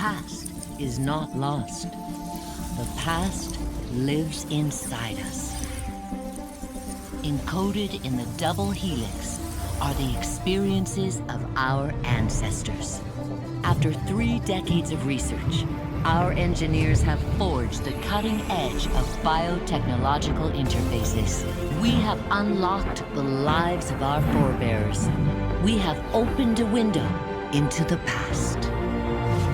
past is not lost. The past lives inside us. Encoded in the double helix are the experiences of our ancestors. After 3 decades of research, our engineers have forged the cutting edge of biotechnological interfaces. We have unlocked the lives of our forebears. We have opened a window into the past.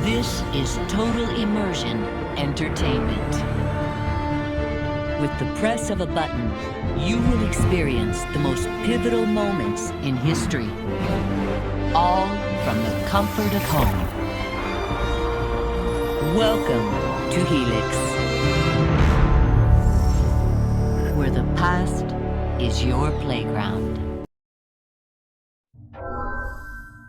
This is Total Immersion Entertainment. With the press of a button, you will experience the most pivotal moments in history, all from the comfort of home. Welcome to Helix, where the past is your playground.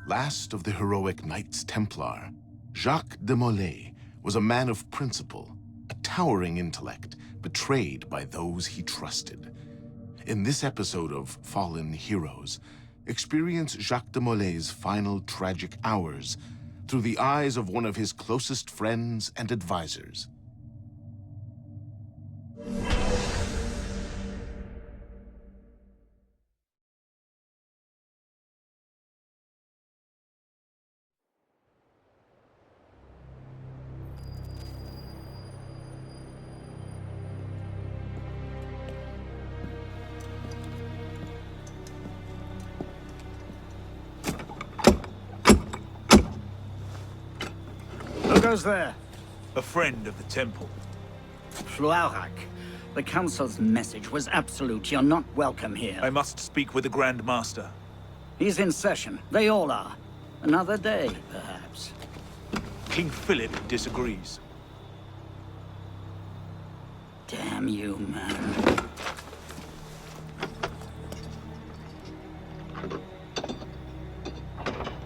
Last of the heroic Knights Templar, Jacques de Molay was a man of principle, a towering intellect, betrayed by those he trusted. In this episode of Fallen Heroes, experience Jacques de Molay's final tragic hours through the eyes of one of his closest friends and advisors. Who goes there? A friend of the temple. Fluaurak. The Council's message was absolute. You're not welcome here. I must speak with the Grand Master. He's in session. They all are. Another day, perhaps. King Philip disagrees. Damn you, man.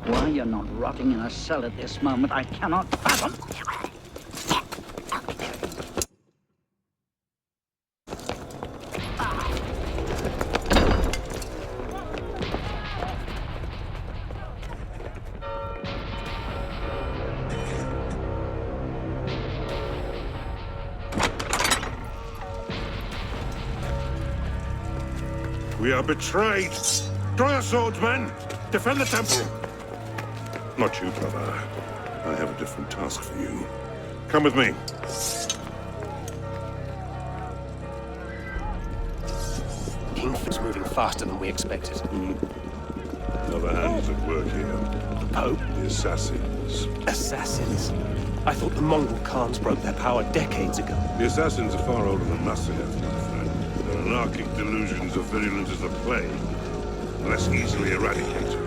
Why you're not rotting in a cell at this moment, I cannot fathom. We are betrayed! Draw your swords, men! Defend the temple! Not you, brother. I have a different task for you. Come with me. King's moving faster than we expected. Another hand is at work here. The Pope? The Assassins. Assassins? I thought the Mongol Khans broke their power decades ago. The Assassins are far older than Masyaf, my friend. Their anarchic delusions are virulent as the plague, less easily eradicated.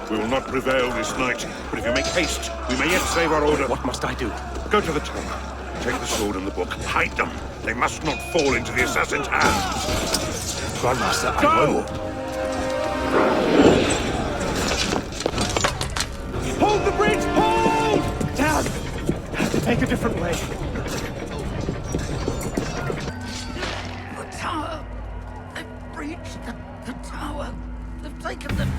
We will not prevail this night, but if you make haste, we may yet save our order. What must I do? Go to the tower. Take the sword and the book. Hide them. They must not fall into the assassin's hands. Grandmaster, I Go! won't. Hold the bridge! Hold! Dad! Have to take a different way. The tower! They've breached the tower! They've taken them!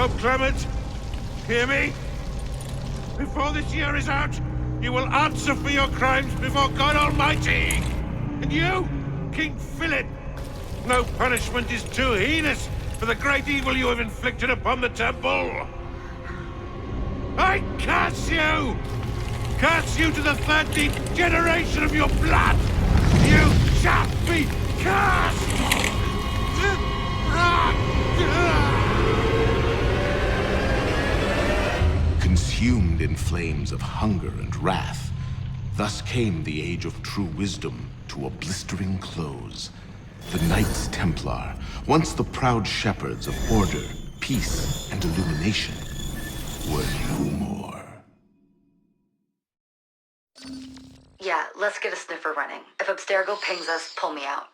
Pope Clement, hear me? Before this year is out, you will answer for your crimes before God Almighty! And you, King Philip, no punishment is too heinous for the great evil you have inflicted upon the temple! I curse you! Curse you to the 13th generation of your blood! You shall be cursed! Consumed in flames of hunger and wrath, thus came the Age of True Wisdom to a blistering close. The Knights Templar, once the proud shepherds of order, peace, and illumination, were no more. Yeah, let's get a sniffer running. If Abstergo pings us, pull me out.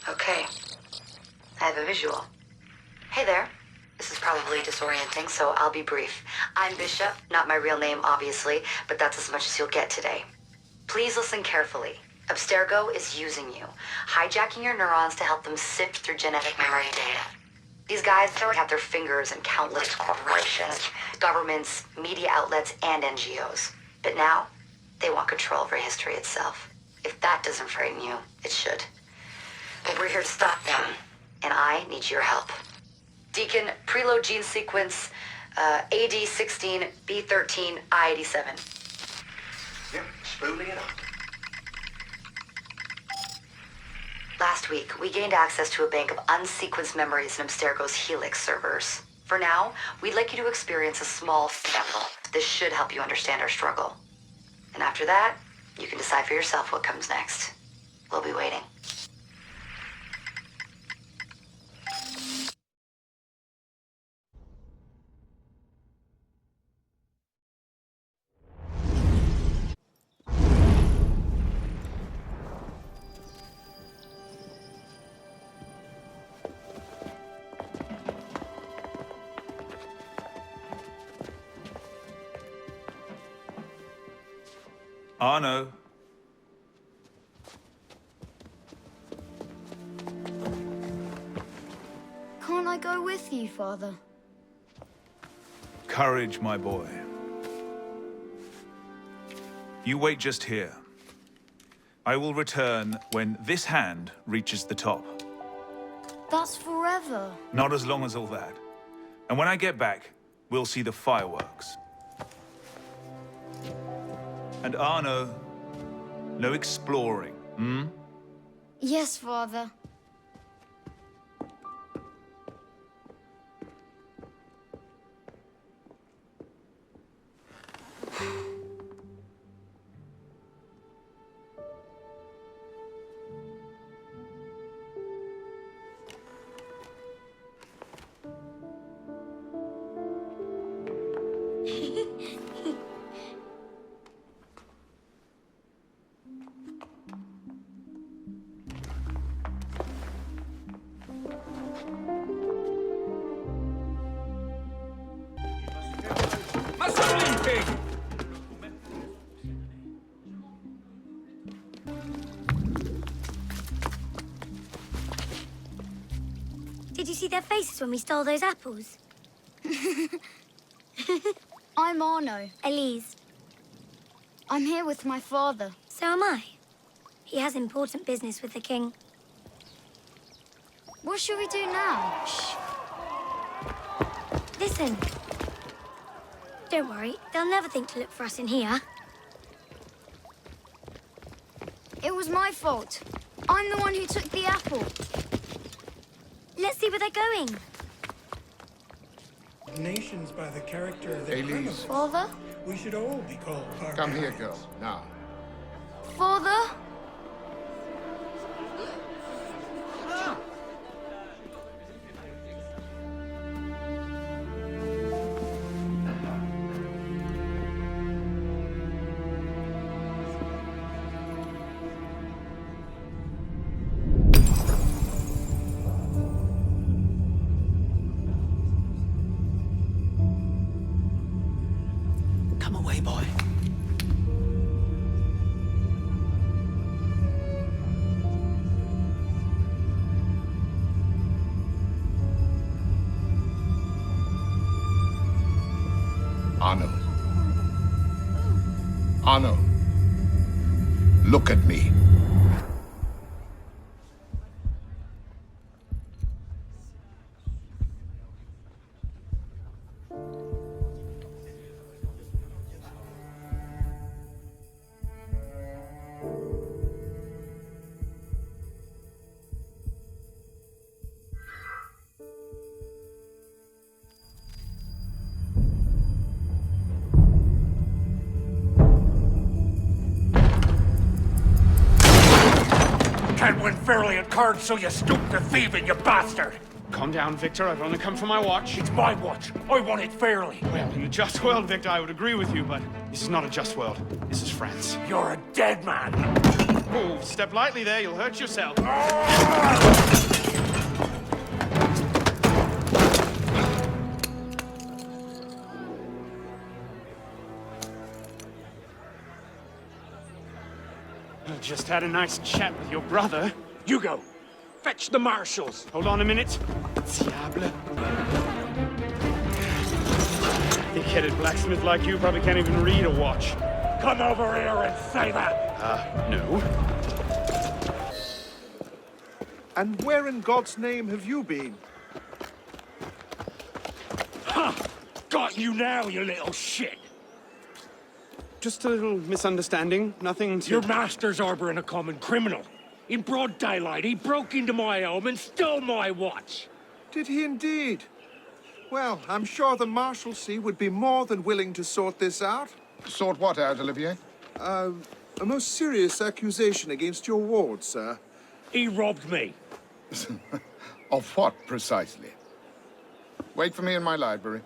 Okay. I have a visual. Hey there. This is probably disorienting, so I'll be brief. I'm Bishop, not my real name, obviously, but that's as much as you'll get today. Please listen carefully. Abstergo is using you, hijacking your neurons to help them sift through genetic memory data. These guys have their fingers in countless corporations, governments, media outlets, and NGOs. But now, they want control over history itself. If that doesn't frighten you, it should. But we're here to stop them, and I need your help. Deacon, preload gene sequence, AD16, B13, I87. Yep, spooling it up. Last week, we gained access to a bank of unsequenced memories in Abstergo's Helix servers. For now, we'd like you to experience a small sample. This should help you understand our struggle. And after that, you can decide for yourself what comes next. We'll be waiting. Arno. Can't I go with you, Father? Courage, my boy. You wait just here. I will return when this hand reaches the top. That's forever. Not as long as all that. And when I get back, we'll see the fireworks. And Arno, no exploring, hmm? Yes, Father. Did you see their faces when we stole those apples? I'm Arno. Elise. I'm here with my father. So am I. He has important business with the king. What should we do now? Shh. Listen. Don't worry, they'll never think to look for us in here. It was my fault. I'm the one who took the apple. Let's see where they're going. Nations by the character of their Elise. criminals. Father? We should all be called barbarians. Come here, girl, now. Father? Come away, boy. Arno. Arno. Look at me. Can't win fairly at cards, so you stoop to thieving, you bastard! Calm down, Victor. I've only come for my watch. It's my watch. I want it fairly. Well, in a just world, Victor, I would agree with you, but this is not a just world. This is France. You're a dead man. Oh, step lightly there. You'll hurt yourself. I just had a nice chat with your brother. You go. Fetch the marshals. Hold on a minute. Diable. Thick-headed blacksmith like you probably can't even read a watch. Come over here and say that. No. And where in God's name have you been? Ha! Got you now, you little shit. Just a little misunderstanding. Nothing to... Your master's harboring a common criminal. In broad daylight, he broke into my home and stole my watch. Did he indeed? Well, I'm sure the Marshalsea would be more than willing to sort this out. Sort what out, Olivier? A most serious accusation against your ward, sir. He robbed me. Of what, precisely? Wait for me in my library.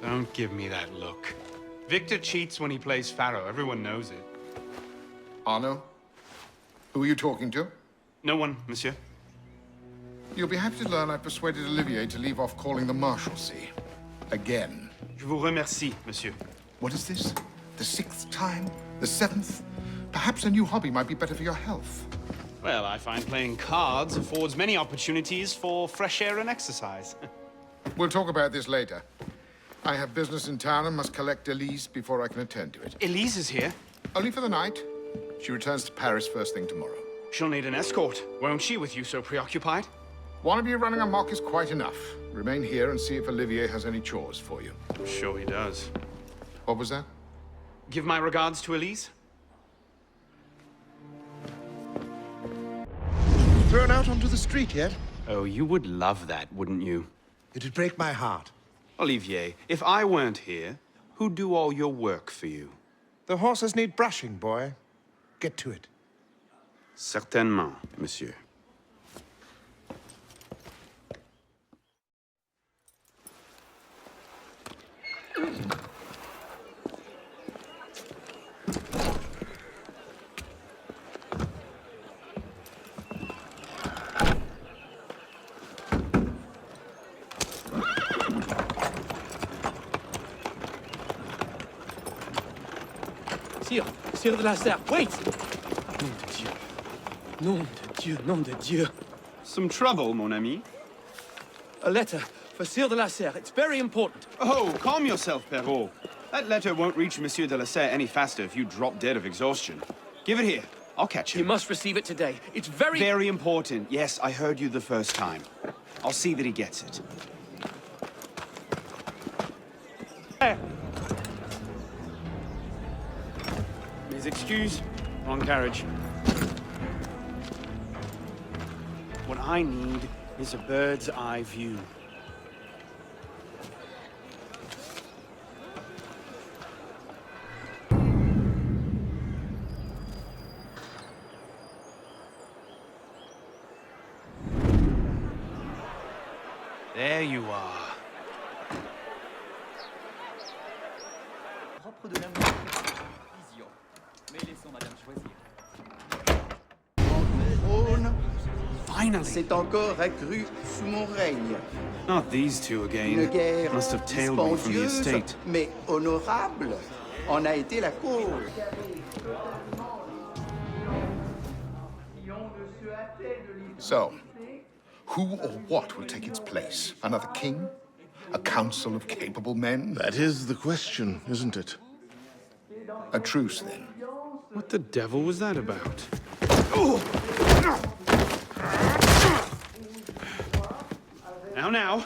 Don't give me that look. Victor cheats when he plays Pharaoh. Everyone knows it. Arno? Who are you talking to? No one, monsieur. You'll be happy to learn I persuaded Olivier to leave off calling the Marshalsea. Again. Je vous remercie, monsieur. What is this? The 6th time? The 7th? Perhaps a new hobby might be better for your health. Well, I find playing cards affords many opportunities for fresh air and exercise. We'll talk about this later. I have business in town and must collect Elise before I can attend to it. Elise is here. Only for the night. She returns to Paris first thing tomorrow. She'll need an escort, won't she, with you so preoccupied? One of you running amok is quite enough. Remain here and see if Olivier has any chores for you. I'm sure he does. What was that? Give my regards to Elise. Thrown out onto the street yet? Oh, you would love that, wouldn't you? It'd break my heart. Olivier, if I weren't here, who'd do all your work for you? The horses need brushing, boy. Get to it. Certainement, monsieur. Sire de la Serre, wait! Nom de Dieu. Nom de Dieu, nom de Dieu. Some trouble, mon ami? A letter for Sire de la Serre. It's very important. Oh, calm yourself, Perrault. That letter won't reach Monsieur de la Serre any faster if you drop dead of exhaustion. Give it here. I'll catch him. You must receive it today. It's very... Very important. Yes, I heard you the first time. I'll see that he gets it. Mes excuses. Wrong carriage. What I need is a bird's eye view. There you are. Finally. C'est encore accru sous mon règne. Not these two again. Une guerre Must have tailed me from the dispendieuse, estate. mais honorable. En a été la cause. So, who or what will take its place? Another king? A council of capable men? That is the question, isn't it? A truce, then. What the devil was that about? Now,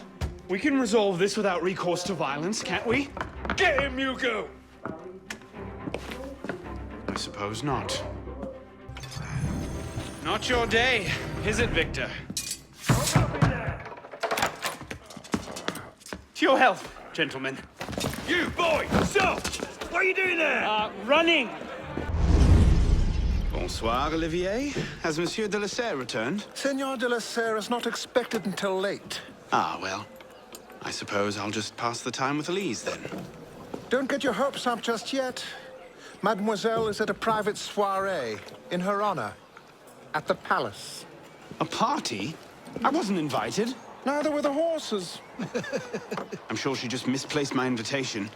we can resolve this without recourse to violence, can't we? Get him, Hugo! I suppose not. Not your day, is it, Victor? To your health, gentlemen. You, boy! Stop! What are you doing there? Running! Bonsoir, Olivier. Has Monsieur de la Serre returned? Senor de la Serre is not expected until late. Ah, well. I suppose I'll just pass the time with Elise, then. Don't get your hopes up just yet. Mademoiselle is at a private soirée in her honor at the palace. A party? I wasn't invited. Neither were the horses. I'm sure she just misplaced my invitation.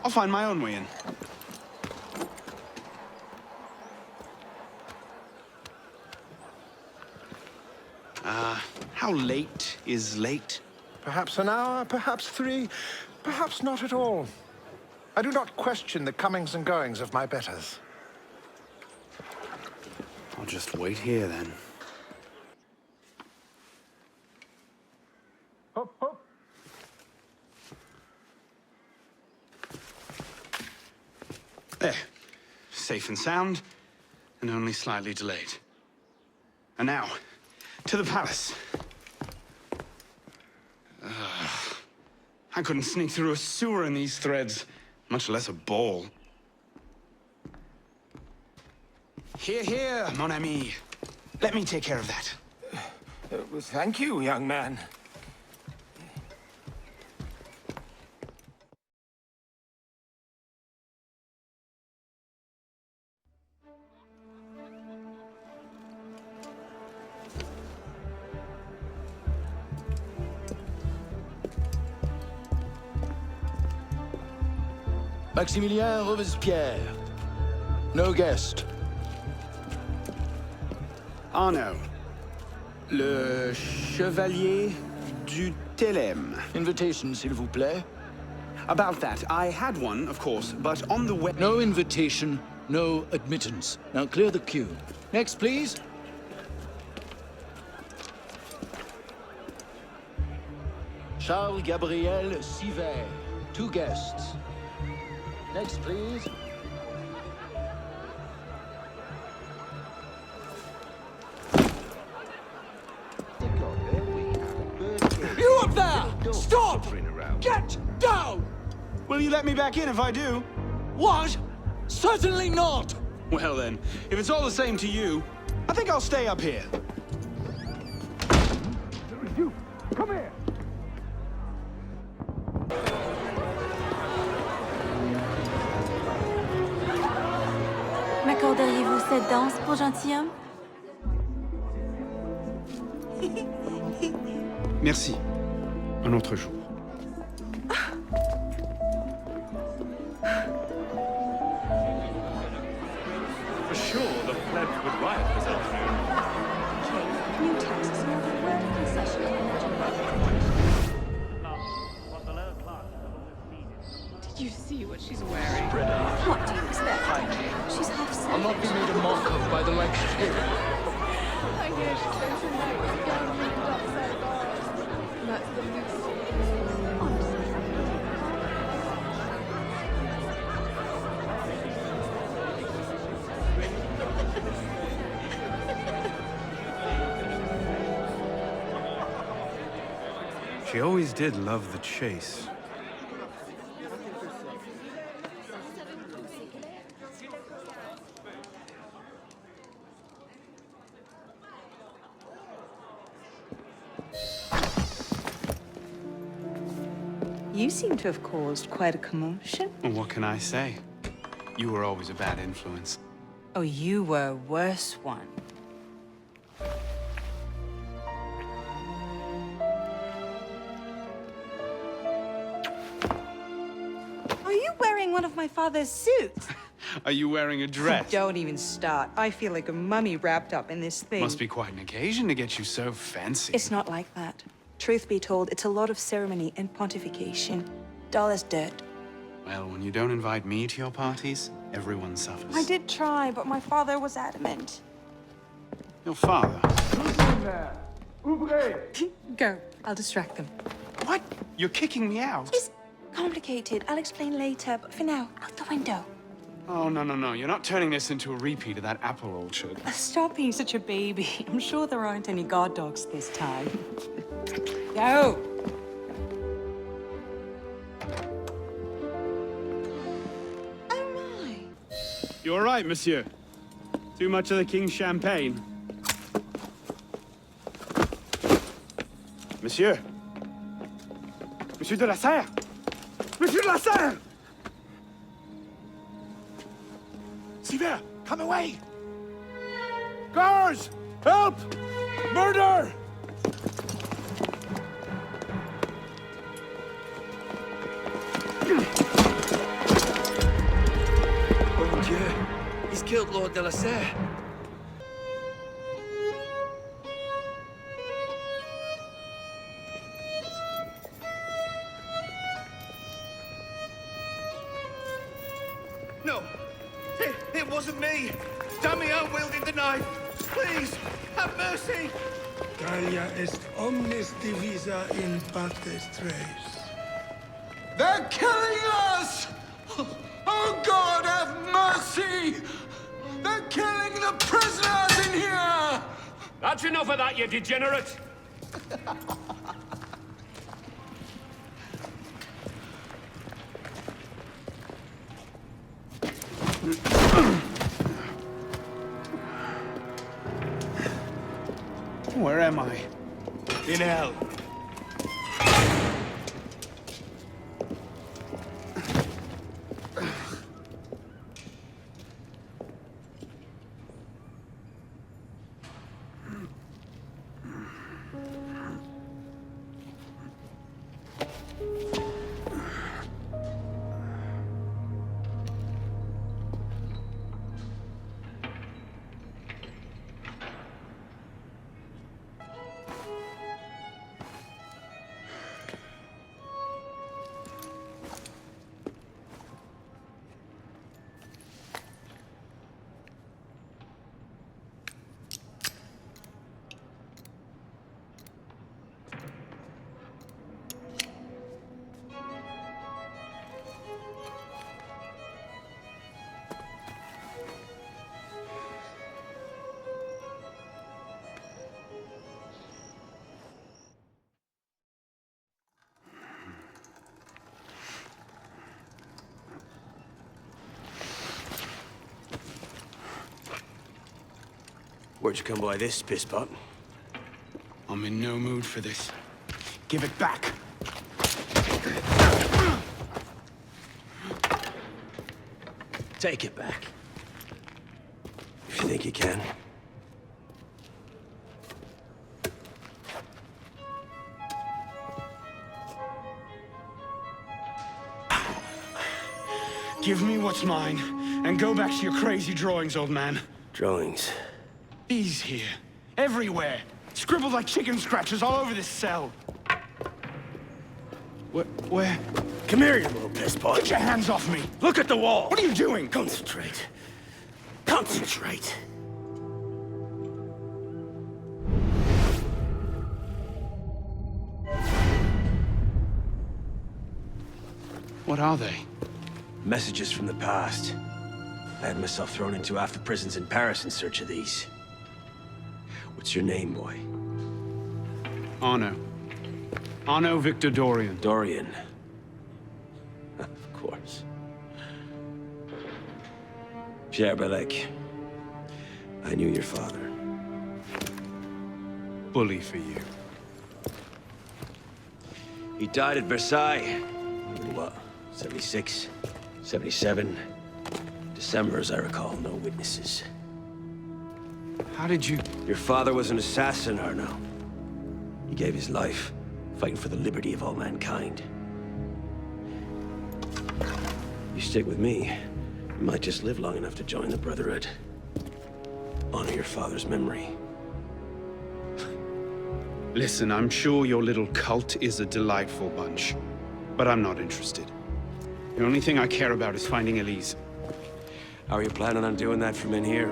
I'll find my own way in. How late is late? Perhaps an hour, perhaps 3, perhaps not at all. I do not question the comings and goings of my betters. I'll just wait here, then. Hop, hop. There. Safe and sound, and only slightly delayed. And now, to the palace. I couldn't sneak through a sewer in these threads, much less a ball. Here, here, mon ami. Let me take care of that. Well, thank you, young man. Maximilien Robespierre. No guest. Arnaud. Le Chevalier du Télème. Invitation, s'il vous plaît. About that, I had one, of course, but on the way... No invitation, no admittance. Now clear the queue. Next, please. Charles Gabriel Siver. 2 guests. Next, please. You up there! Stop! Get down! Will you let me back in if I do? What? Certainly not! Well then, if it's all the same to you, I think I'll stay up here. You, come here! M'accorderiez-vous cette danse pour gentilhomme? Merci. Un autre jour. For sure, the plebs would riot this afternoon. New taxes are the word concession. Did you see what she's wearing? What do you expect? She's half savage. I'll not be made a mock of by the likes of you. I hear she spends her nights gambling in dockside bars. That's the least of it. Honestly. She always did love the chase. You seem to have caused quite a commotion. Well, what can I say? You were always a bad influence. Oh, you were a worse one. Are you wearing one of my father's suits? Are you wearing a dress? Don't even start. I feel like a mummy wrapped up in this thing. Must be quite an occasion to get you so fancy. It's not like that. Truth be told, it's a lot of ceremony and pontification. Dull as dirt. Well, when you don't invite me to your parties, everyone suffers. I did try, but my father was adamant. Your father? Go. I'll distract them. What? You're kicking me out? It's complicated. I'll explain later, but for now, out the window. Oh, no. You're not turning this into a repeat of that apple orchard. Stop being such a baby. I'm sure there aren't any guard dogs this time. Go! You all right, monsieur? Too much of the king's champagne? Monsieur? Monsieur de la Serre? Monsieur de la Serre! Sivert, come away! Guards! Help! Murder! Mon Dieu, he's killed Lord de la Serre. No, it wasn't me. Damian wielded the knife. Please, have mercy. Talia est omnis divisa in partes tres. They're killing us! Oh God, have mercy! They're killing the prisoners in here! That's enough of that, you degenerate! Where am I? In hell. Where'd you come by this, pisspot? I'm in no mood for this. Give it back! Take it back. If you think you can. Give me what's mine, and go back to your crazy drawings, old man. Drawings? These here. Everywhere. Scribbled like chicken scratches all over this cell. Where? Come here, you little pisspot. Get your hands off me! Look at the wall! What are you doing? Concentrate. Concentrate. What are they? Messages from the past. I had myself thrown into half the prisons in Paris in search of these. What's your name, boy? Arno. Arno Victor Dorian. Dorian. Of course. Pierre Belec. I knew your father. Bully for you. He died at Versailles. In what, 76? 77? December, as I recall, no witnesses. How did you... Your father was an assassin, Arno. He gave his life, fighting for the liberty of all mankind. You stick with me, You might just live long enough to join the Brotherhood. Honor your father's memory. Listen, I'm sure your little cult is a delightful bunch, but I'm not interested. The only thing I care about is finding Elise. How are you planning on doing that from in here?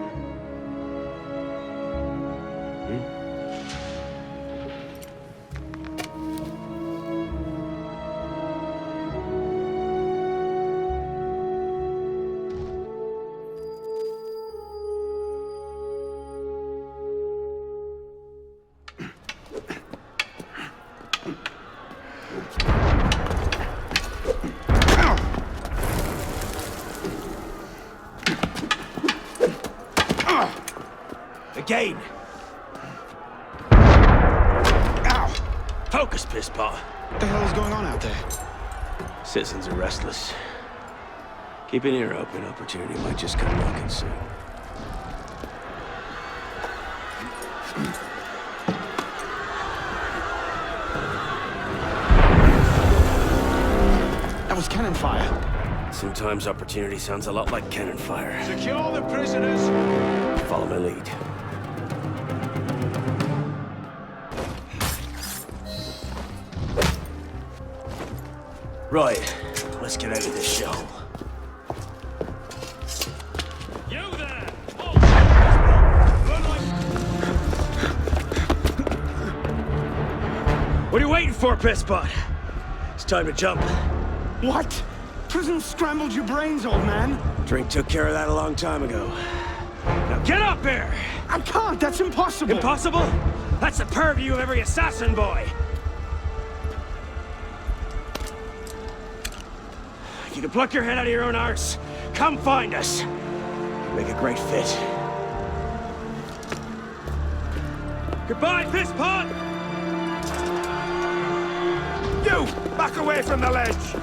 Again! Ow! Focus, Pisspaw. What the hell is going on out there? Citizens are restless. Keep an ear open. Opportunity might just come knocking soon. That was cannon fire. Sometimes opportunity sounds a lot like cannon fire. Secure the prisoners! Follow my lead. Right, let's get out of this shell. You there! What are you waiting for, Pisspaw? It's time to jump. What? Prison scrambled your brains, old man. Drink took care of that a long time ago. Now get up here! I can't, that's impossible. Impossible? That's the purview of every assassin boy. If you can pluck your head out of your own arse, come find us. Make a great fit. Goodbye, Pisspot! You! Back away from the ledge!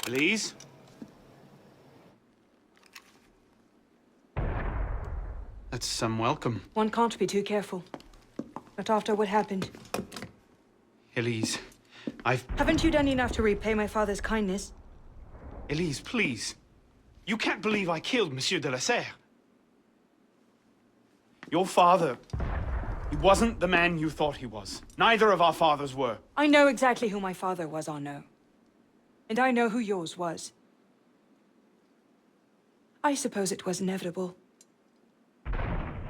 Please? That's some welcome. One can't be too careful. Not after what happened. Elise, Haven't you done enough to repay my father's kindness? Elise, please. You can't believe I killed Monsieur de la Serre. Your father... he wasn't the man you thought he was. Neither of our fathers were. I know exactly who my father was, Arnaud. And I know who yours was. I suppose it was inevitable.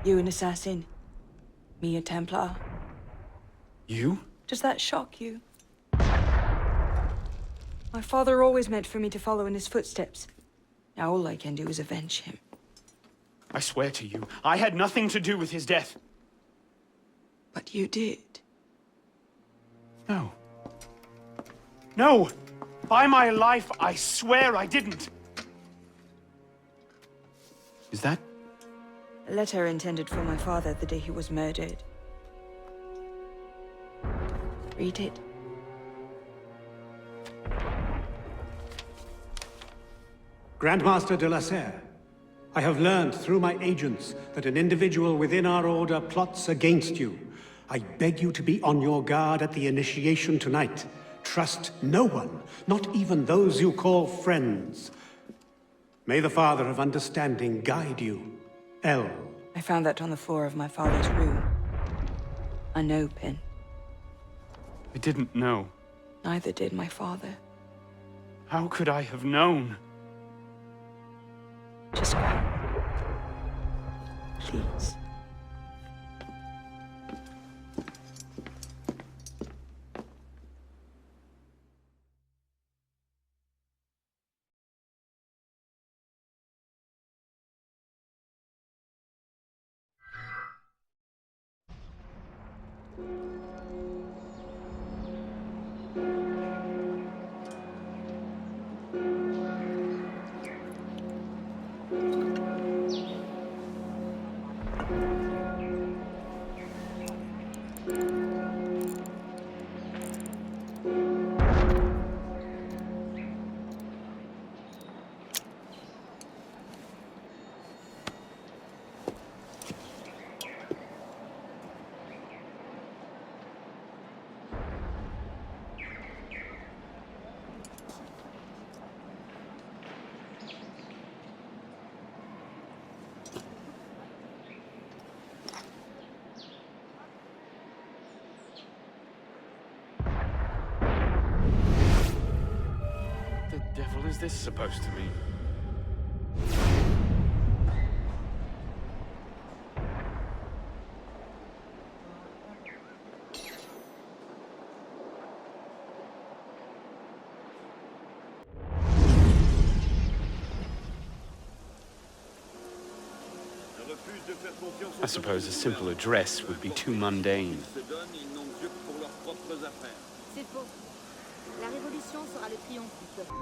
You an assassin. Me a Templar. You? Does that shock you? My father always meant for me to follow in his footsteps. Now all I can do is avenge him. I swear to you, I had nothing to do with his death. But you did. No. No! By my life, I swear I didn't. Is that? A letter intended for my father the day he was murdered. Read it. Grandmaster de la Serre, I have learned through my agents that an individual within our order plots against you. I beg you to be on your guard at the initiation tonight. Trust no one, not even those you call friends. May the Father of Understanding guide you. L. I found that on the floor of my father's room. Unopened. I didn't know. Neither did my father. How could I have known? Just go. Please. The devil is this supposed to mean? I suppose a simple address would be too mundane. C'est faux. La révolution sera le triomphe du peuple.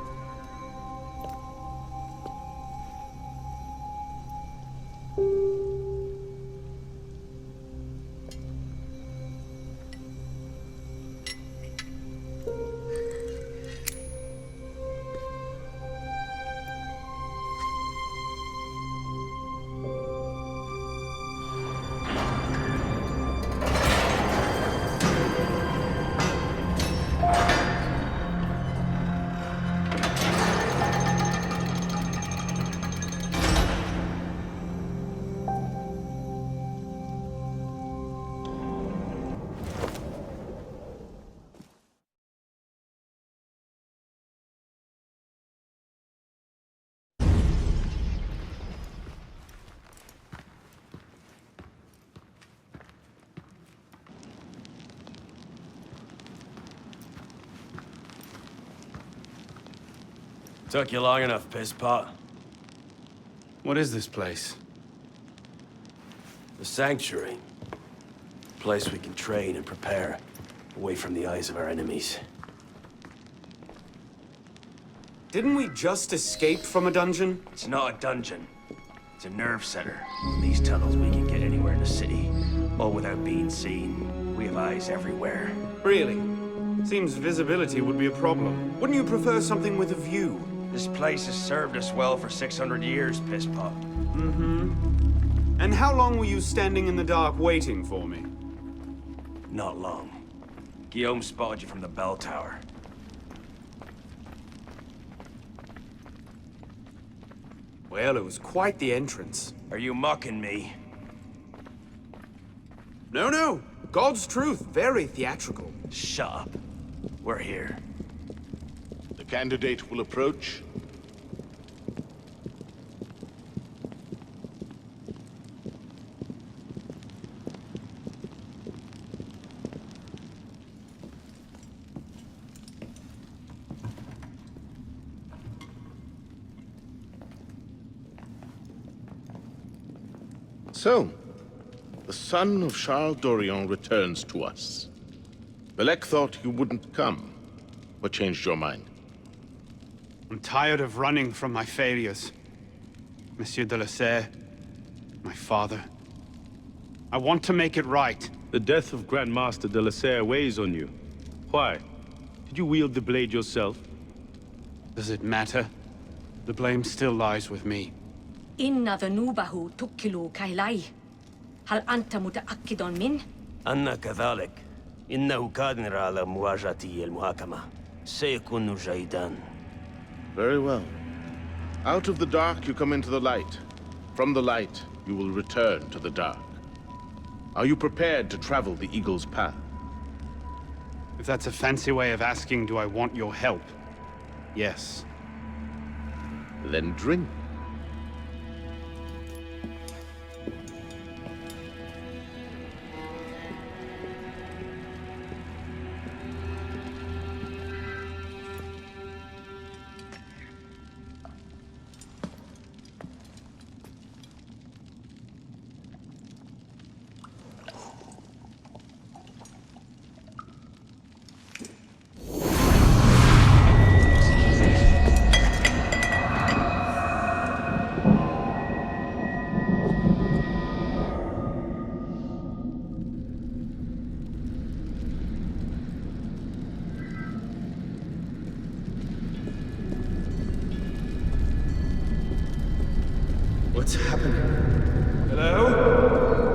Took you long enough, pisspot. What is this place? The Sanctuary. A place we can train and prepare, away from the eyes of our enemies. Didn't we just escape from a dungeon? It's not a dungeon. It's a nerve center. In these tunnels, we can get anywhere in the city, all without being seen. We have eyes everywhere. Really? Seems visibility would be a problem. Wouldn't you prefer something with a view? This place has served us well for 600 years, pisspot. Mm-hmm. And how long were you standing in the dark waiting for me? Not long. Guillaume spotted you from the bell tower. Well, it was quite the entrance. Are you mocking me? No, no. God's truth. Very theatrical. Shut up. We're here. The candidate will approach. So, the son of Charles Dorion returns to us. Belek thought you wouldn't come. What changed your mind? I'm tired of running from my failures. Monsieur de la Serre, my father. I want to make it right. The death of Grand Master de la Serre weighs on you. Why? Did you wield the blade yourself? Does it matter? The blame still lies with me. إن ذنوبه تكل كيلي. هل أنت متأكد من؟ أنا كذلك. إنه قادر على مواجهة المحاكمة. سيكون جيدا. Very well. Out of the dark you come into the light. From the light you will return to the dark. Are you prepared to travel the Eagle's path? If that's a fancy way of asking, do I want your help? Yes. Then drink. What's happening? Hello?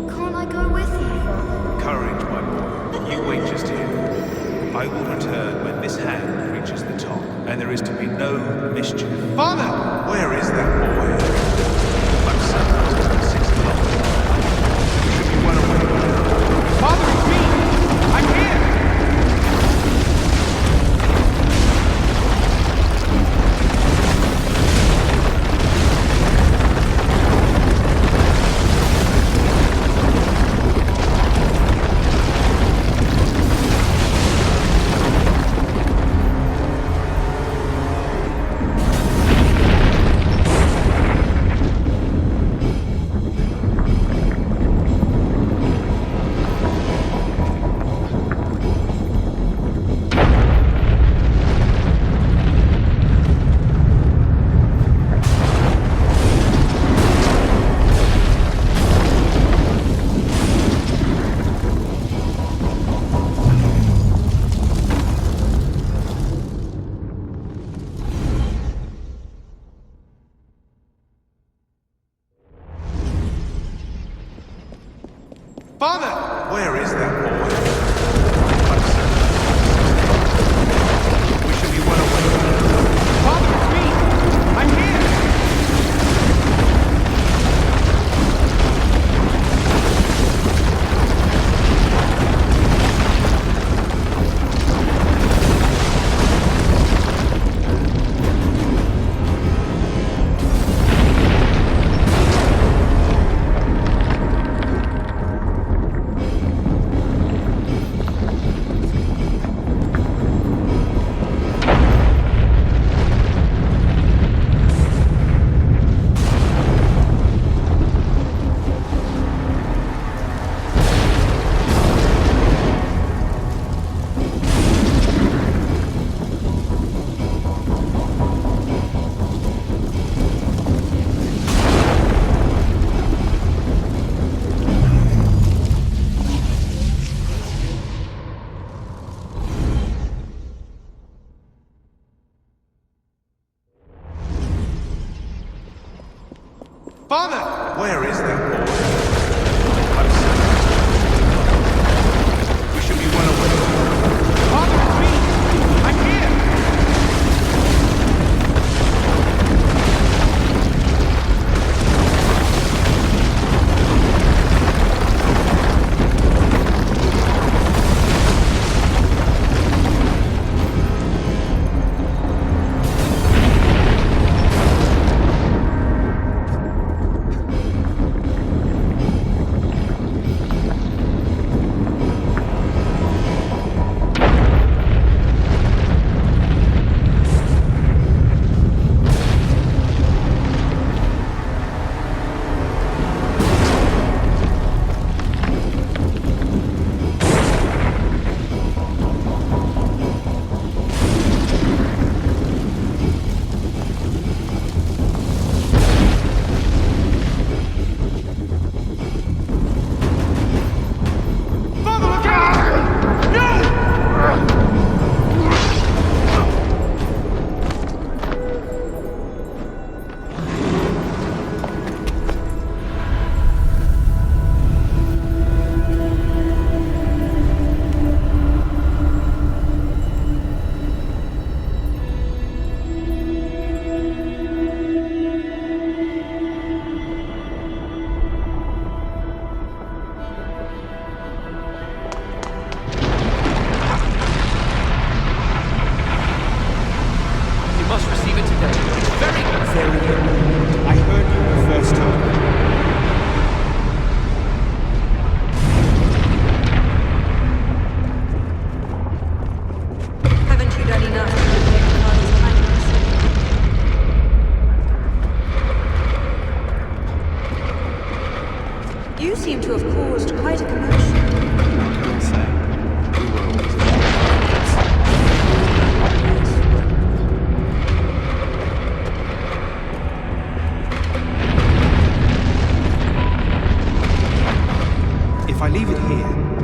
Can't I go with you, Father? Courage, my boy. You wait just here. I will return when this hand reaches the top, and there is to be no mischief. Father! Where is that boy? I'm certain it's 6 o'clock. You should be well away. Father, it's me! I'm here! Father! Where is that boy? I'm certain we should be well away. Father, it's me! I'm here! Father! Where is that boy? I'm certain we should be well away. Father, it's me! I'm here!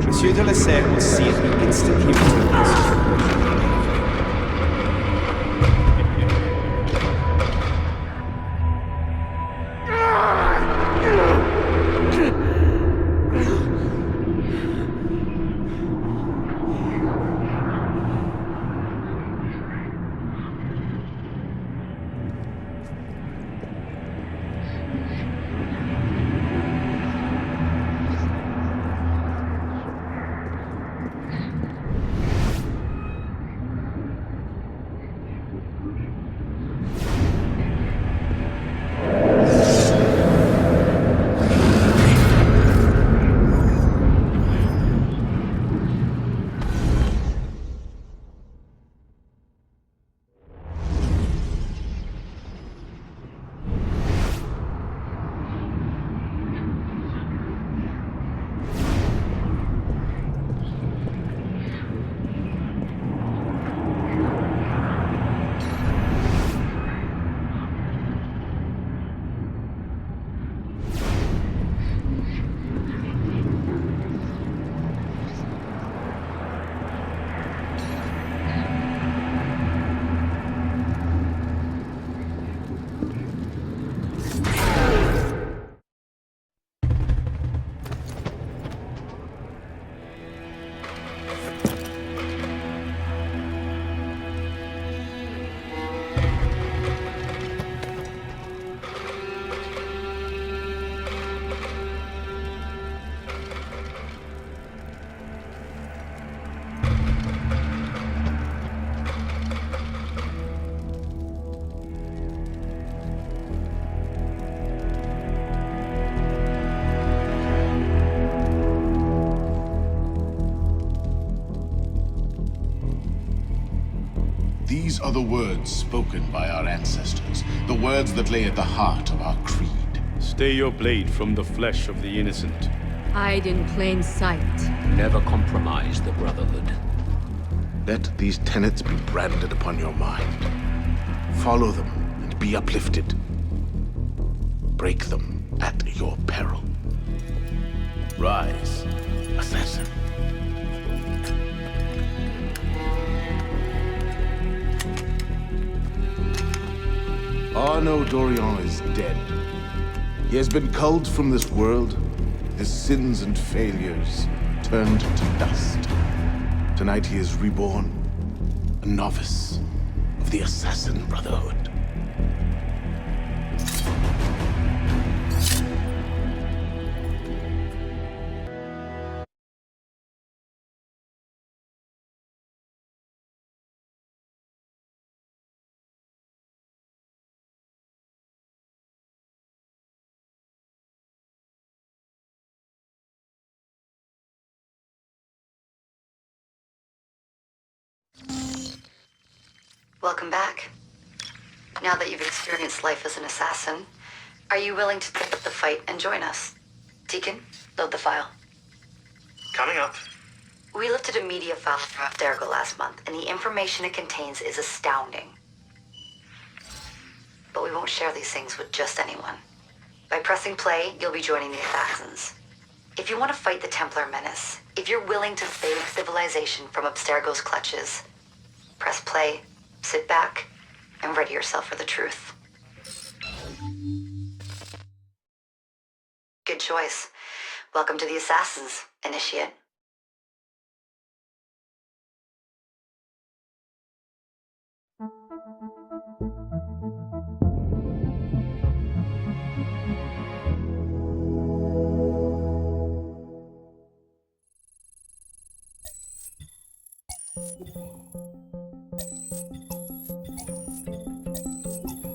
Monsieur de la Serre will see it the instant he returns. These are the words spoken by our ancestors, the words that lay at the heart of our creed. Stay your blade from the flesh of the innocent. Hide in plain sight. Never compromise the Brotherhood. Let these tenets be branded upon your mind. Follow them and be uplifted. Break them at your peril. Rise, assassin. Arnaud Dorian is dead. He has been culled from this world, his sins and failures turned to dust. Tonight he is reborn, a novice of the Assassin Brotherhood. Welcome back. Now that you've experienced life as an assassin, are you willing to take up the fight and join us? Deacon, load the file. Coming up. We lifted a media file from Abstergo last month, and the information it contains is astounding. But we won't share these things with just anyone. By pressing play, you'll be joining the Assassins. If you want to fight the Templar menace, if you're willing to save civilization from Abstergo's clutches, press play, sit back, and ready yourself for the truth. Good choice. Welcome to the Assassins, Initiate.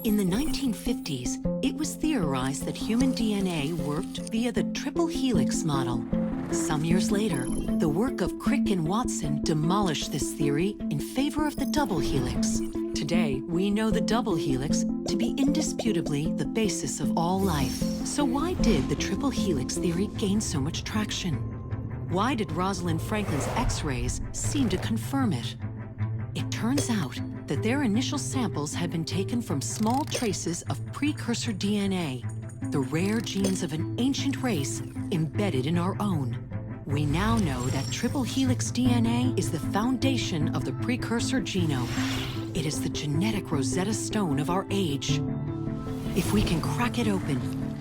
In the 1950s, it was theorized that human DNA worked via the triple helix model. Some years later, the work of Crick and Watson demolished this theory in favor of the double helix. Today, we know the double helix to be indisputably the basis of all life. So why did the triple helix theory gain so much traction? Why did Rosalind Franklin's X-rays seem to confirm it? It turns out that their initial samples had been taken from small traces of precursor DNA, the rare genes of an ancient race embedded in our own. We now know that triple helix DNA is the foundation of the precursor genome. It is the genetic Rosetta Stone of our age. If we can crack it open,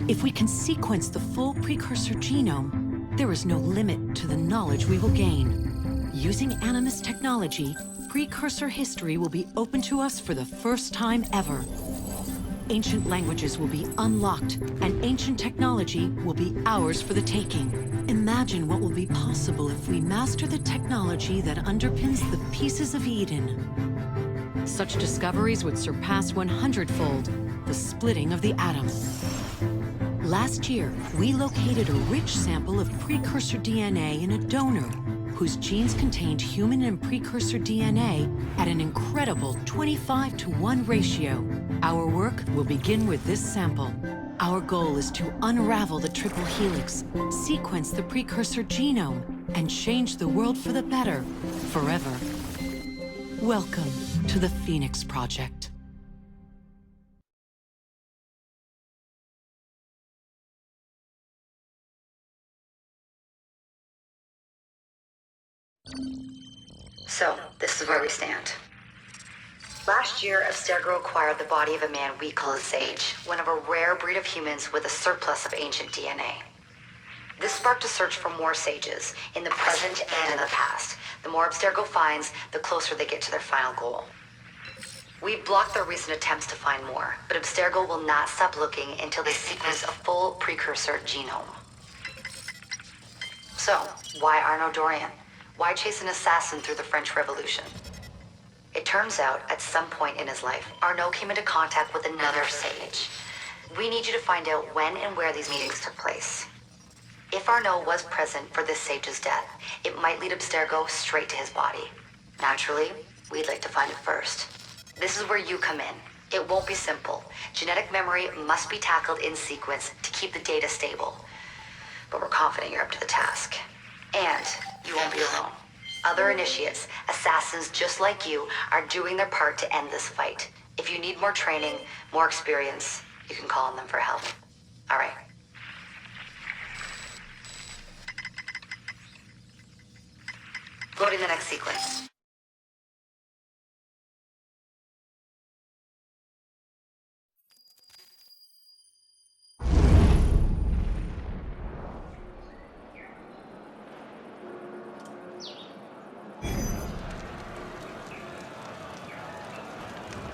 if we can sequence the full precursor genome, there is no limit to the knowledge we will gain. Using Animus technology, precursor history will be open to us for the first time ever. Ancient languages will be unlocked, and ancient technology will be ours for the taking. Imagine what will be possible if we master the technology that underpins the pieces of Eden. Such discoveries would surpass 100-fold the splitting of the atom. Last year, we located a rich sample of precursor DNA in a donor whose genes contained human and precursor DNA at an incredible 25-to-1 ratio. Our work will begin with this sample. Our goal is to unravel the triple helix, sequence the precursor genome, and change the world for the better, forever. Welcome to the Phoenix Project. So, this is where we stand. Last year, Abstergo acquired the body of a man we call a Sage, one of a rare breed of humans with a surplus of ancient DNA. This sparked a search for more Sages, in the present and in the past. The more Abstergo finds, the closer they get to their final goal. We've blocked their recent attempts to find more, but Abstergo will not stop looking until they sequence a full precursor genome. So, why Arnaud Dorian? Why chase an assassin through the French Revolution? It turns out, at some point in his life, Arnaud came into contact with another Sage. We need you to find out when and where these meetings took place. If Arnaud was present for this Sage's death, it might lead Abstergo straight to his body. Naturally, we'd like to find it first. This is where you come in. It won't be simple. Genetic memory must be tackled in sequence to keep the data stable. But we're confident you're up to the task. And you won't be alone. Other initiates, assassins just like you, are doing their part to end this fight. If you need more training, more experience, you can call on them for help. All right. Loading the next sequence.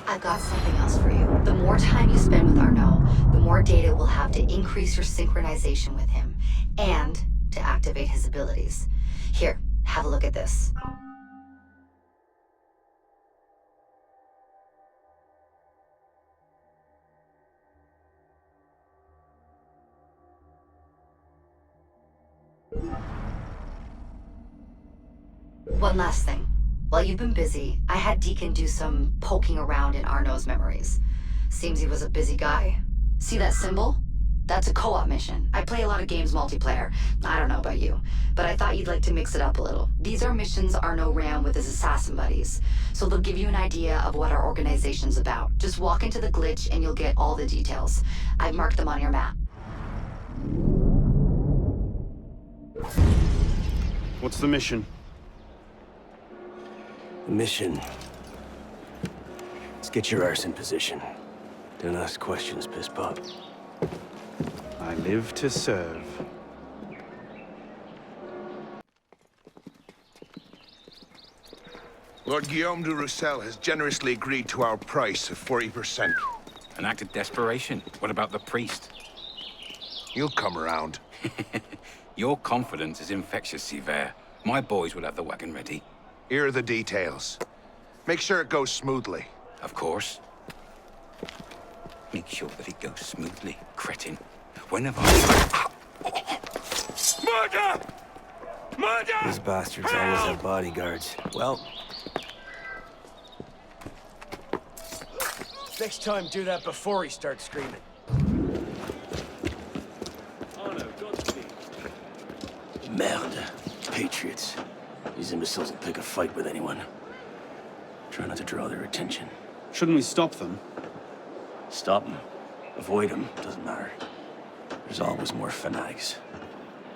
I've got something else for you. The more time you spend with Arnaud, the more data we'll have to increase your synchronization with him, and to activate his abilities. Here, have a look at this. One last thing. While you've been busy, I had Deacon do some poking around in Arnaud's memories. Seems he was a busy guy. See that symbol? That's a co-op mission. I play a lot of games multiplayer. I don't know about you, but I thought you'd like to mix it up a little. These are missions Arnaud ran with his assassin buddies, so they'll give you an idea of what our organization's about. Just walk into the glitch and you'll get all the details. I've marked them on your map. What's the mission? The mission. Let's get your arse in position. Don't ask questions, piss pop. I live to serve. Lord Guillaume de Roussel has generously agreed to our price of 40%. An act of desperation. What about the priest? He'll come around. Your confidence is infectious, Sivert. My boys will have the wagon ready. Here are the details. Make sure it goes smoothly. Of course. Make sure that it goes smoothly, cretin. When have I... Murder! Murder! These bastards always have bodyguards. Well... Next time, do that before he starts screaming. Merde. Patriots. These imbeciles will pick a fight with anyone. Try not to draw their attention. Shouldn't we stop them? Stop them. Avoid them. Doesn't matter. There's always more fanatics.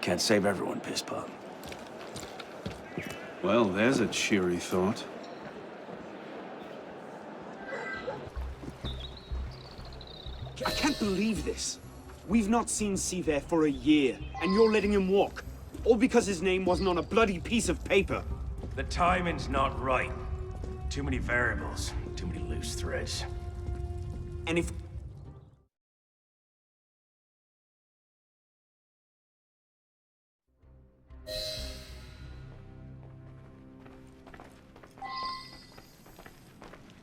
Can't save everyone, piss pop. Well, there's a cheery thought. I can't believe this. We've not seen Seaver for a year, and you're letting him walk. All because his name wasn't on a bloody piece of paper. The timing's not right. Too many variables, too many loose threads. And if...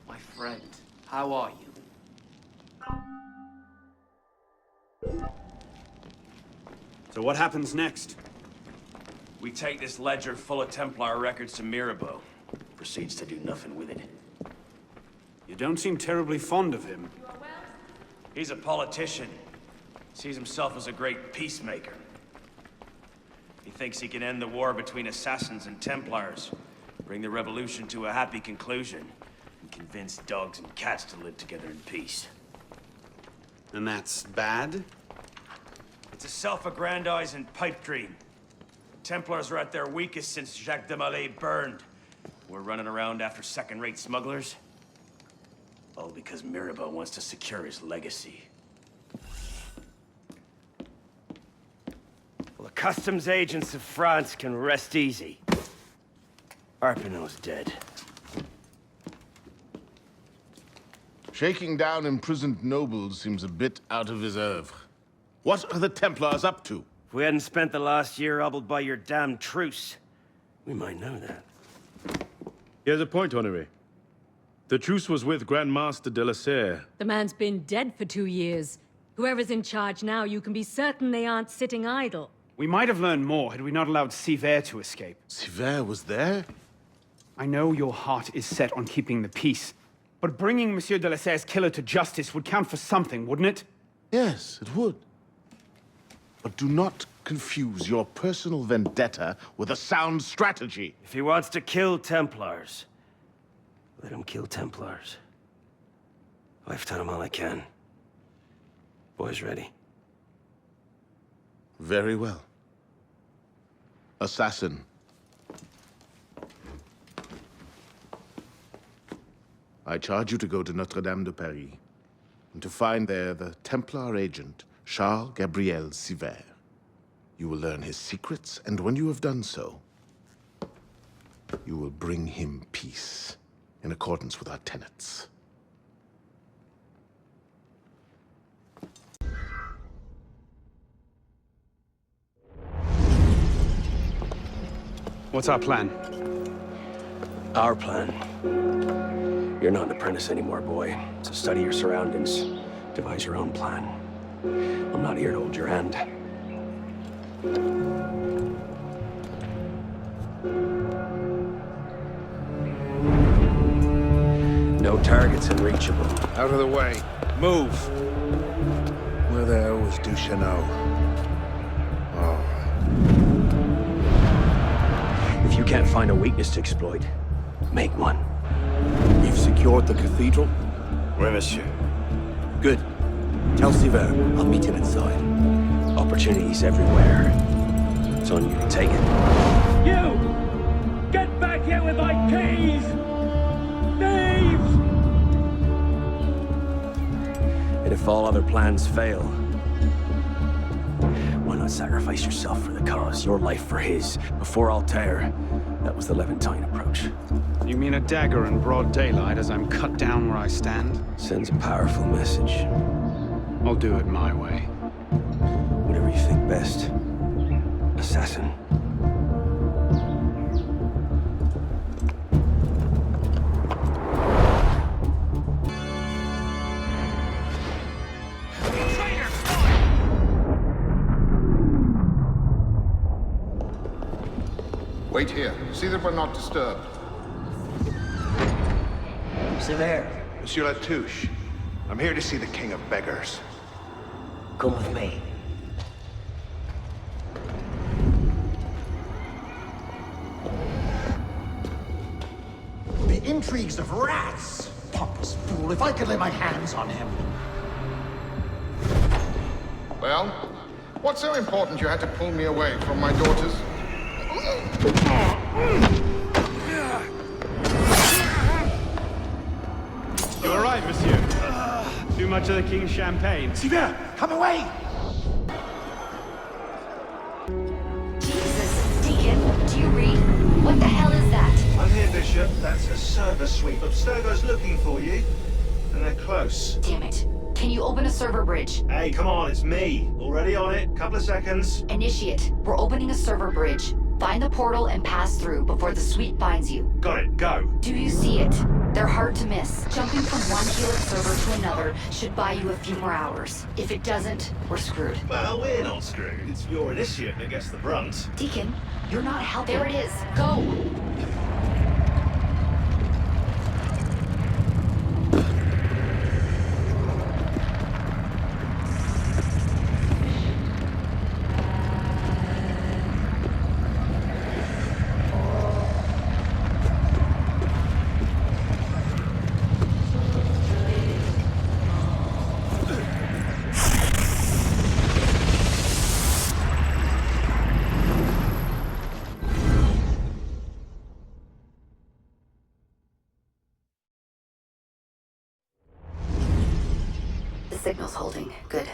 My friend, how are you? So what happens next? We take this ledger full of Templar records to Mirabeau. Proceeds to do nothing with it. You don't seem terribly fond of him. He's a politician. Sees himself as a great peacemaker. He thinks he can end the war between assassins and Templars, bring the revolution to a happy conclusion, and convince dogs and cats to live together in peace. And that's bad? It's a self-aggrandizing pipe dream. Templars are at their weakest since Jacques de Molay burned. We're running around after second-rate smugglers. All because Mirabeau wants to secure his legacy. Well, the customs agents of France can rest easy. Arpinot's dead. Shaking down imprisoned nobles seems a bit out of his oeuvre. What are the Templars up to? If we hadn't spent the last year hobbled by your damn truce, we might know that. Here's a point, Honoré. The truce was with Grand Master de la Serre. The man's been dead for 2 years. Whoever's in charge now, you can be certain they aren't sitting idle. We might have learned more had we not allowed Seaver to escape. Seaver was there? I know your heart is set on keeping the peace, but bringing Monsieur de la Serre's killer to justice would count for something, wouldn't it? Yes, it would. But do not confuse your personal vendetta with a sound strategy. If he wants to kill Templars, let him kill Templars. I've done all I can. Boys ready? Very well. Assassin. I charge you to go to Notre-Dame de Paris, and to find there the Templar agent, Charles Gabriel Seaver. You will learn his secrets, and when you have done so, you will bring him peace, in accordance with our tenets. What's our plan? Our plan? You're not an apprentice anymore, boy. So study your surroundings. Devise your own plan. I'm not here to hold your hand. No targets unreachable. Out of the way. Move. Where the hell was Duchesneau? If you can't find a weakness to exploit, make one. You've secured the cathedral? Oui, monsieur. Good. Tell Seaver I'll meet him inside. Opportunities everywhere. It's on you to take it. You! Get back here with my keys! Thieves! And if all other plans fail, why not sacrifice yourself for the cause, your life for his? Before Altair, that was the Levantine approach. You mean a dagger in broad daylight as I'm cut down where I stand? Sends a powerful message. I'll do it my way. Whatever you think best, assassin. Wait here. See that we're not disturbed. Seaver, Monsieur Latouche, I'm here to see the King of Beggars. come with me. The intrigues of rats! Pompous fool, if I could lay my hands on him. Well, what's so important you had to pull me away from my daughters? much of the king's champagne? Sivert, come away! Jesus, Deacon, do you read? What the hell is that? I'm here, Bishop. That's a server sweep. Abstergo's looking for you. And they're close. Damn it. Can you open a server bridge? Hey, come on, it's me. Already on it. Couple of seconds. Initiate. We're opening a server bridge. Find the portal and pass through before the sweep finds you. Got it, go. Do you see it? They're hard to miss. Jumping from one Helix server to another should buy you a few more hours. If it doesn't, we're screwed. Well, we're not screwed. It's your initiate that gets the brunt. Deacon, you're not helping. There it is. Go! Signal's holding. Good.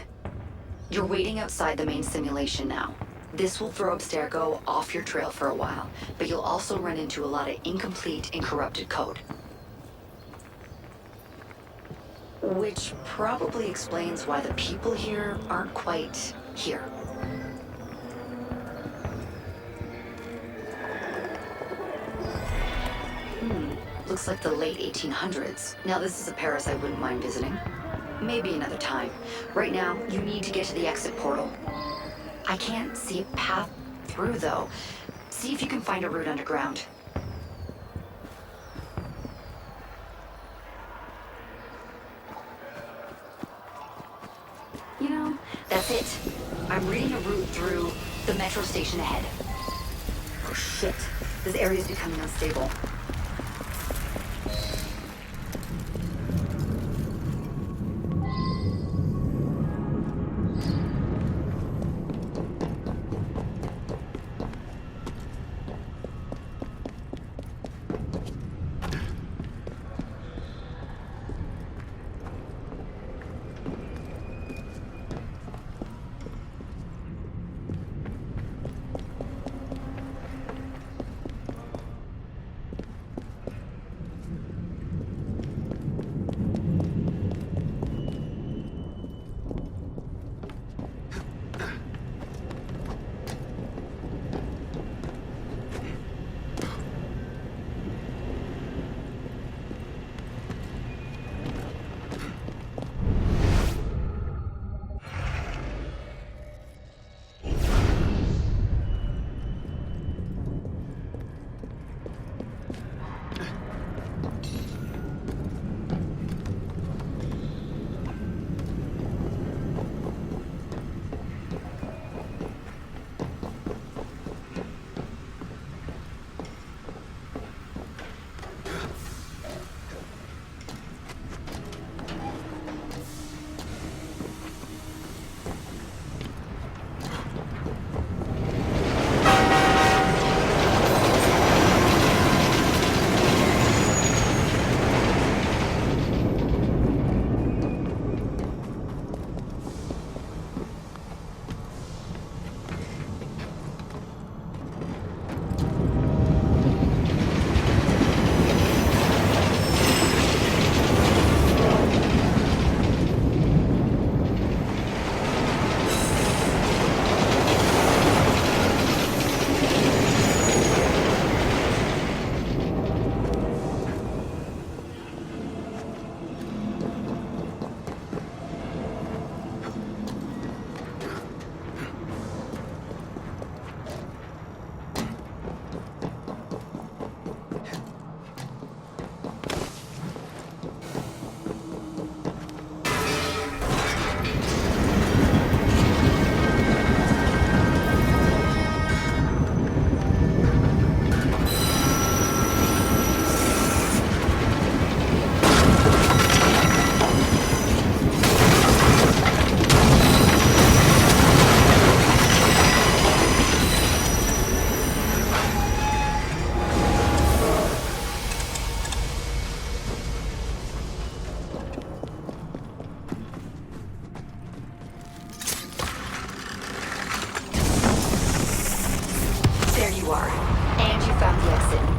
You're waiting outside the main simulation now. This will throw Abstergo off your trail for a while, but you'll also run into a lot of incomplete and corrupted code. Which probably explains why the people here aren't quite here. Looks like the late 1800s. Now this is a Paris I wouldn't mind visiting. Maybe another time. Right now, you need to get to the exit portal. I can't see a path through, though. See if you can find a route underground. You know, that's it. I'm reading a route through the metro station ahead. Oh shit. This area's becoming unstable.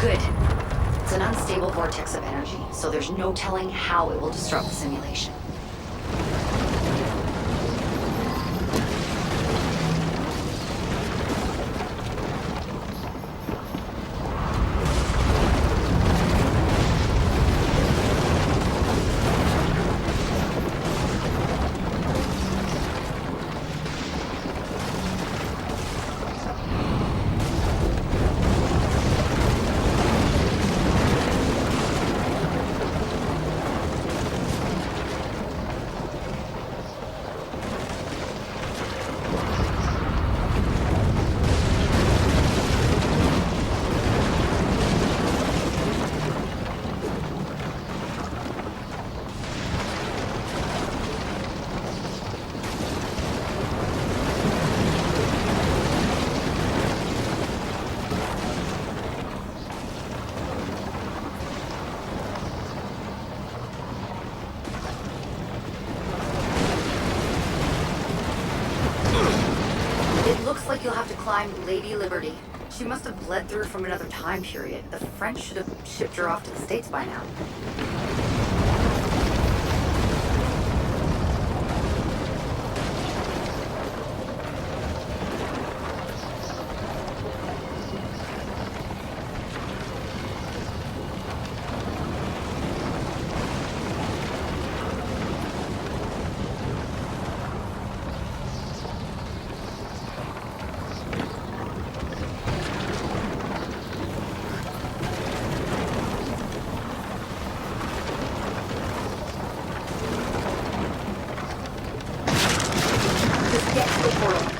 Good. It's an unstable vortex of energy, so there's no telling how it will disrupt the simulation. Looks like you'll have to climb Lady Liberty. She must have bled through from another time period. The French should have shipped her off to the States by now.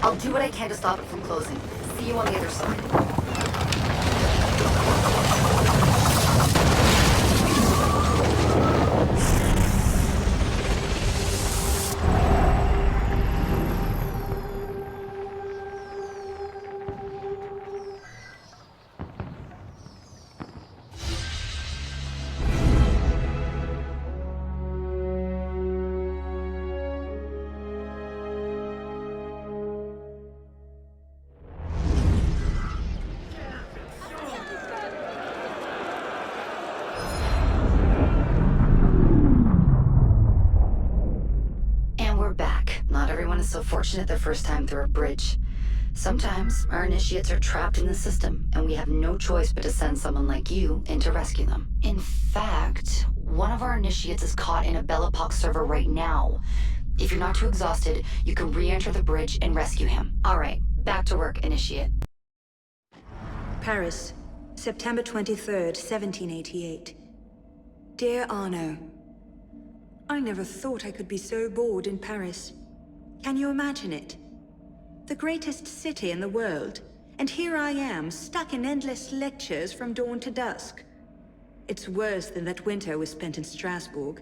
I'll do what I can to stop it from closing. See you on the other side. So fortunate their first time through a bridge. Sometimes our initiates are trapped in the system, and we have no choice but to send someone like you in to rescue them. In fact, one of our initiates is caught in a Bellapox server right now. If you're not too exhausted, you can re-enter the bridge and rescue him. All right, back to work, initiate. Paris, September 23rd, 1788. Dear Arno, I never thought I could be so bored in Paris. Can you imagine it? The greatest city in the world, and here I am, stuck in endless lectures from dawn to dusk. It's worse than that winter we spent in Strasbourg.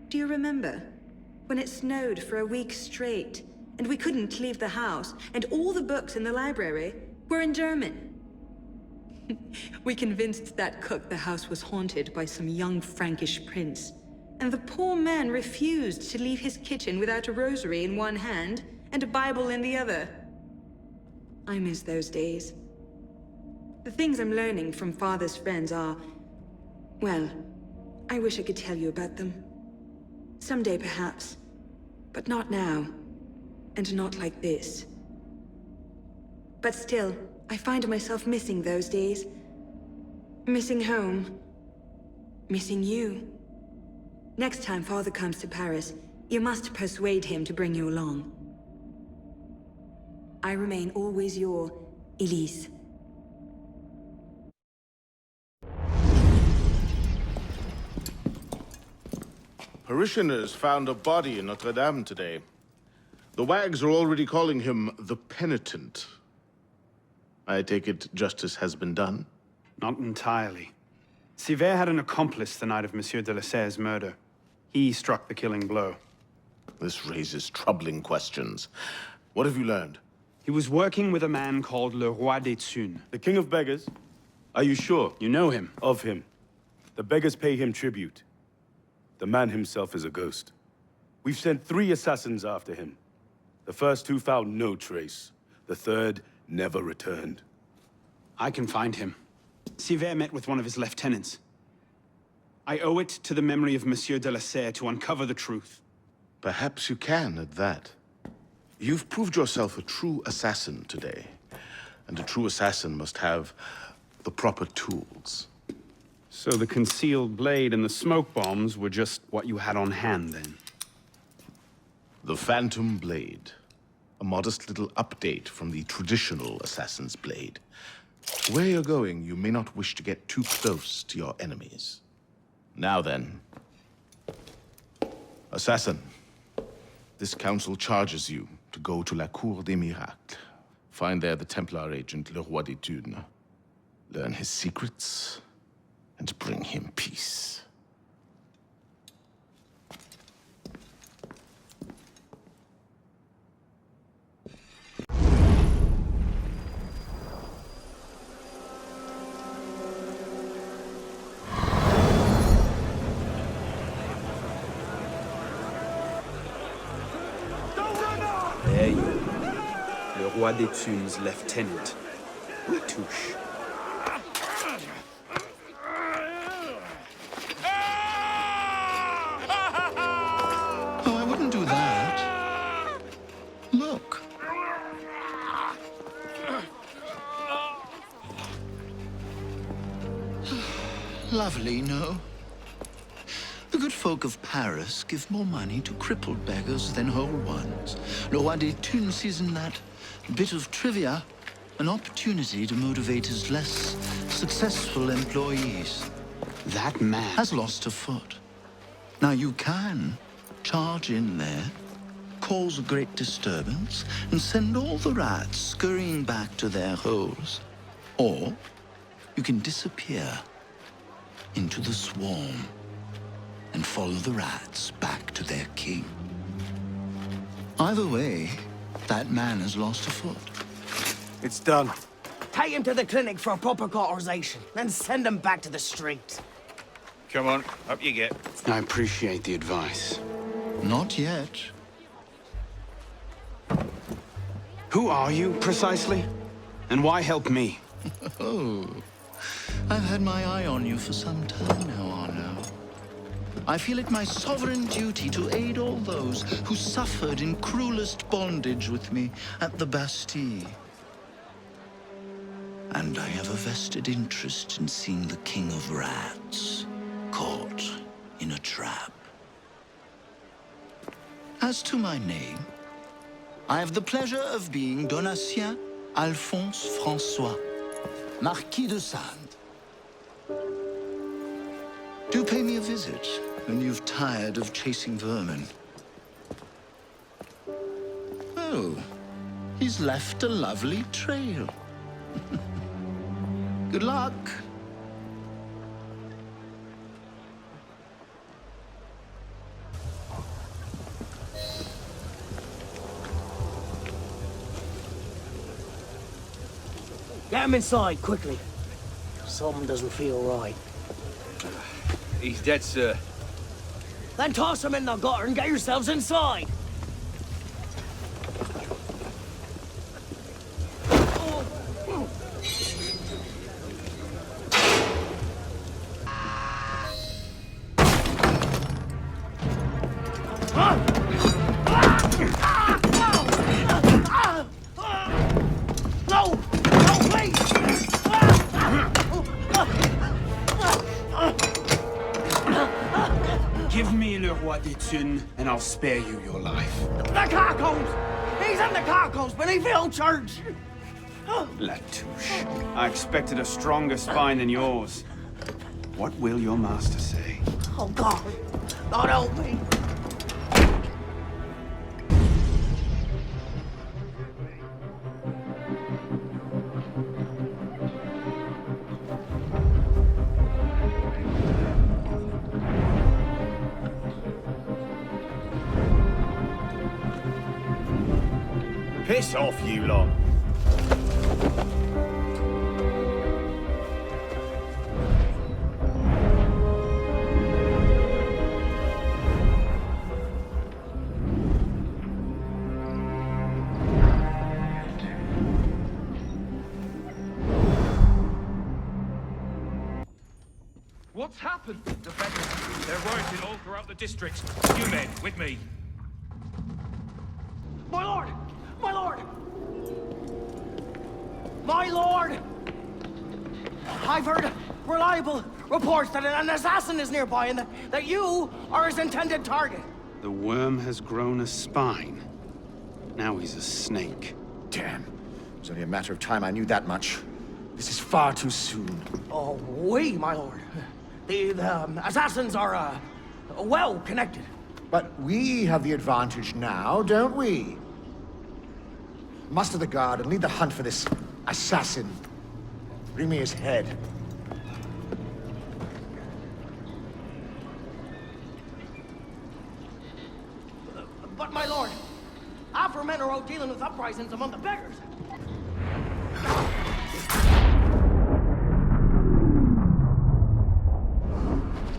Do you remember? When it snowed for a week straight, and we couldn't leave the house, and all the books in the library were in German. We convinced that cook the house was haunted by some young Frankish prince. And the poor man refused to leave his kitchen without a rosary in one hand and a Bible in the other. I miss those days. The things I'm learning from Father's friends are... well, I wish I could tell you about them. Someday, perhaps. But not now. And not like this. But still, I find myself missing those days. Missing home. Missing you. Next time Father comes to Paris, you must persuade him to bring you along. I remain always your Elise. Parishioners found a body in Notre Dame today. The wags are already calling him the Penitent. I take it justice has been done? Not entirely. Sivert had an accomplice the night of Monsieur de la Serre's murder. He struck the killing blow. This raises troubling questions. What have you learned? He was working with a man called Le Roi des Thunes. The King of Beggars? Are you sure? You know him? Of him. The beggars pay him tribute. The man himself is a ghost. We've sent 3 assassins after him. The first 2 found no trace. The third never returned. I can find him. Sivert met with one of his lieutenants. I owe it to the memory of Monsieur de la Serre to uncover the truth. Perhaps you can at that. You've proved yourself a true assassin today. And a true assassin must have the proper tools. So the concealed blade and the smoke bombs were just what you had on hand, then? The Phantom Blade. A modest little update from the traditional assassin's blade. Where you're going, you may not wish to get too close to your enemies. Now then. Assassin, this council charges you to go to La Cour des Miracles. Find there the Templar agent, Le Roi des Thunes. Learn his secrets, and bring him peace. There you are. Le Roi des Thunes' lieutenant, Latouche. Oh, I wouldn't do that. Look. Lovely, no? The good folk of Paris give more money to crippled beggars than whole ones. Le Roi des Thunes sees in that bit of trivia an opportunity to motivate his less successful employees. That man has lost a foot. Now you can charge in there, cause a great disturbance, and send all the rats scurrying back to their holes. Or you can disappear into the swarm and follow the rats back to their king. Either way, that man has lost a foot. It's done. Take him to the clinic for a proper cauterization, then send him back to the streets. Come on, up you get. I appreciate the advice. Not yet. Who are you, precisely? And why help me? Oh, I've had my eye on you for some time now, Arno. I feel it my sovereign duty to aid all those who suffered in cruelest bondage with me at the Bastille. And I have a vested interest in seeing the King of Rats caught in a trap. As to my name, I have the pleasure of being Donatien Alphonse François, Marquis de Sade. Do pay me a visit when you've tired of chasing vermin. Oh, he's left a lovely trail. Good luck. Get him inside, quickly. Something doesn't feel right. He's dead, sir. Then toss him in the gutter and get yourselves inside. No! No, please! Give me Le Roi des Thunes, and I'll spare you your life. The carcos! He's in the carcos beneath the old church! Latouche, I expected a stronger spine than yours. What will your master say? Oh, God. God help me. Piss off, you lot. What's happened? Defenders, they're rioting all throughout the district. You men, with me. My lord! My lord! My lord! I've heard reliable reports that an assassin is nearby and that you are his intended target. The worm has grown a spine. Now he's a snake. Damn. It was only a matter of time I knew that much. This is far too soon. Oh, oui, my lord. The assassins are, well connected. But we have the advantage now, don't we? Muster the guard and lead the hunt for this assassin. Bring me his head. But, my lord, our men are out dealing with uprisings among the beggars.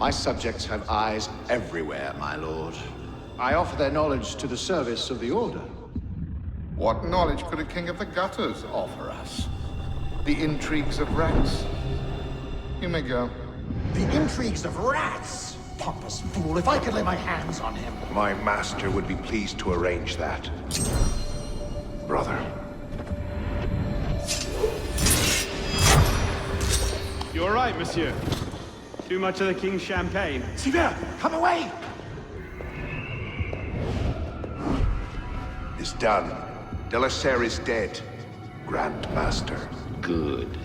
My subjects have eyes everywhere, my lord. I offer their knowledge to the service of the Order. What knowledge could a king of the gutters offer us? The intrigues of rats? You may go. The intrigues of rats! Pompous fool, if I could lay my hands on him. My master would be pleased to arrange that. Brother. You're right, monsieur. Too much of the king's champagne. Sivert, come away! It's done. De la Serre is dead. Grand Master. Good.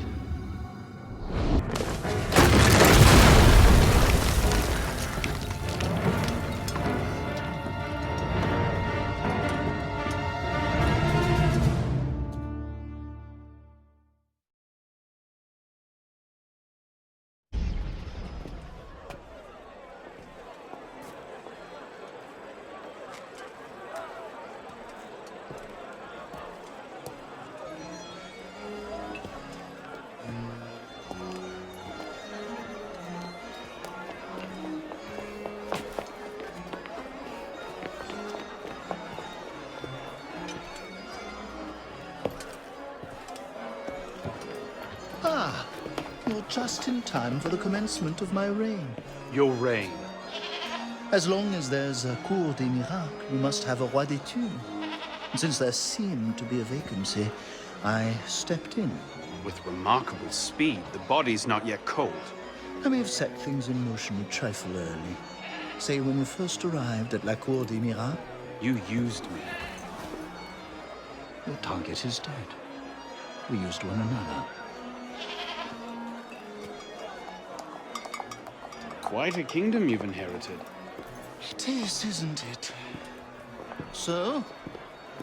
Ah, you're just in time for the commencement of my reign. Your reign? As long as there's a Cour des Miracles, we must have a Roi des Tours. And since there seemed to be a vacancy, I stepped in. With remarkable speed, the body's not yet cold. I may have set things in motion a trifle early. Say, when you first arrived at La Cour des Miracles, you used me. Your target is dead. We used one another. Quite a kingdom you've inherited. It is, isn't it? So,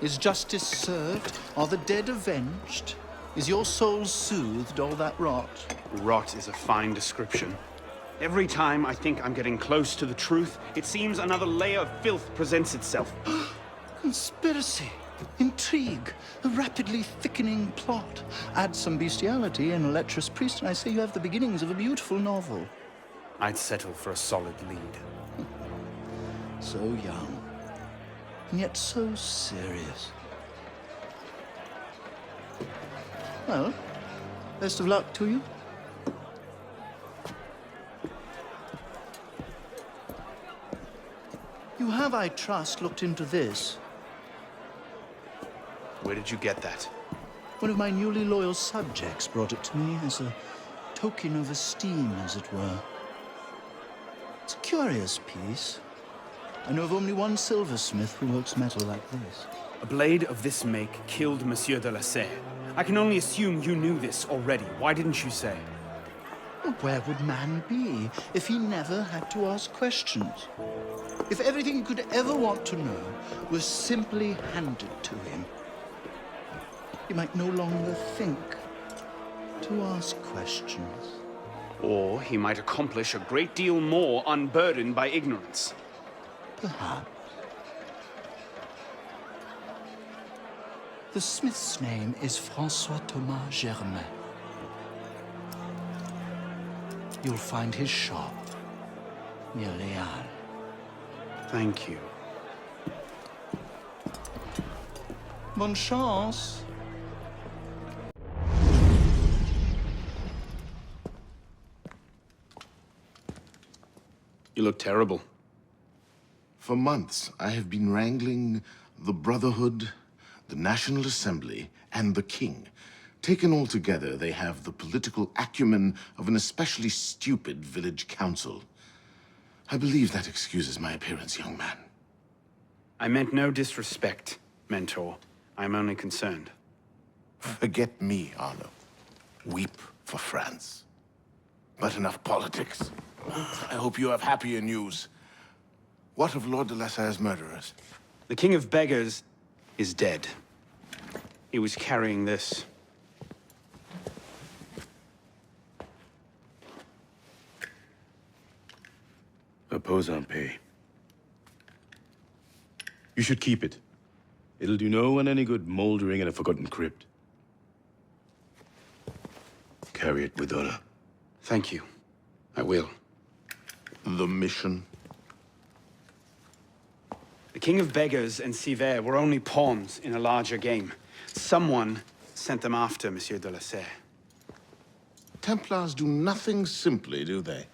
is justice served? Are the dead avenged? Is your soul soothed, all that rot? Rot is a fine description. Every time I think I'm getting close to the truth, it seems another layer of filth presents itself. Conspiracy, intrigue, a rapidly thickening plot. Add some bestiality and a lecherous priest, and I say you have the beginnings of a beautiful novel. I'd settle for a solid lead. So young, and yet so serious. Well, best of luck to you. You have, I trust, looked into this. Where did you get that? One of my newly loyal subjects brought it to me as a token of esteem, as it were. It's a curious piece. I know of only one silversmith who works metal like this. A blade of this make killed Monsieur de la Serre. I can only assume you knew this already. Why didn't you say? Well, where would man be if he never had to ask questions? If everything he could ever want to know was simply handed to him, he might no longer think to ask questions. Or he might accomplish a great deal more unburdened by ignorance. Perhaps. The smith's name is François Thomas Germain. You'll find his shop near Les Halles. Thank you. Bonne chance. You look terrible. For months, I have been wrangling the Brotherhood, the National Assembly, and the King. Taken all together, they have the political acumen of an especially stupid village council. I believe that excuses my appearance, young man. I meant no disrespect, Mentor. I'm only concerned. Forget me, Arno. Weep for France. But enough politics. I hope you have happier news. What of Lord de la Serre's murderers? The King of Beggars is dead. He was carrying this. Repose en paix. You should keep it. It'll do no one any good moldering in a forgotten crypt. Carry it with honor. Thank you. I will. The mission? The King of Beggars and Sivert were only pawns in a larger game. Someone sent them after Monsieur de la Serre. Templars do nothing simply, do they?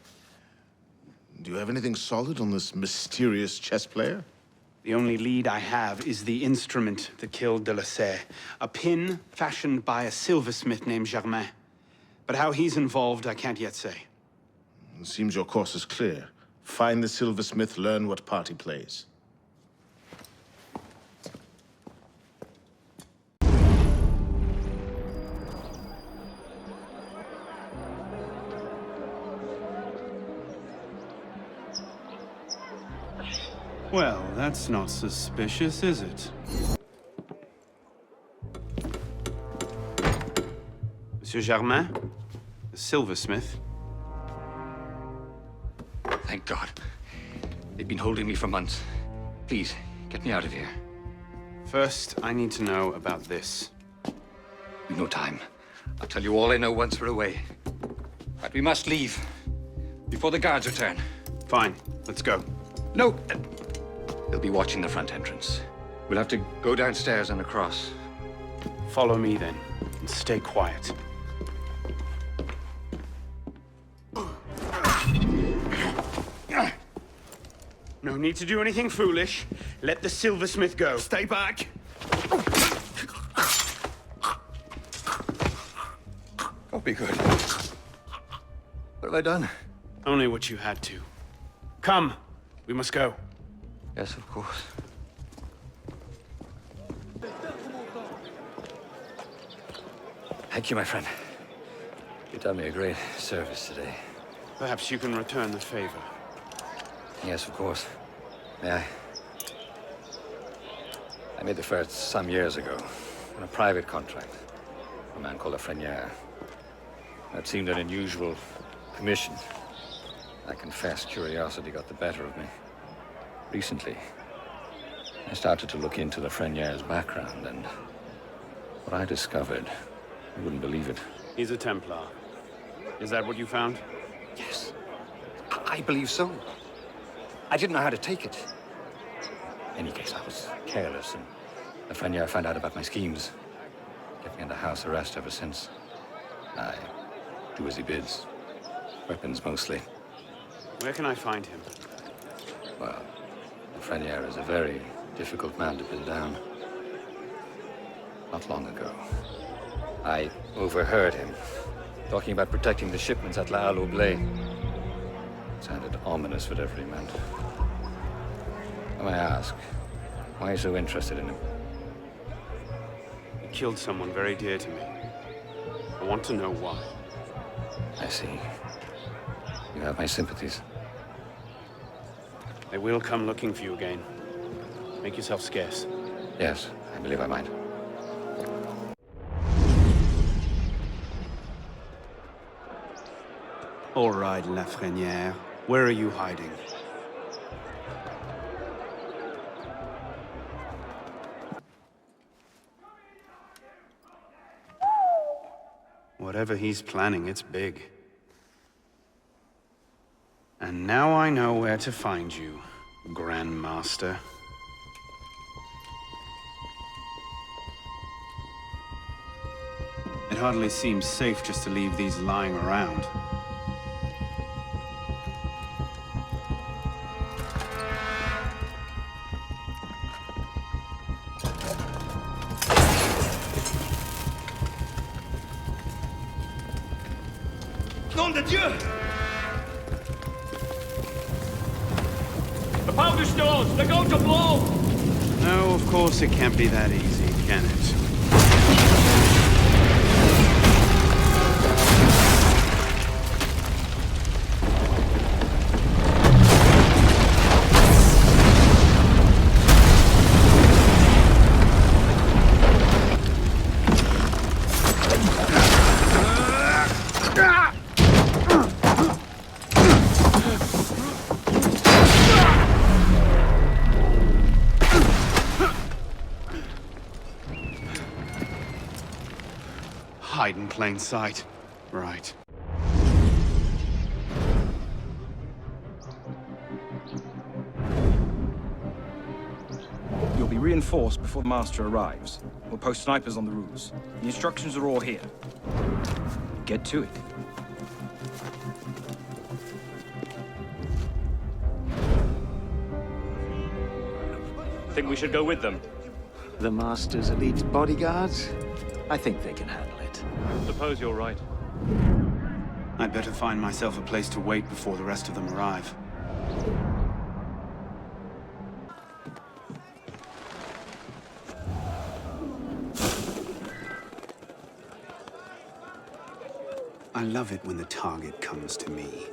Do you have anything solid on this mysterious chess player? The only lead I have is the instrument that killed de la Serre. A pin fashioned by a silversmith named Germain. But how he's involved, I can't yet say. It seems your course is clear. Find the silversmith, learn what part he plays. Well, that's not suspicious, is it? Monsieur Germain, the silversmith. Thank God. They've been holding me for months. Please, get me out of here. First, I need to know about this. We've no time. I'll tell you all I know once we're away. But we must leave. Before the guards return. Fine. Let's go. No! They'll be watching the front entrance. We'll have to go downstairs and across. Follow me, then. And stay quiet. No need to do anything foolish. Let the silversmith go. Stay back. Don't be good. What have I done? Only what you had to. Come. We must go. Yes, of course. Thank you, my friend. You've done me a great service today. Perhaps you can return the favor. Yes, of course. May I? I made the first some years ago on a private contract. A man called Lafreniere. That seemed an unusual commission. I confess curiosity got the better of me. Recently, I started to look into Lafreniere's background, and what I discovered, you wouldn't believe it. He's a Templar. Is that what you found? Yes. I believe so. I didn't know how to take it. In any case, I was careless, and Lafreniere found out about my schemes. Kept me under house arrest ever since. I do as he bids. Weapons, mostly. Where can I find him? Well, Lafreniere is a very difficult man to pin down. Not long ago, I overheard him talking about protecting the shipments at La Halle aux Blés. Sounded ominous, whatever he meant. I may ask, why are you so interested in him? He killed someone very dear to me. I want to know why. I see. You have my sympathies. They will come looking for you again. Make yourself scarce. Yes, I believe I might. All right, Lafreniere. Where are you hiding? Whatever he's planning, it's big. And now I know where to find you, Grand Master. It hardly seems safe just to leave these lying around. Dieu! The powder stores! They're going to blow! No, of course it can't be that easy, can it? Hide in plain sight. Right. You'll be reinforced before the Master arrives. We'll post snipers on the roofs. The instructions are all here. Get to it. Think we should go with them? The Master's elite bodyguards? I think they can handle it. Suppose you're right. I'd better find myself a place to wait before the rest of them arrive. I love it when the target comes to me.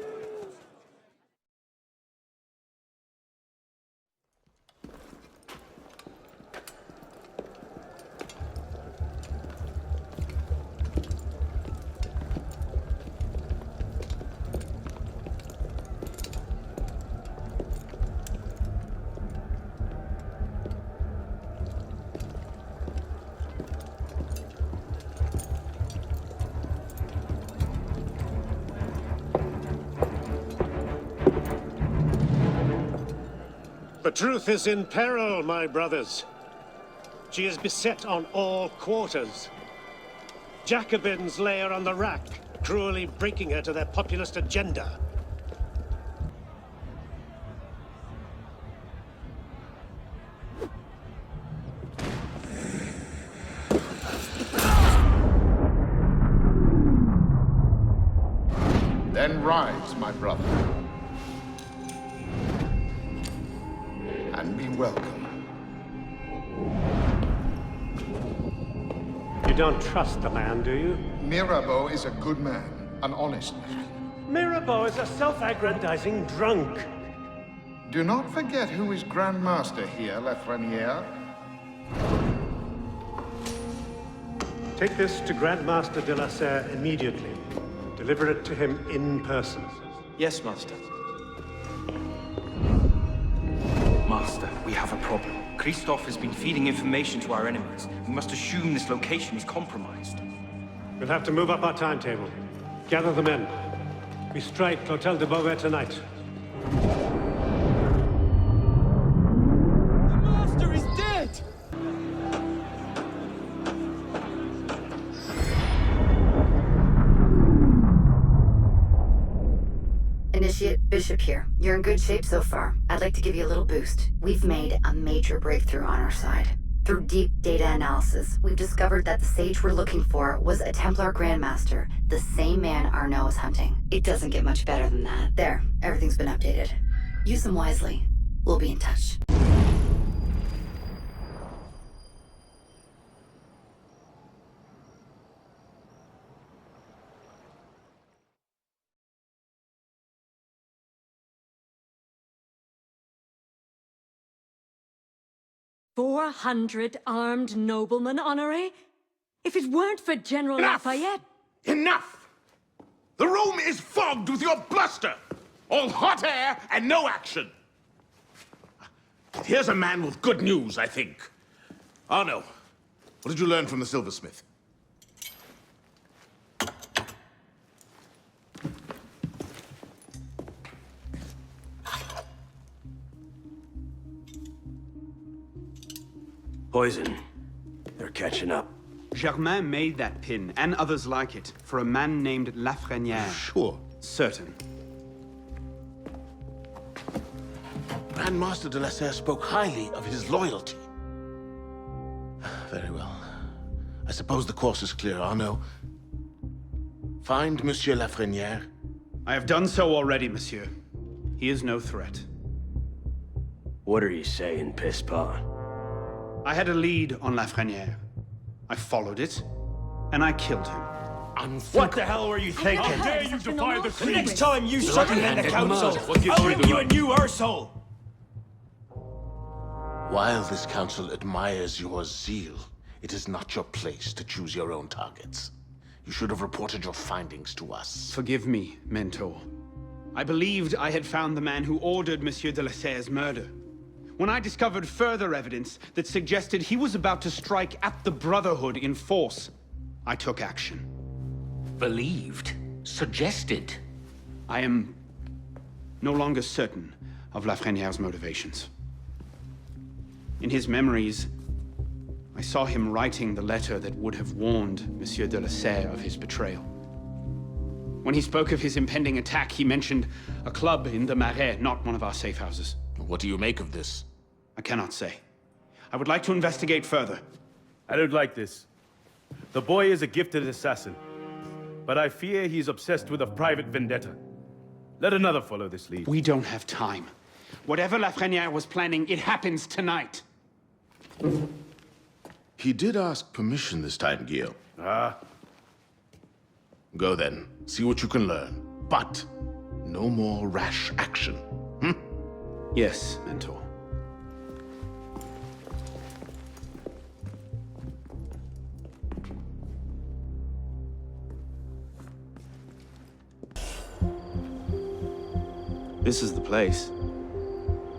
The truth is in peril, my brothers. She is beset on all quarters. Jacobins lay her on the rack, cruelly breaking her to their populist agenda. Then rise, my brother. And be welcome. You don't trust the man, do you? Mirabeau is a good man, an honest man. Mirabeau is a self-aggrandizing drunk. Do not forget who is Grand Master here, Lafreniere. Take this to Grand Master de la Serre immediately. Deliver it to him in person. Yes, Master. Master, we have a problem. Christoph has been feeding information to our enemies. We must assume this location is compromised. We'll have to move up our timetable. Gather the men. We strike Hotel de Beauvais tonight. The Master is dead! Initiate Bishop here. You're in good shape so far. I'd like to give you a little boost. We've made a major breakthrough on our side. Through deep data analysis, we've discovered that the sage we're looking for was a Templar Grandmaster, the same man Arnaud is hunting. It doesn't get much better than that. There, everything's been updated. Use them wisely. We'll be in touch. "400 armed noblemen, Honoré? If it weren't for General Lafayette..." Enough! The room is fogged with your bluster! All hot air and no action! Here's a man with good news, I think. Arnaud, what did you learn from the silversmith? Poison. They're catching up. Germain made that pin, and others like it, for a man named Lafreniere. Sure. Certain. Grand Master de la Serre spoke highly of his loyalty. Very well. I suppose the course is clear, Arnaud. Find Monsieur Lafreniere I have done so already, monsieur. He is no threat. What are you saying, Pisspot? I had a lead on Lafreniere. I followed it, and I killed him. What the hell were you thinking? How dare you defy the The next time you circumvent the council, I'll ring you a new arsehole! While this council admires your zeal, it is not your place to choose your own targets. You should have reported your findings to us. Forgive me, Mentor. I believed I had found the man who ordered Monsieur de la Serre's murder. When I discovered further evidence that suggested he was about to strike at the Brotherhood in force, I took action. Believed? Suggested? I am no longer certain of Lafreniere's motivations. In his memories, I saw him writing the letter that would have warned Monsieur de la Serre of his betrayal. When he spoke of his impending attack, he mentioned a club in the Marais, not one of our safe houses. What do you make of this? I cannot say. I would like to investigate further. I don't like this. The boy is a gifted assassin, but I fear he's obsessed with a private vendetta. Let another follow this lead. We don't have time. Whatever Lafreniere was planning, it happens tonight. He did ask permission this time, Guillaume. Ah. Go then. See what you can learn. But no more rash action. Yes, Mentor. This is the place.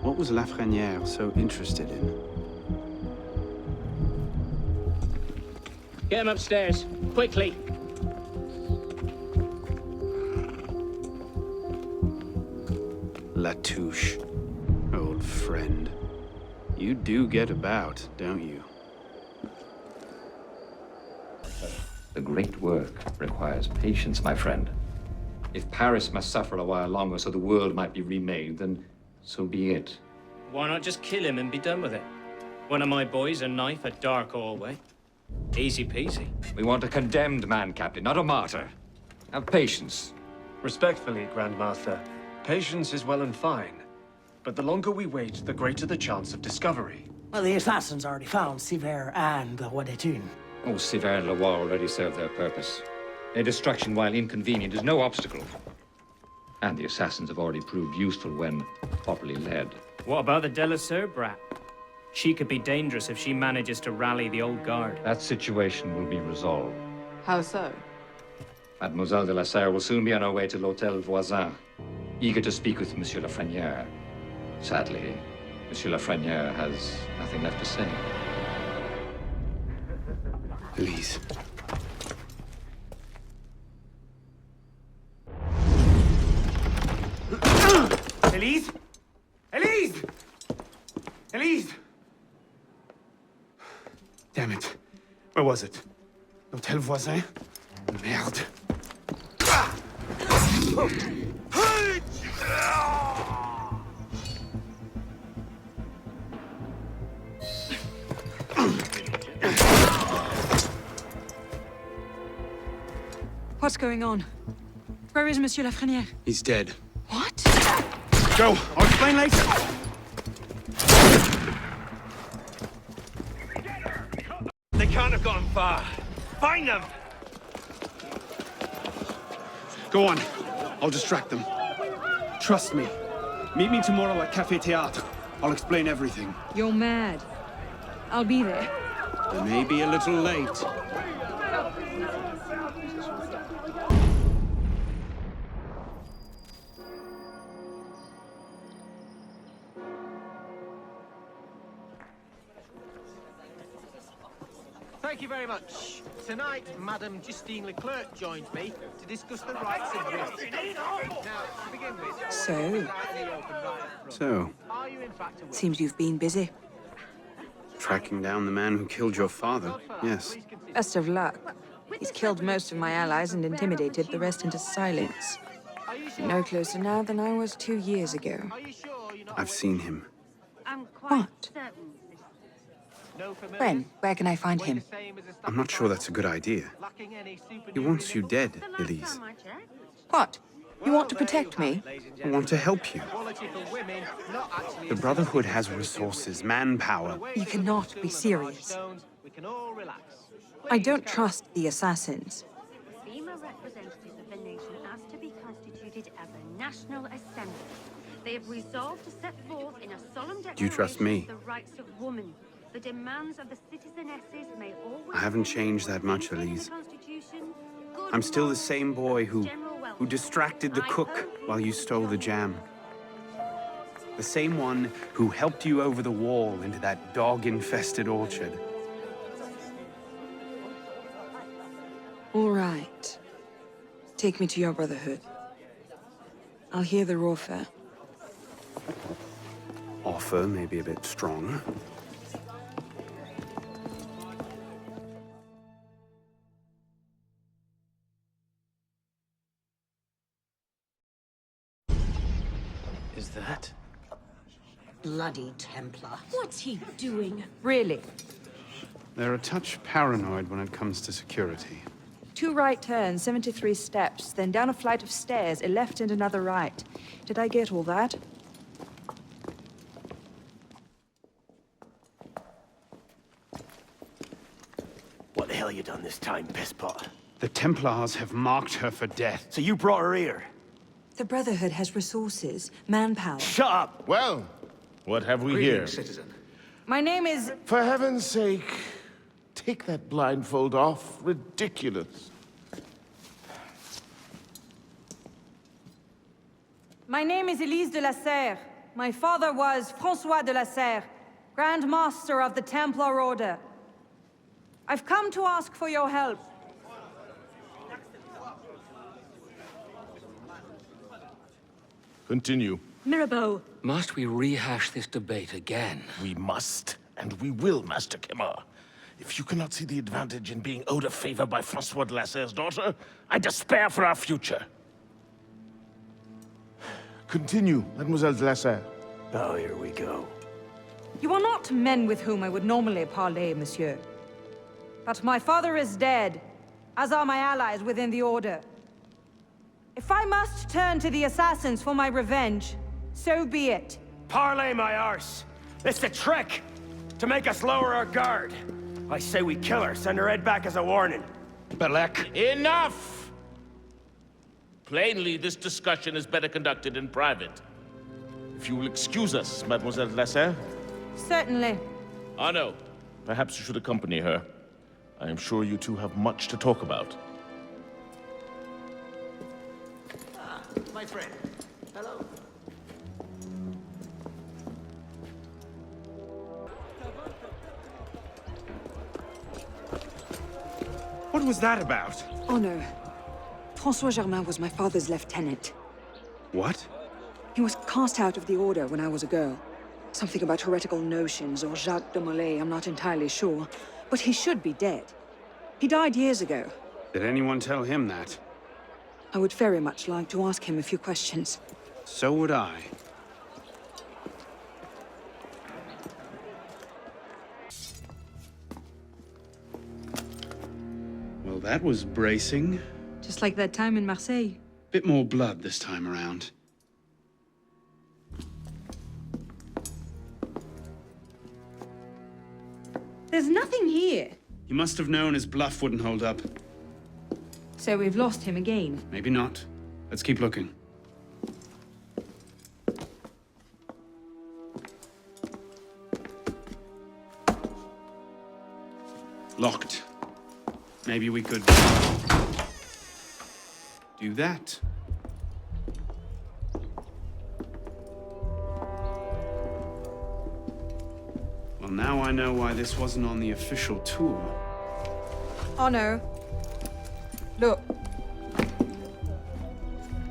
What was Lafreniere so interested in? Get him upstairs, quickly. Latouche, old friend. You do get about, don't you? The great work requires patience, my friend. If Paris must suffer a while longer so the world might be remade, then so be it. Why not just kill him and be done with it? One of my boys, a knife, a dark hallway. Easy peasy. We want a condemned man, Captain, not a martyr. Have patience. Respectfully, Grandmaster, patience is well and fine. But the longer we wait, the greater the chance of discovery. Well, the assassins already found Sivert and the Roi d'Etune. Oh, Sivert and Leroy already served their purpose. Their destruction, while inconvenient, is no obstacle. And the assassins have already proved useful when properly led. What about the de la Serre brat? She could be dangerous if she manages to rally the old guard. That situation will be resolved. How so? Mademoiselle de la Serre will soon be on her way to l'Hôtel Voisin, eager to speak with Monsieur Lafreniere. Sadly, Monsieur Lafreniere has nothing left to say. Elise. Elise? Elise! Elise! Damn it. Where was it? L'Hôtel Voisin? Merde. What's going on? Where is Monsieur Lafreniere? He's dead. What? Go! I'll explain later! They can't have gone far. Find them! Go on. I'll distract them. Trust me. Meet me tomorrow at Café Théâtre. I'll explain everything. You're mad. I'll be there. I may be a little late. Thank you very much. Tonight, Madame Justine Leclerc joined me to discuss the rights of women. Now, to begin with... So, Seems you've been busy. tracking down the man who killed your father, yes. Best of luck. He's killed most of my allies and intimidated the rest into silence. No closer now than I was 2 years ago. I've seen him. What? When? Where can I find him? I'm not sure that's a good idea. He wants you dead, Elise. What? You want to protect me? I want to help you. The Brotherhood has resources, manpower. You cannot be serious. I don't trust the assassins. FEMA representatives of the nation asked to be constituted as a national assembly. They have resolved to set forth in a solemn declaration Do you trust me? the rights of woman. The demands of the citizenesses may always... I haven't changed that much, Elise. I'm still the same boy who distracted the cook while you stole the jam. The same one who helped you over the wall into that dog-infested orchard. All right. Take me to your Brotherhood. I'll hear the offer. Offer may be a bit strong. Is that? Bloody Templar. What's he doing? Really? They're a touch paranoid when it comes to security. 2 right turns, 73 steps, then down a flight of stairs, a left and another right. Did I get all that? What the hell you done this time, pisspot? The Templars have marked her for death. So you brought her here? The Brotherhood has resources, manpower. Shut up! Well, what have we here? Citizen. My name is... For heaven's sake, take that blindfold off. Ridiculous. My name is Elise de la Serre. My father was François de la Serre, Grand Master of the Templar Order. I've come to ask for your help. Continue. Mirabeau. Must we rehash this debate again? We must, and we will, Master Kemar. If you cannot see the advantage in being owed a favor by Francois de la Serre's daughter, I despair for our future. Continue, Mademoiselle de la Serre. Oh, here we go. You are not men with whom I would normally parley, monsieur. But my father is dead, as are my allies within the Order. If I must turn to the assassins for my revenge, so be it. Parley, my arse! It's a trick! To make us lower our guard. I say we kill her, send her head back as a warning. Belek. Enough! Plainly, this discussion is better conducted in private. If you will excuse us, Mademoiselle de la Serre. Certainly. Arno, perhaps you should accompany her. I am sure you two have much to talk about. My friend. Hello. What was that about? Oh no. François Germain was my father's lieutenant. What? He was cast out of the Order when I was a girl. Something about heretical notions or Jacques de Molay, I'm not entirely sure. But he should be dead. He died years ago. Did anyone tell him that? I would very much like to ask him a few questions. So would I. Well, that was bracing. Just like that time in Marseille. Bit more blood this time around. There's nothing here. He must have known his bluff wouldn't hold up. So we've lost him again. Maybe not. Let's keep looking. Locked. Maybe we could do that. Well, now I know why this wasn't on the official tour. Oh no. Look.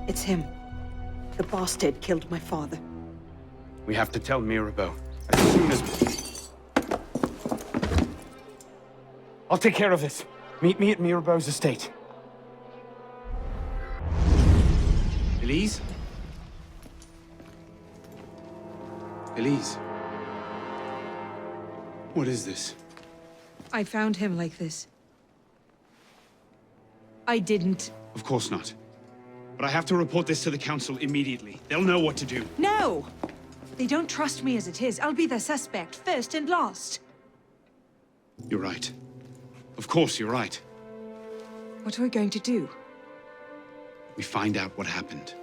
It's him. The bastard killed my father. We have to tell Mirabeau. As soon as... I'll take care of this. Meet me at Mirabeau's estate. Elise? Elise? What is this? I found him like this. I didn't. Of course not. But I have to report this to the Council immediately. They'll know what to do. No! They don't trust me as it is. I'll be their suspect, first and last. You're right. Of course, you're right. What are we going to do? We find out what happened.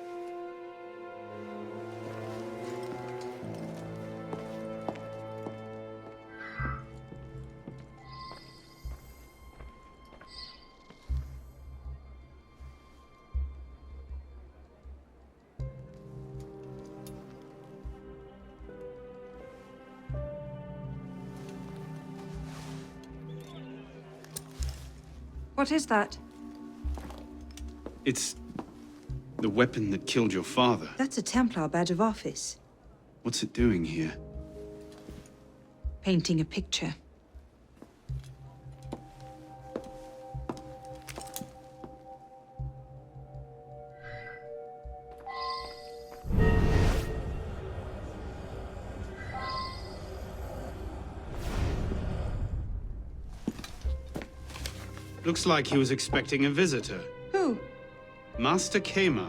What is that? It's the weapon that killed your father. That's a Templar badge of office. What's it doing here? Painting a picture. Looks like he was expecting a visitor. Who? Master Kemar.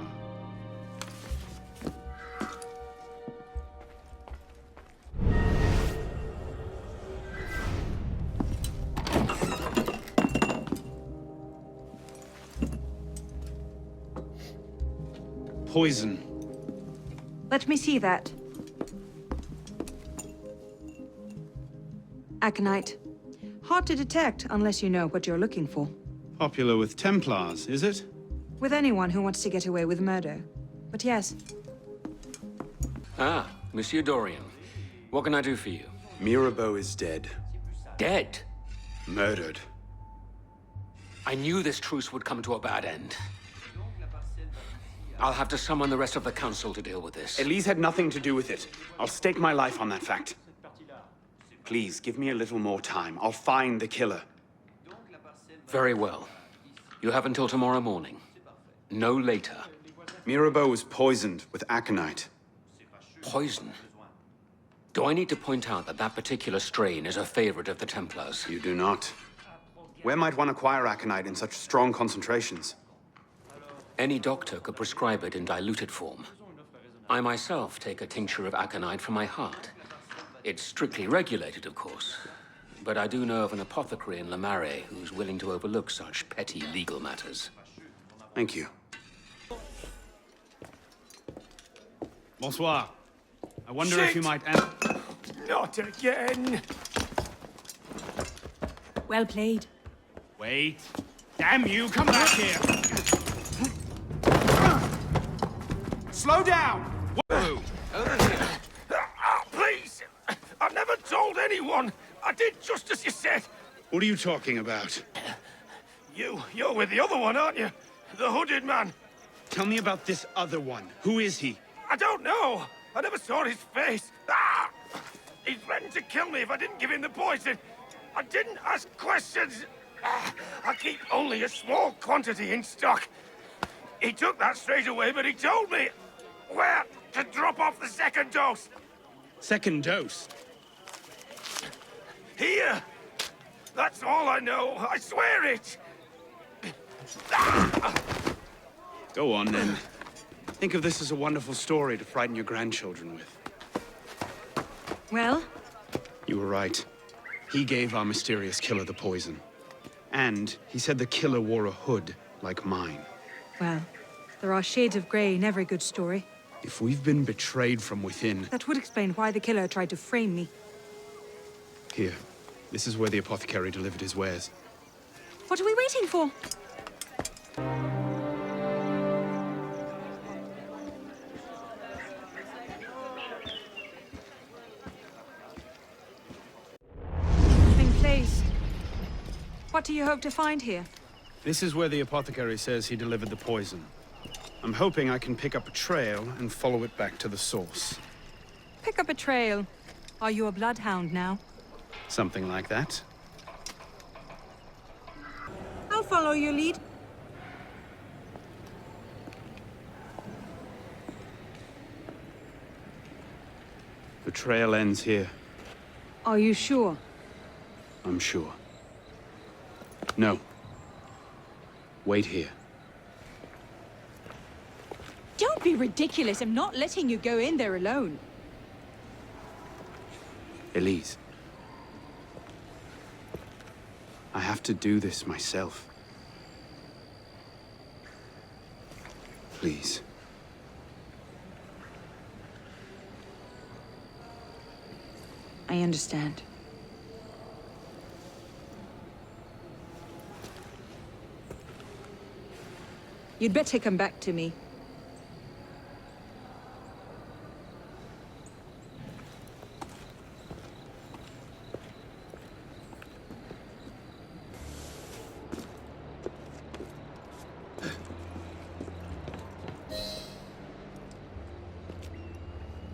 Poison. Let me see that. Aconite. Hard to detect unless you know what you're looking for. Popular with Templars, is it? With anyone who wants to get away with murder. But yes. Ah, Monsieur Dorian. What can I do for you? Mirabeau is dead. Dead? Murdered. I knew this truce would come to a bad end. I'll have to summon the rest of the council to deal with this. Elise had nothing to do with it. I'll stake my life on that fact. Please, give me a little more time. I'll find the killer. Very well. You have until tomorrow morning. No later. Mirabeau was poisoned with aconite. Poison? Do I need to point out that that particular strain is a favorite of the Templars? You do not. Where might one acquire aconite in such strong concentrations? Any doctor could prescribe it in diluted form. I myself take a tincture of aconite for my heart. It's strictly regulated, of course. But I do know of an apothecary in Lamare who's willing to overlook such petty legal matters. Thank you. Bonsoir. I wonder if you might... Not again! Well played. Wait. Damn you, come back here! Slow down! Whoa! Please! I've never told anyone! I did just as you said! What are you talking about? You're with the other one, aren't you? The hooded man. Tell me about this other one. Who is he? I don't know. I never saw his face. Ah! He threatened to kill me if I didn't give him the poison. I didn't ask questions. Ah! I keep only a small quantity in stock. He took that straight away, but he told me where to drop off the second dose. Second dose? Here. That's all I know. I swear it. Go on, then. Think of this as a wonderful story to frighten your grandchildren with. Well? You were right. He gave our mysterious killer the poison. And he said the killer wore a hood like mine. Well, there are shades of grey in every good story. If we've been betrayed from within... That would explain why the killer tried to frame me. Here. This is where the apothecary delivered his wares. What are we waiting for? Been placed. What do you hope to find here? This is where the apothecary says he delivered the poison. I'm hoping I can pick up a trail and follow it back to the source. Pick up a trail. Are you a bloodhound now? Something like that. I'll follow your lead. The trail ends here. Are you sure? I'm sure. No. Wait here. be ridiculous. I'm not letting you go in there alone. Elise. I have to do this myself. Please. I understand. You'd better come back to me.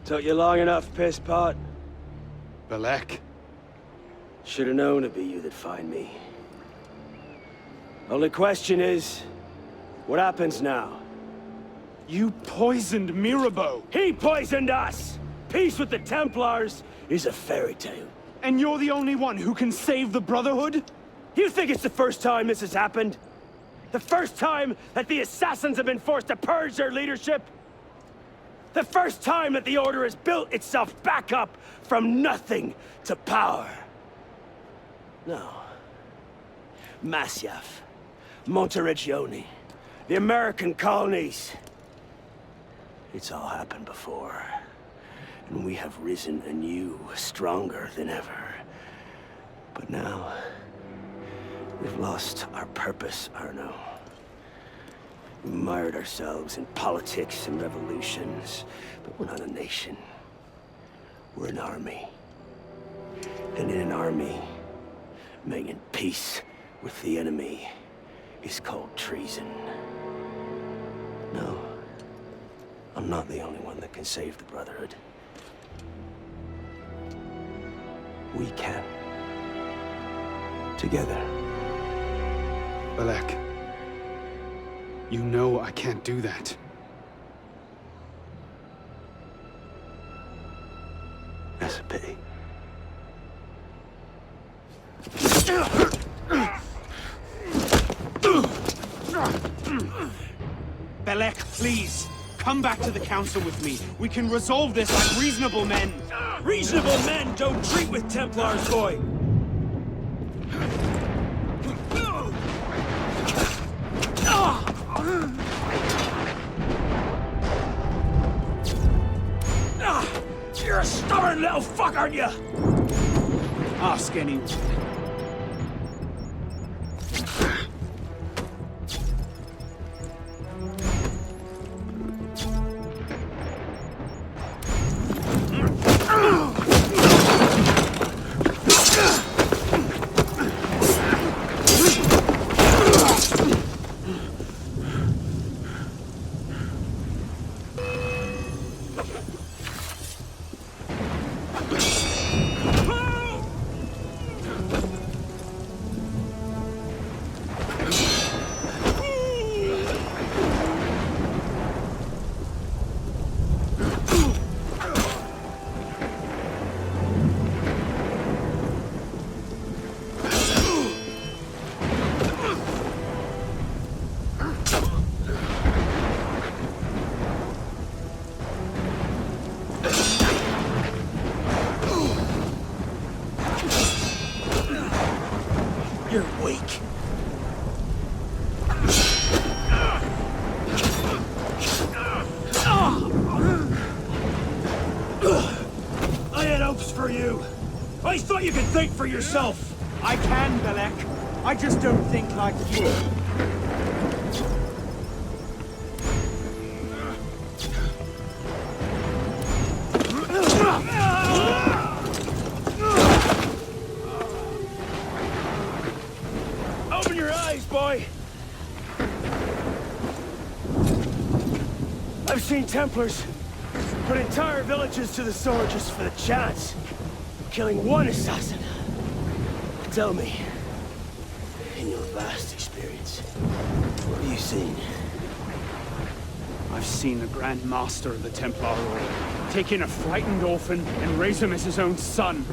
Took you long enough, piss pot. Belek. Should have known it'd be you that'd find me. Only question is, what happens now? You poisoned Mirabeau. He poisoned us! Peace with the Templars is a fairy tale. And you're the only one who can save the Brotherhood? You think it's the first time this has happened? The first time that the Assassins have been forced to purge their leadership? The first time that the Order has built itself back up from nothing to power? No. Masyaf, Monteregione, the American colonies. It's all happened before. And we have risen anew, stronger than ever. But now, we've lost our purpose, Arno. We mired ourselves in politics and revolutions, but we're not a nation. We're an army. And in an army, making peace with the enemy is called treason. No, I'm not the only one that can save the Brotherhood. We can. Together. Belek. You know I can't do that. That's a pity. Belek, please. Come back to the council with me. We can resolve this like reasonable men. Reasonable men don't treat with Templars, boy! You're a stubborn little fuck, aren't you? Ask anyone. You're weak. I had hopes for you. I thought you could think for yourself. I can, Belek. I just don't think like you. Open your eyes, boy. I've seen Templars put entire villages to the sword just for the chance of killing one assassin. Tell me, in your vast experience, what have you seen? I've seen the Grand Master of the Templar Order take in a frightened orphan and raise him as his own son.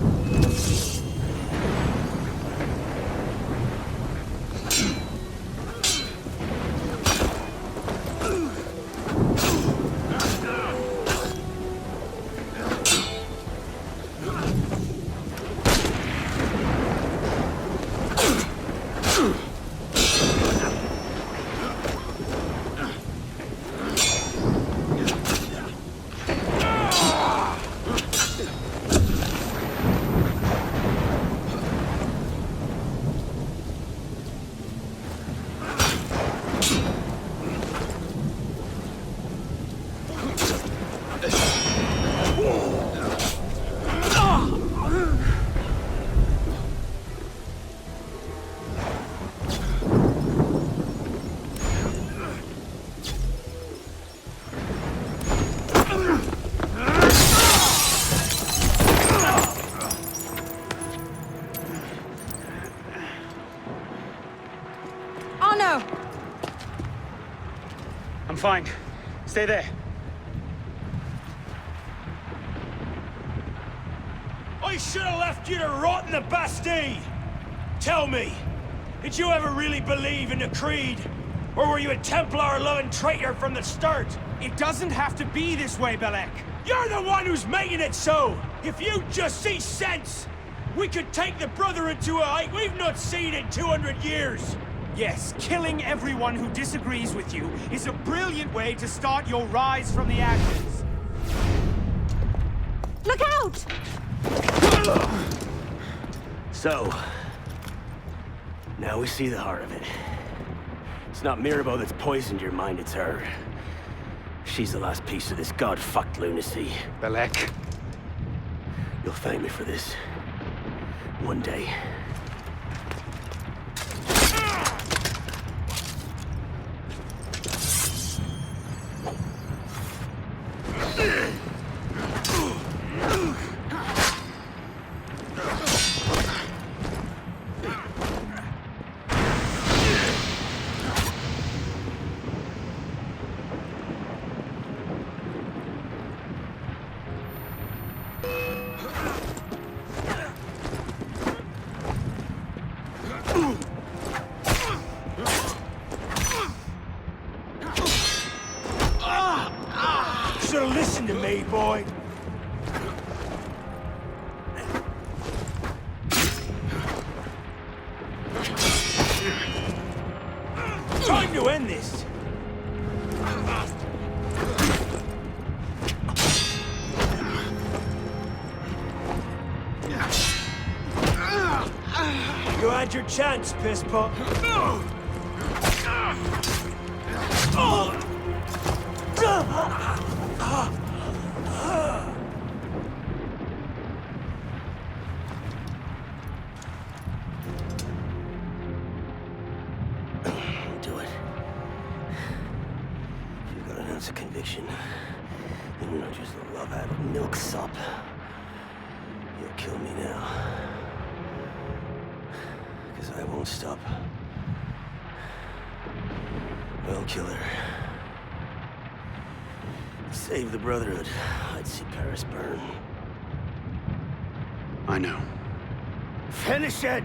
fine. Stay there. I should have left you to rot in the Bastille! Tell me, did you ever really believe in the Creed? Or were you a Templar-loving traitor from the start? It doesn't have to be this way, Belek. You're the one who's making it so! If you just see sense, we could take the Brotherhood to a height we've not seen in 200 years! Yes, killing everyone who disagrees with you is a brilliant way to start your rise from the ashes. Look out! So, now we see the heart of it. It's not Mirabeau that's poisoned your mind, it's her. She's the last piece of this god-fucked lunacy. Belek. You'll thank me for this. One day. Should've listened to me, boy. Time to end this. You had your chance, piss pot. Do it. You've got an ounce of conviction, and you're not just a love-addled milksop. You'll kill me now. Because I won't stop. I'll kill her. Save the Brotherhood. I'd see Paris burn. I know. Finish it!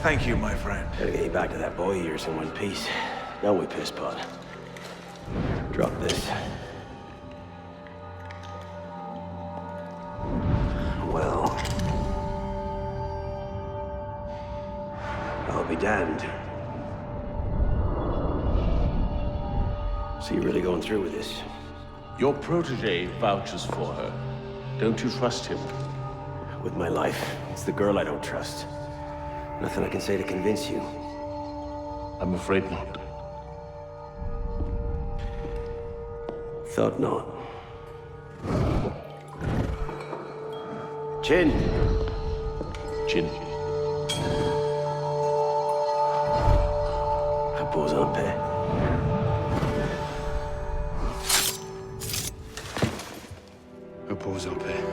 Thank you, my friend. Gotta get you back to that boy of yours in one piece. Don't we, pisspot? Drop this. Well... I'll be damned. So you're really going through with this? Your protege vouches for her. Don't you trust him? With my life. It's the girl I don't trust. Nothing I can say to convince you. I'm afraid not. Thought not. Chin. Chin. Repose en paix. Repose en paix.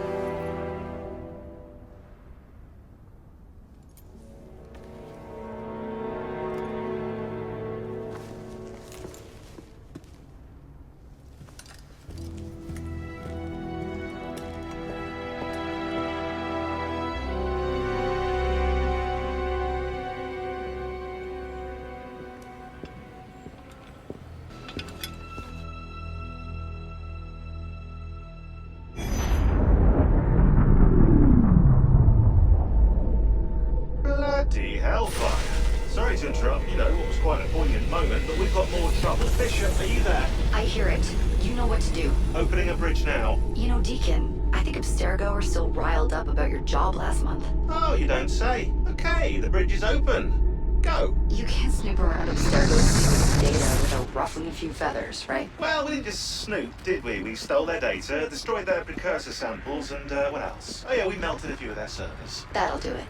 Bloody hellfire. Sorry to interrupt, you know, what was quite a poignant moment, but we've got more trouble. Bishop, are you there? I hear it. You know what to do. Opening a bridge now. You know, Deacon, I think Abstergo are still riled up about your job last month. Oh, you don't say. Okay, the bridge is open. Go. You can't snoop around Abstergo's data without ruffling a few feathers, right? Well, we didn't just snoop, did we? We stole their data, destroyed their precursor samples, and what else? Oh yeah, we melted a few of their servers. That'll do it.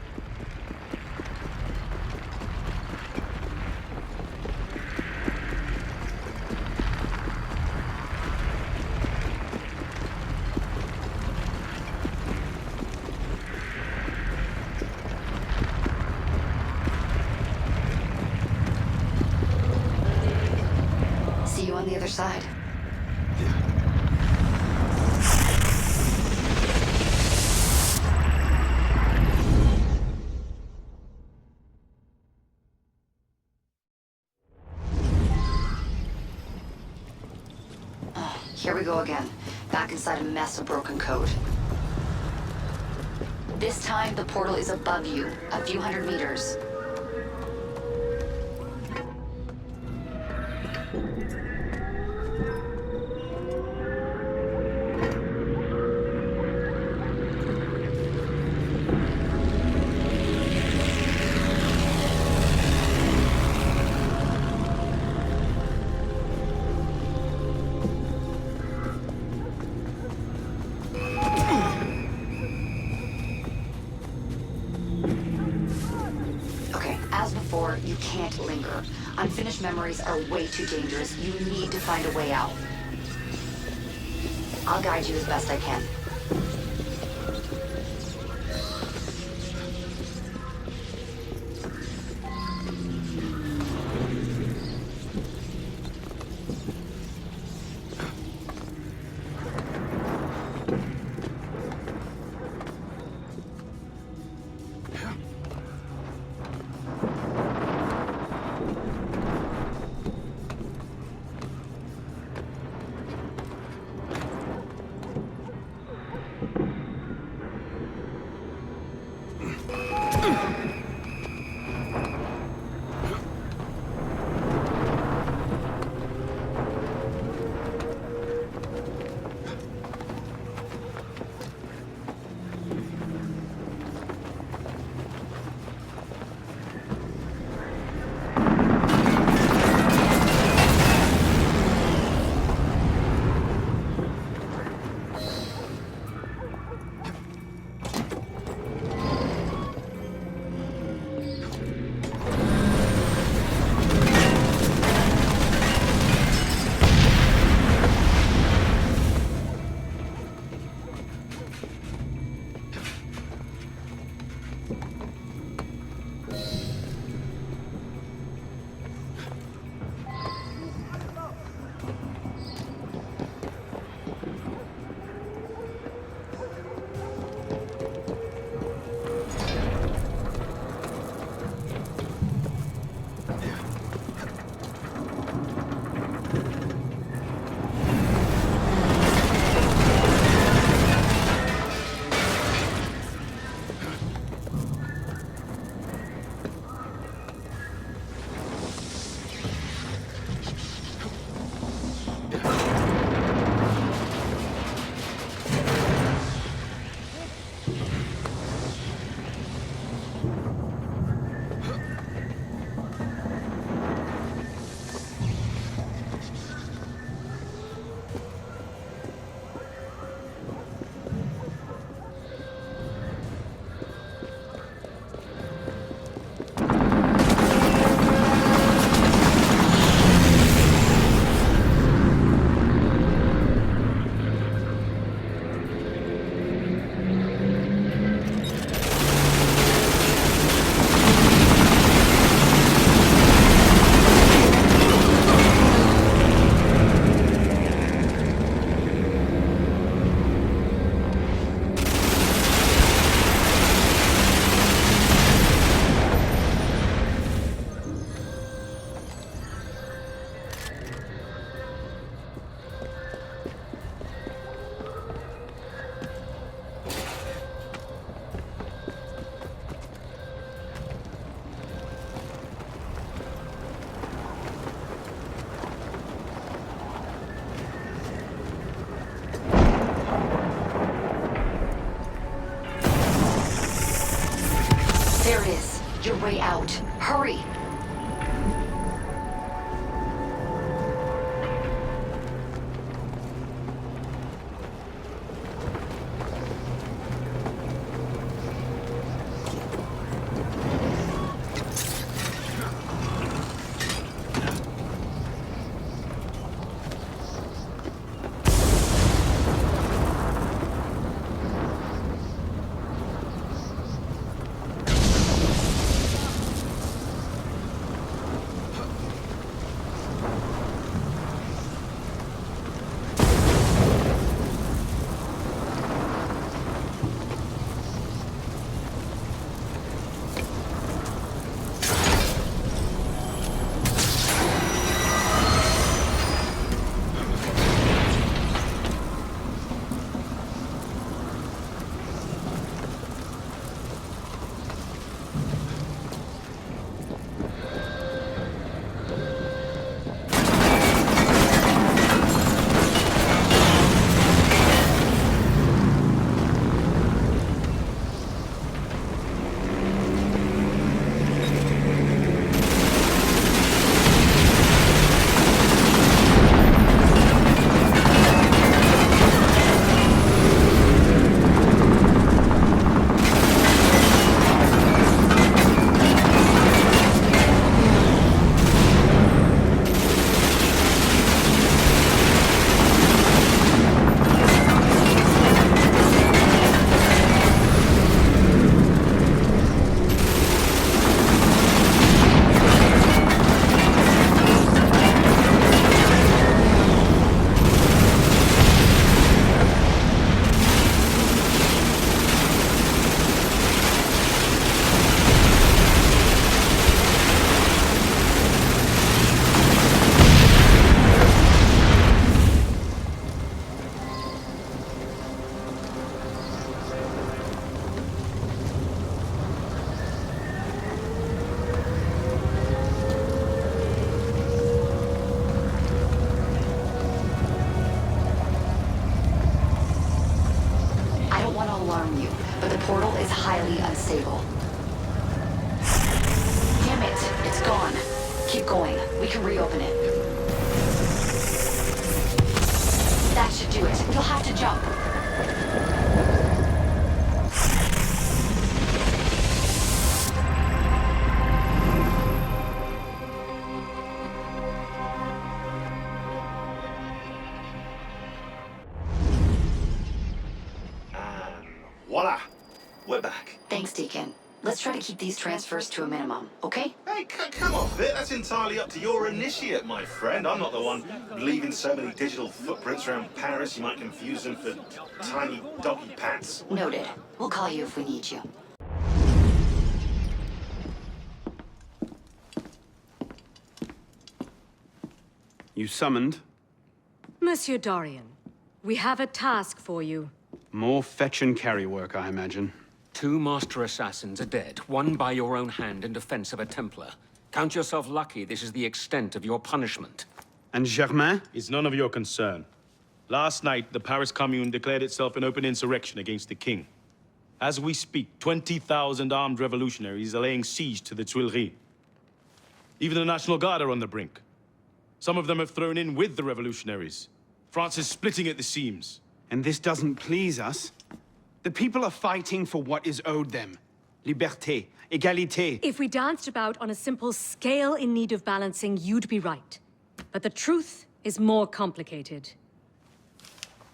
other side. Here we go again. Back inside a mess of broken code. This time, the portal is above you, a few hundred meters. You can't linger. Unfinished memories are way too dangerous. You need to find a way out. I'll guide you as best I can. There it is. Your way out. Hurry! portal is highly unstable. Damn it, it's gone. Keep going. We can reopen it. That should do it. You'll have to jump. Voila! We're back. Thanks, Deacon. Let's try to keep these transfers to a minimum, okay? Hey, come off it. That's entirely up to your initiate, my friend. I'm not the one leaving so many digital footprints around Paris you might confuse them for tiny doggy pants. Noted. We'll call you if we need you. You summoned? Monsieur Dorian, we have a task for you. More fetch and carry work, I imagine. 2 master assassins are dead, one by your own hand in defense of a Templar. Count yourself lucky this is the extent of your punishment. And Germain? It's none of your concern. Last night, the Paris Commune declared itself an open insurrection against the king. As we speak, 20,000 armed revolutionaries are laying siege to the Tuileries. Even the National Guard are on the brink. Some of them have thrown in with the revolutionaries. France is splitting at the seams. And this doesn't please us? The people are fighting for what is owed them. Liberté, égalité. If we danced about on a simple scale in need of balancing, you'd be right. But the truth is more complicated.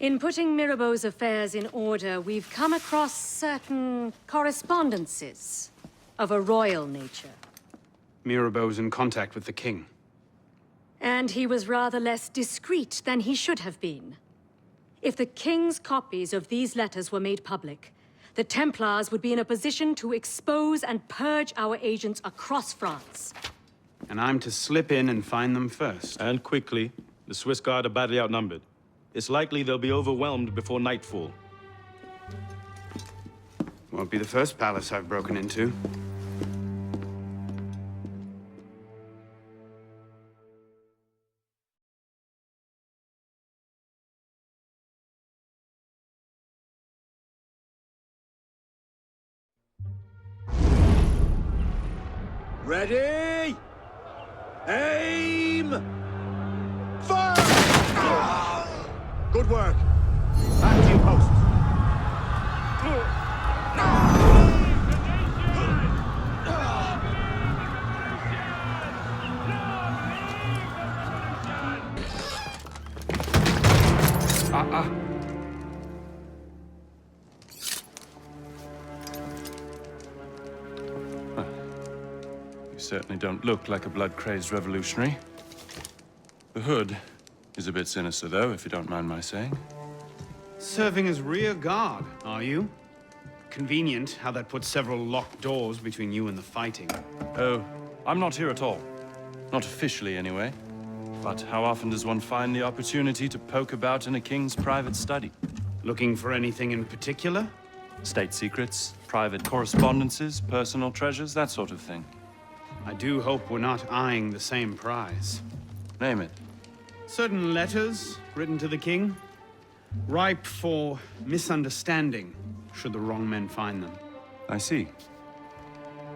In putting Mirabeau's affairs in order, we've come across certain correspondences of a royal nature. Mirabeau's in contact with the king. And he was rather less discreet than he should have been. If the king's copies of these letters were made public, the Templars would be in a position to expose and purge our agents across France. And I'm to slip in and find them first. And quickly. The Swiss Guard are badly outnumbered. It's likely they'll be overwhelmed before nightfall. Won't be the first palace I've broken into. Ready? Aim! Fire! Good work. Back to your posts. You certainly don't look like a blood-crazed revolutionary. The hood is a bit sinister, though, if you don't mind my saying. Serving as rear guard, are you? Convenient how that puts several locked doors between you and the fighting. Oh, I'm not here at all. Not officially, anyway. But how often does one find the opportunity to poke about in a king's private study? Looking for anything in particular? State secrets, private correspondences, personal treasures, that sort of thing. I do hope we're not eyeing the same prize. Name it. Certain letters written to the king, ripe for misunderstanding, should the wrong men find them. I see.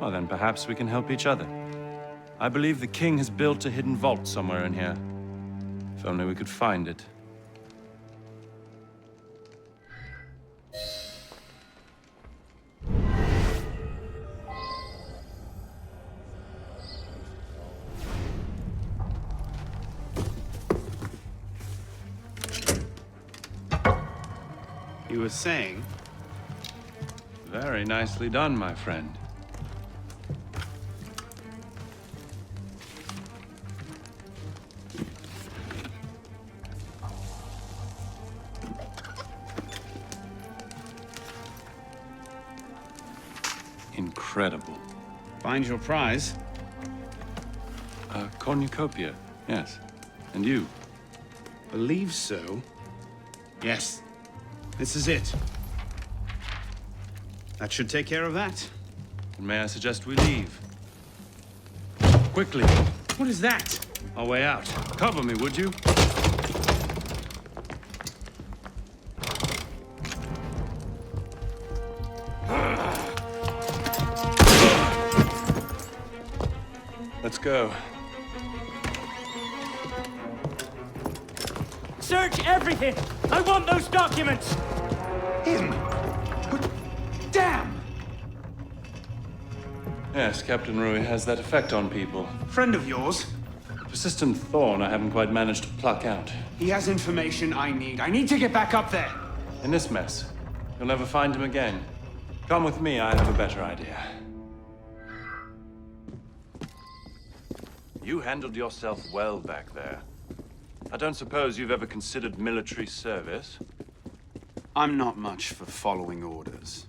Well, then perhaps we can help each other. I believe the king has built a hidden vault somewhere in here. If only we could find it. You were saying? Very nicely done, my friend. Incredible. Find your prize? A cornucopia, yes. And you? Believe so. Yes. This is it. That should take care of that. And may I suggest we leave? Quickly. What is that? Our way out. Cover me, would you? go. Search everything! I want those documents! Him? But damn! Yes, Captain Rui has that effect on people. Friend of yours? A persistent thorn I haven't quite managed to pluck out. He has information I need. I need to get back up there. In this mess, you'll never find him again. Come with me, I have a better idea. You handled yourself well back there. I don't suppose you've ever considered military service? I'm not much for following orders.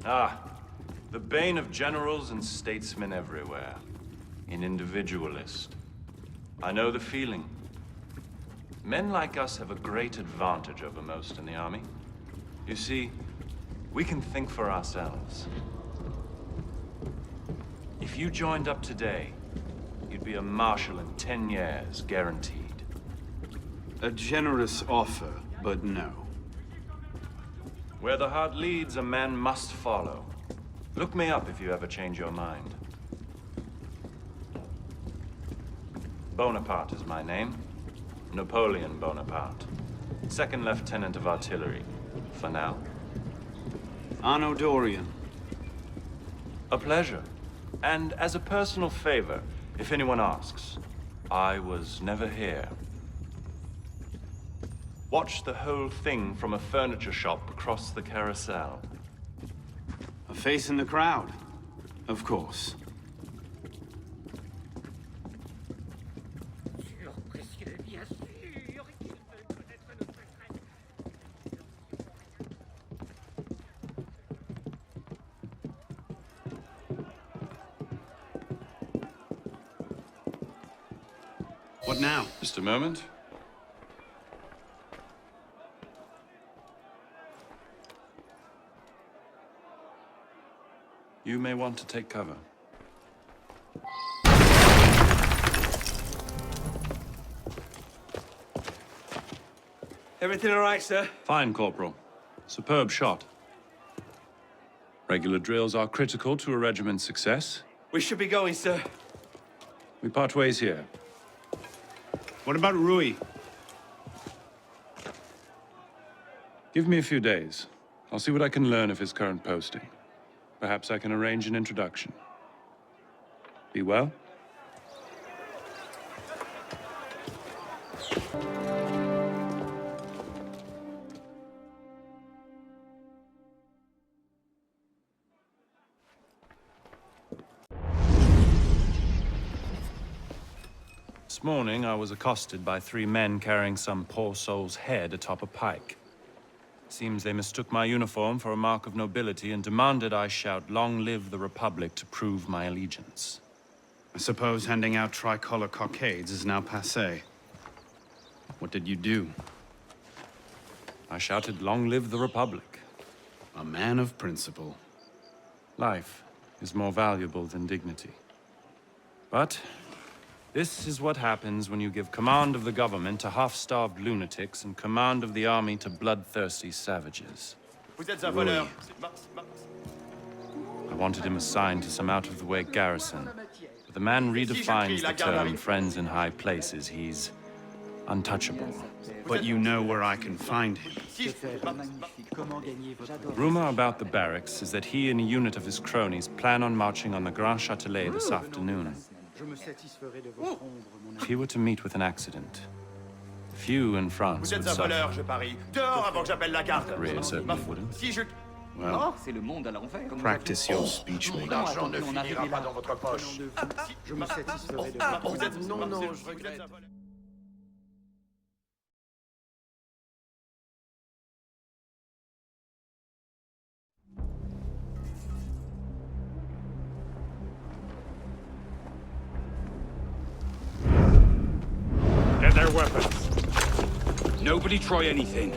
Ah, the bane of generals and statesmen everywhere. An individualist. I know the feeling. Men like us have a great advantage over most in the army. You see, we can think for ourselves. If you joined up today, you'd be a marshal in 10 years, guaranteed. A generous offer, but no. Where the heart leads, a man must follow. Look me up if you ever change your mind. Bonaparte is my name. Napoleon Bonaparte. Second Lieutenant of Artillery, for now. Arno Dorian. A pleasure. And as a personal favor, if anyone asks, I was never here. Watch the whole thing from a furniture shop across the carousel. A face in the crowd, of course. What now? Just a moment. You may want to take cover. Everything all right, sir? Fine, Corporal. Superb shot. Regular drills are critical to a regiment's success. We should be going, sir. We part ways here. What about Rui? Give me a few days. I'll see what I can learn of his current posting. Perhaps I can arrange an introduction. Be well? This morning, I was accosted by 3 men carrying some poor soul's head atop a pike. Seems they mistook my uniform for a mark of nobility and demanded I shout, "Long live the Republic," to prove my allegiance. I suppose handing out tricolor cockades is now passé. What did you do? I shouted, "Long live the Republic." A man of principle. Life is more valuable than dignity. But this is what happens when you give command of the government to half-starved lunatics and command of the army to bloodthirsty savages. I wanted him assigned to some out-of-the-way garrison, but the man redefines the term friends in high places. He's untouchable. But you know where I can find him. Rumor about the barracks is that he and a unit of his cronies plan on marching on the Grand Châtelet this afternoon. If he were to meet with an accident, few in France would suffer. Korea certainly wouldn't. Well, practice your speech making. Get their weapons. Nobody try anything.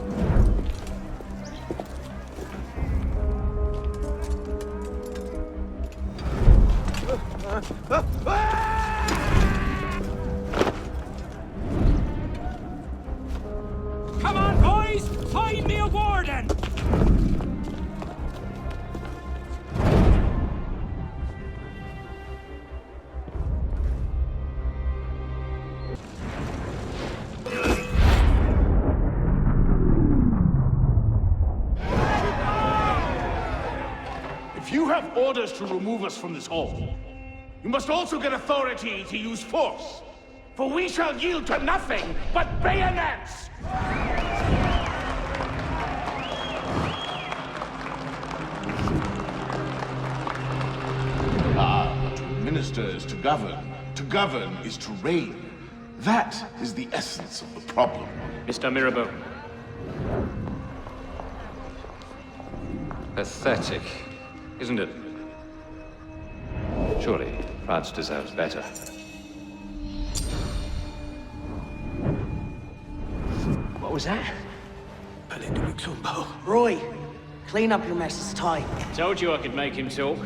Come on, boys! Find me a warden! you have orders to remove us from this hall, you must also get authority to use force. For we shall yield to nothing but bayonets! Ah, to administer is to govern. To govern is to reign. That is the essence of the problem. Mr. Mirabeau. Pathetic, isn't it? Surely France deserves better. What was that? Palais de Luxembourg. Roy, clean up your mess. It's time. Told you I could make him talk.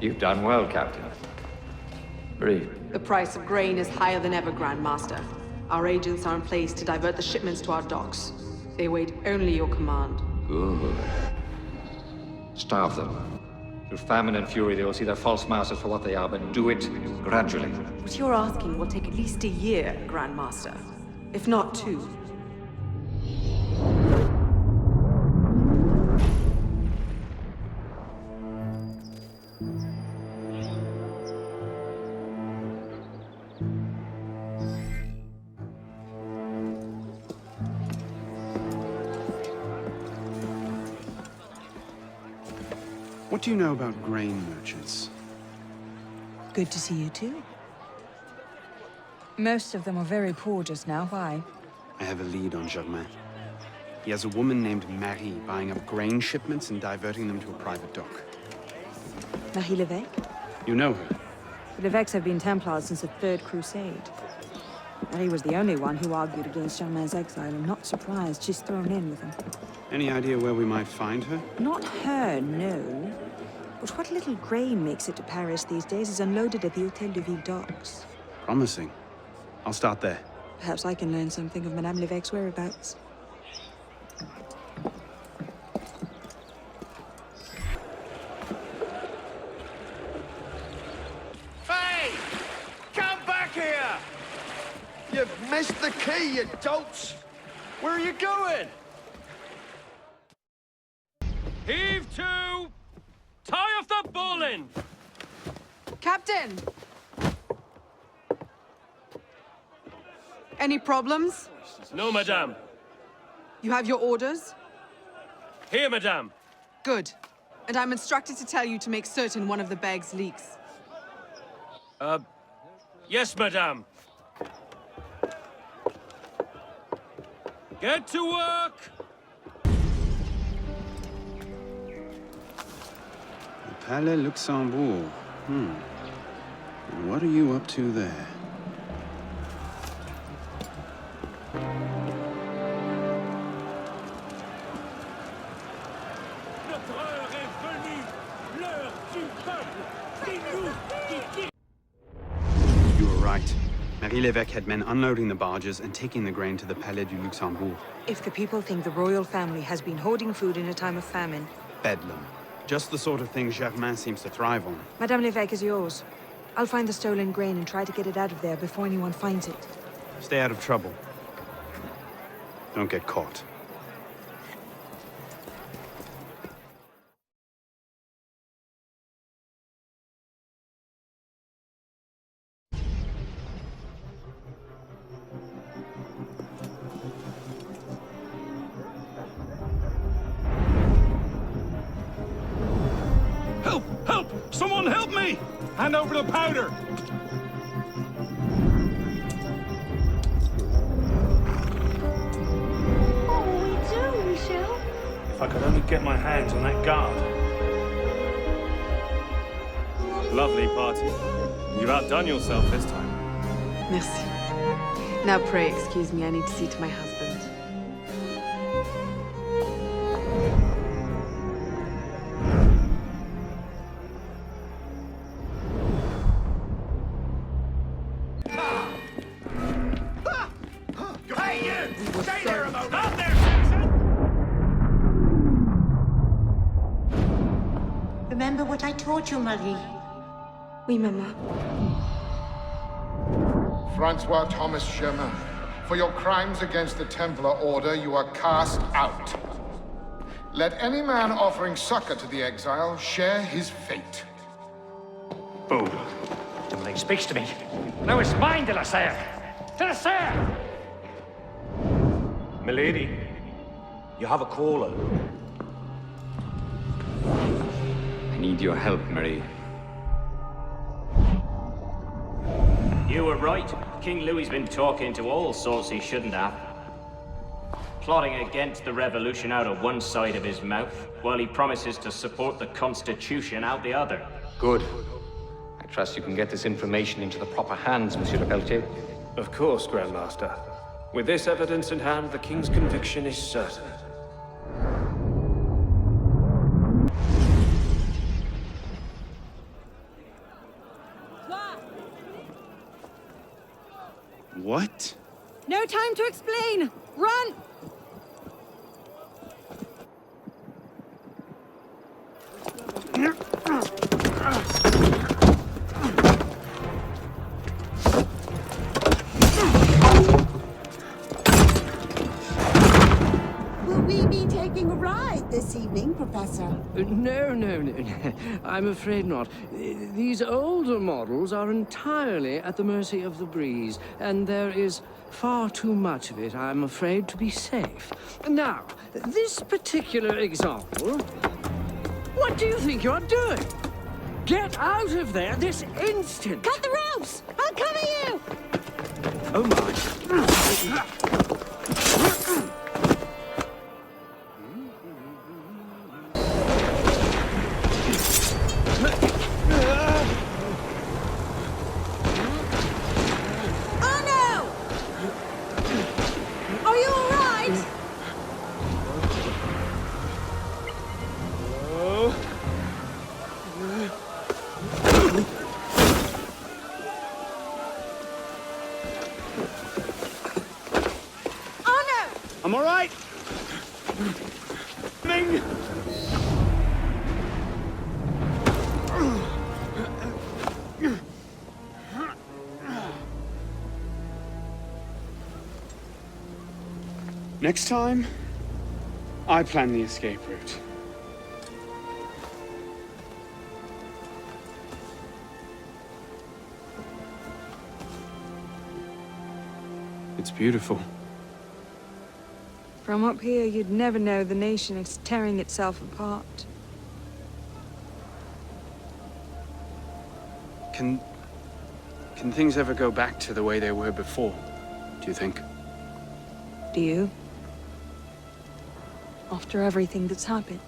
You've done well, Captain. Brave. The price of grain is higher than ever, Grand Master. Our agents are in place to divert the shipments to our docks. They await only your command. Good. Starve them. Through famine and fury, they will see their false masters for what they are, but do it gradually. What you're asking will take at least a year, Grand Master. If not 2. What do you know about grain merchants? Good to see you too. Most of them are very poor just now. Why? I have a lead on Germain. He has a woman named Marie buying up grain shipments and diverting them to a private dock. Marie Levesque? You know her? The Levesques have been Templars since the Third Crusade. Marie was the only one who argued against Germain's exile. I'm not surprised she's thrown in with him. Any idea where we might find her? Not her, no. But what little grain makes it to Paris these days is unloaded at the Hôtel de Ville docks. Promising. I'll start there. Perhaps I can learn something of Madame Levesque's whereabouts. Hey! Come back here! You've missed the key, you dolts! Where are you going? Heave to! Tie off the bowline! Captain! Any problems? No, madame. You have your orders? Here, madame. Good. And I'm instructed to tell you to make certain one of the bags leaks. Yes, madame. Get to work! The Palais Luxembourg. And what are you up to there? You were right. Marie Levesque had men unloading the barges and taking the grain to the Palais du Luxembourg. If the people think the royal family has been hoarding food in a time of famine... Bedlam. Just the sort of thing Germain seems to thrive on. Madame Levesque is yours. I'll find the stolen grain and try to get it out of there before anyone finds it. Stay out of trouble. Don't get caught. Help! Help! Someone help me! Hand over the powder! What will we do, Michel? If I could only get my hands on that guard. Lovely party. You've outdone yourself this time. Merci. Now pray excuse me, I need to see to my husband. Hey, you! Stay there a moment! Stop there, Saxon! Remember what I taught you, Marie? Oui, Mama. Francois Thomas Germain, For your crimes against the Templar Order, you are cast out. Let any man offering succor to the exile share his fate. Fool. He speaks to me. Now it's mine, de la Serre! De la Serre! Milady, you have a caller. I need your help, Marie. You were right. King Louis's been talking to all sorts he shouldn't have. Plotting against the revolution out of one side of his mouth, while he promises to support the Constitution out the other. Good. I trust you can get this information into the proper hands, Monsieur Lepelletier. Of course, Grand Master. With this evidence in hand, the King's conviction is certain. What? No time to explain! Run! Will we be taking a ride this evening, Professor? No. I'm afraid not. These older models are entirely at the mercy of the breeze, and there is far too much of it, I'm afraid, to be safe. Now, this particular example... What do you think you're doing? Get out of there this instant! Cut the ropes! I'll cover you! Oh my... I'm all right. Ming! Next time, I plan the escape route. It's beautiful. From up here, you'd never know the nation is tearing itself apart. Can things ever go back to the way they were before, do you think? Do you? After everything that's happened?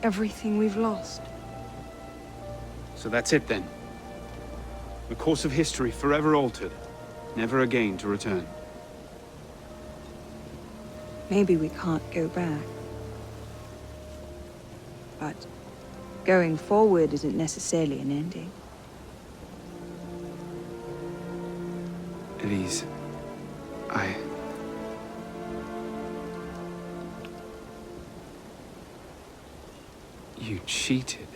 Everything we've lost? So that's it then. The course of history forever altered, never again to return. Maybe we can't go back. But going forward isn't necessarily an ending. Elise, You cheated.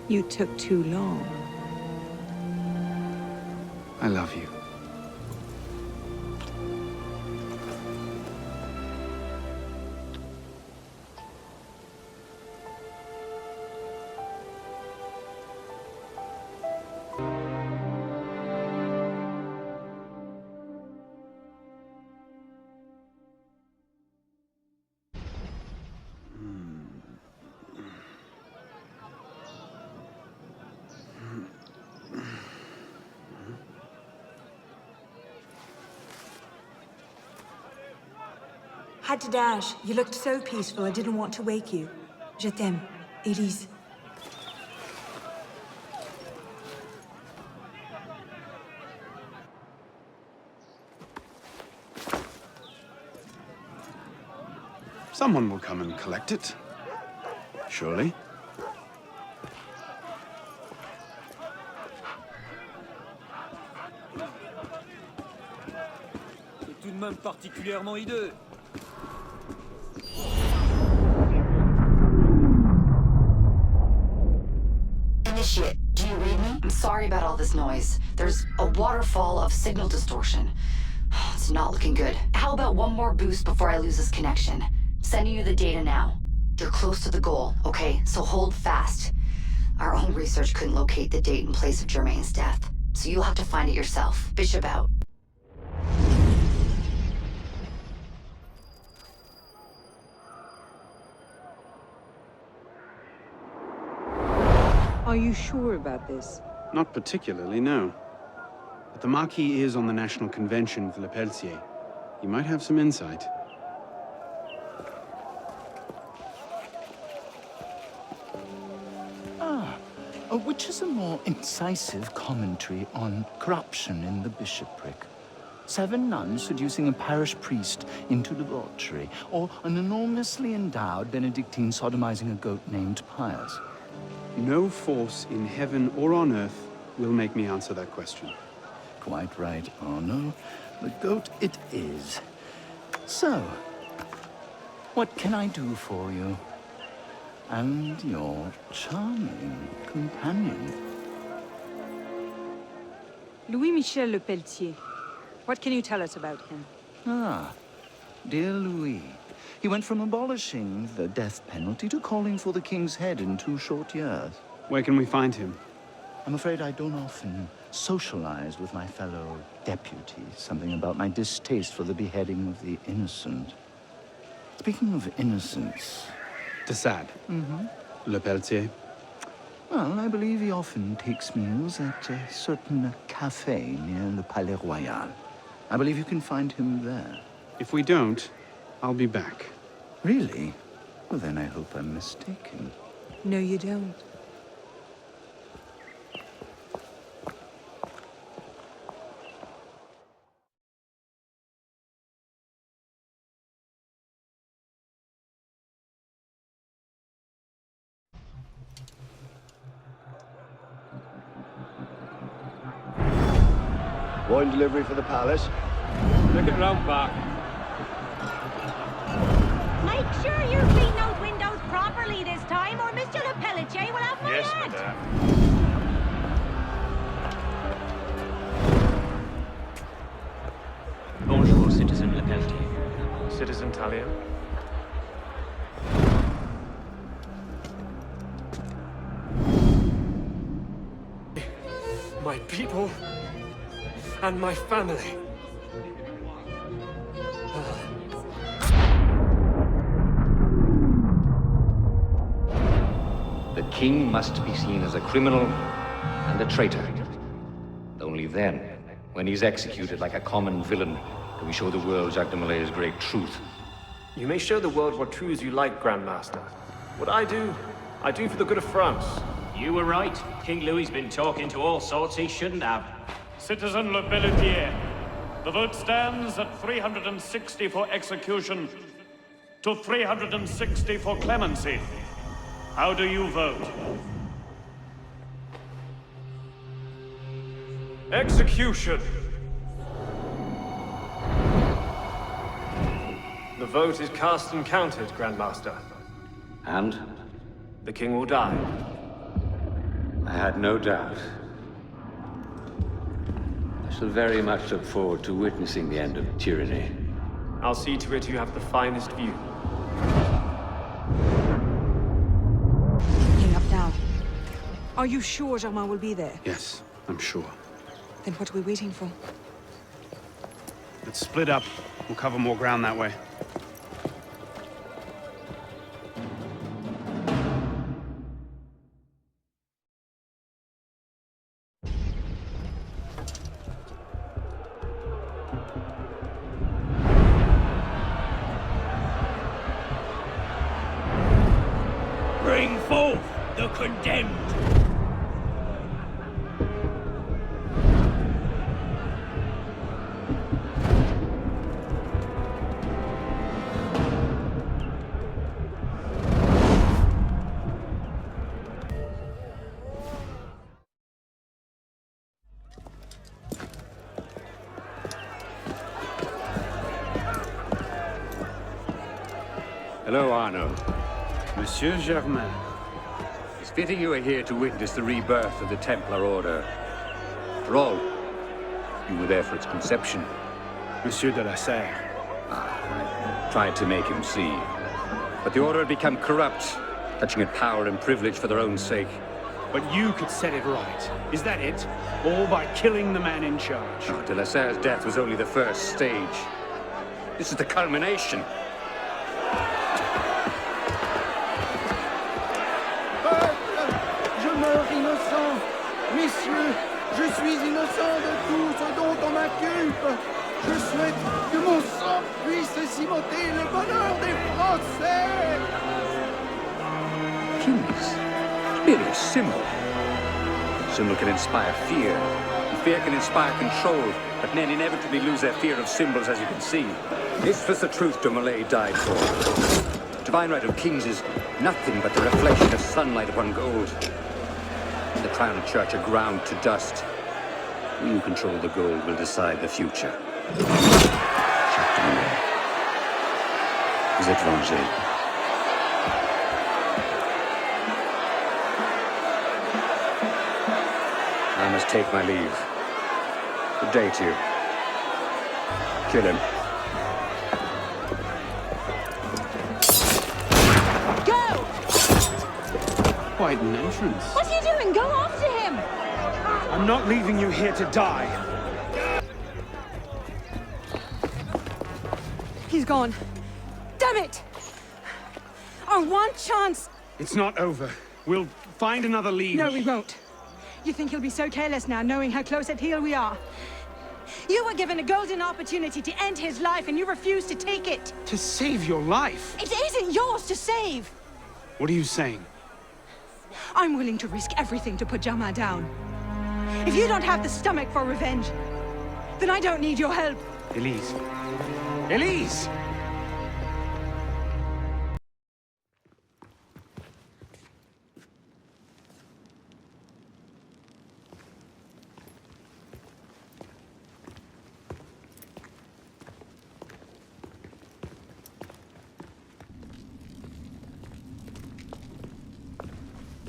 You took too long. I love you. Had to dash. You looked so peaceful, I didn't want to wake you. Je t'aime, Elise. Someone will come and collect it. Surely. C'est tout de même particulièrement hideux. Initiate, do you read me? I'm sorry about all this noise. There's a waterfall of signal distortion. it's not looking good. How about one more boost before I lose this connection? Sending you the data now. You're close to the goal, okay? So hold fast. Our own research couldn't locate the date and place of Germain's death, so you'll have to find it yourself. Bishop out. Are you sure about this? Not particularly, no. But the Marquis is on the National Convention with Le Pelletier. He might have some insight. Which is a more incisive commentary on corruption in the bishopric? 7 nuns seducing a parish priest into debauchery, or an enormously endowed Benedictine sodomizing a goat named Pius? No force in heaven or on earth will make me answer that question. Quite right, Arno. The goat it is. So, what can I do for you? And your charming companion. Louis-Michel Le Pelletier. What can you tell us about him? Ah, dear Louis. He went from abolishing the death penalty to calling for the king's head in 2 short years. Where can we find him? I'm afraid I don't often socialize with my fellow deputies. Something about my distaste for the beheading of the innocent. Speaking of innocence... De Sade. Le Pelletier. Well, I believe he often takes meals at a certain cafe near Le Palais Royal. I believe you can find him there. If we don't, I'll be back. Really? Well, then I hope I'm mistaken. No, you don't. Wine delivery for the palace. Look it round back. Make sure you're cleaning those windows properly this time, or Mr. Le Pelletier will have my Yes, head. madame. Bonjour, Citizen Le Pelletier. Citizen Talia. My people and my family. The king must be seen as a criminal and a traitor. Only then, when he's executed like a common villain, do we show the world Jacques de Malay's great truth. You may show the world what true as you like, Grandmaster. What I do for the good of France. You were right. King Louis's been talking to all sorts he shouldn't have. Citizen Le Pelletier, the vote stands at 360 for execution to 360 for clemency. How do you vote? Execution! The vote is cast and counted, Grandmaster. And? The king will die. I had no doubt. I shall very much look forward to witnessing the end of tyranny. I'll see to it you have the finest view. King up now. Are you sure Germain will be there? Yes, I'm sure. Then what are we waiting for? Let's split up. We'll cover more ground that way. Bring forth the condemned! Hello, Arno. Monsieur Germain. It's fitting you are here to witness the rebirth of the Templar Order. After all, you were there for its conception. Monsieur de la Serre. I tried to make him see. But the Order had become corrupt, touching at power and privilege for their own sake. But you could set it right. Is that it? All by killing the man in charge? Oh, de la Serre's death was only the first stage. This is the culmination. Je meurs innocent. Messieurs, je suis innocent de tout ce dont on m'inculpe. Je souhaite que mon sang puisse cimenter le bonheur des Français. Kings. Merely a symbol. A symbol can inspire fear. And fear can inspire control. But men inevitably lose their fear of symbols, as you can see. This was the truth de Molay died for. The divine right of kings is nothing but the reflection of sunlight upon gold. The crown and church are ground to dust. We who control the gold will decide the future. Jacques de Molay. Vous êtes vengé. I must take my leave. Good day to you. Kill him. Go! Quite an entrance. What are you doing? Go after him! I'm not leaving you here to die. He's gone. Damn it! Our one chance! It's not over. We'll find another lead. No, we won't. You think he'll be so careless now, knowing how close at heel we are? You were given a golden opportunity to end his life, and you refused to take it. To save your life? It isn't yours to save. What are you saying? I'm willing to risk everything to put Germain down. If you don't have the stomach for revenge, then I don't need your help. Elise. Elise!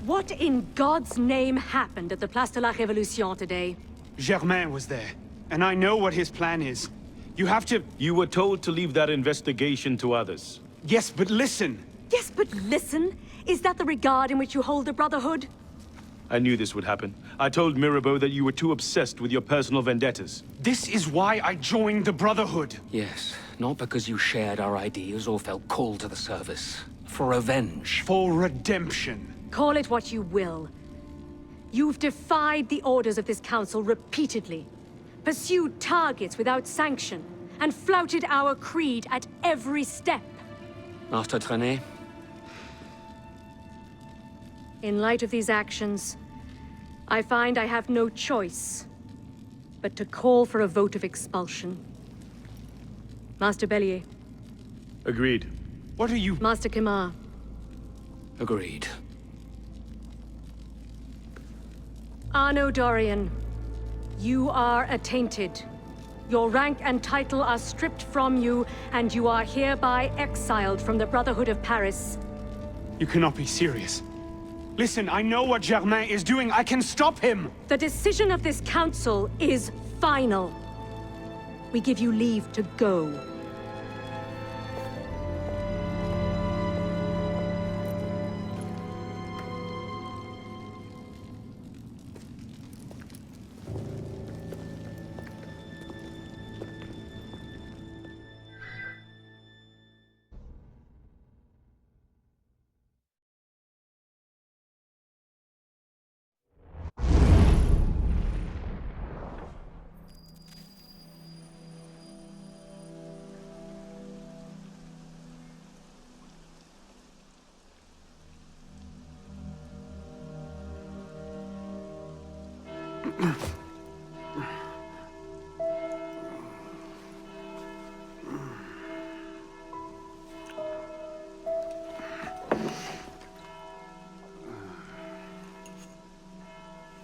What in God's name happened at the Place de la Révolution today? Germain was there, and I know what his plan is. You have to... You were told to leave that investigation to others. Yes, but listen. Yes, but listen. Is that the regard in which you hold the Brotherhood? I knew this would happen. I told Mirabeau that you were too obsessed with your personal vendettas. This is why I joined the Brotherhood. Yes, not because you shared our ideas or felt called to the service. For revenge. For redemption. Call it what you will. You've defied the orders of this council repeatedly, pursued targets without sanction, and flouted our creed at every step. Master Trenet? In light of these actions, I find I have no choice but to call for a vote of expulsion. Master Bellier. Agreed. What are you... Master Kimar. Agreed. Arno Dorian, you are attainted. Your rank and title are stripped from you, and you are hereby exiled from the Brotherhood of Paris. You cannot be serious. Listen, I know what Germain is doing. I can stop him! The decision of this council is final. We give you leave to go.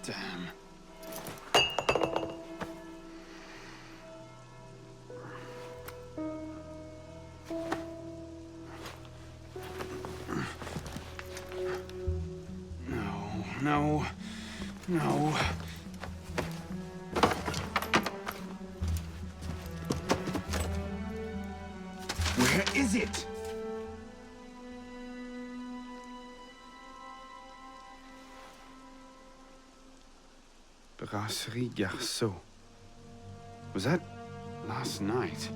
Damn. No. Where is it? Brasserie Garceau. Was that last night?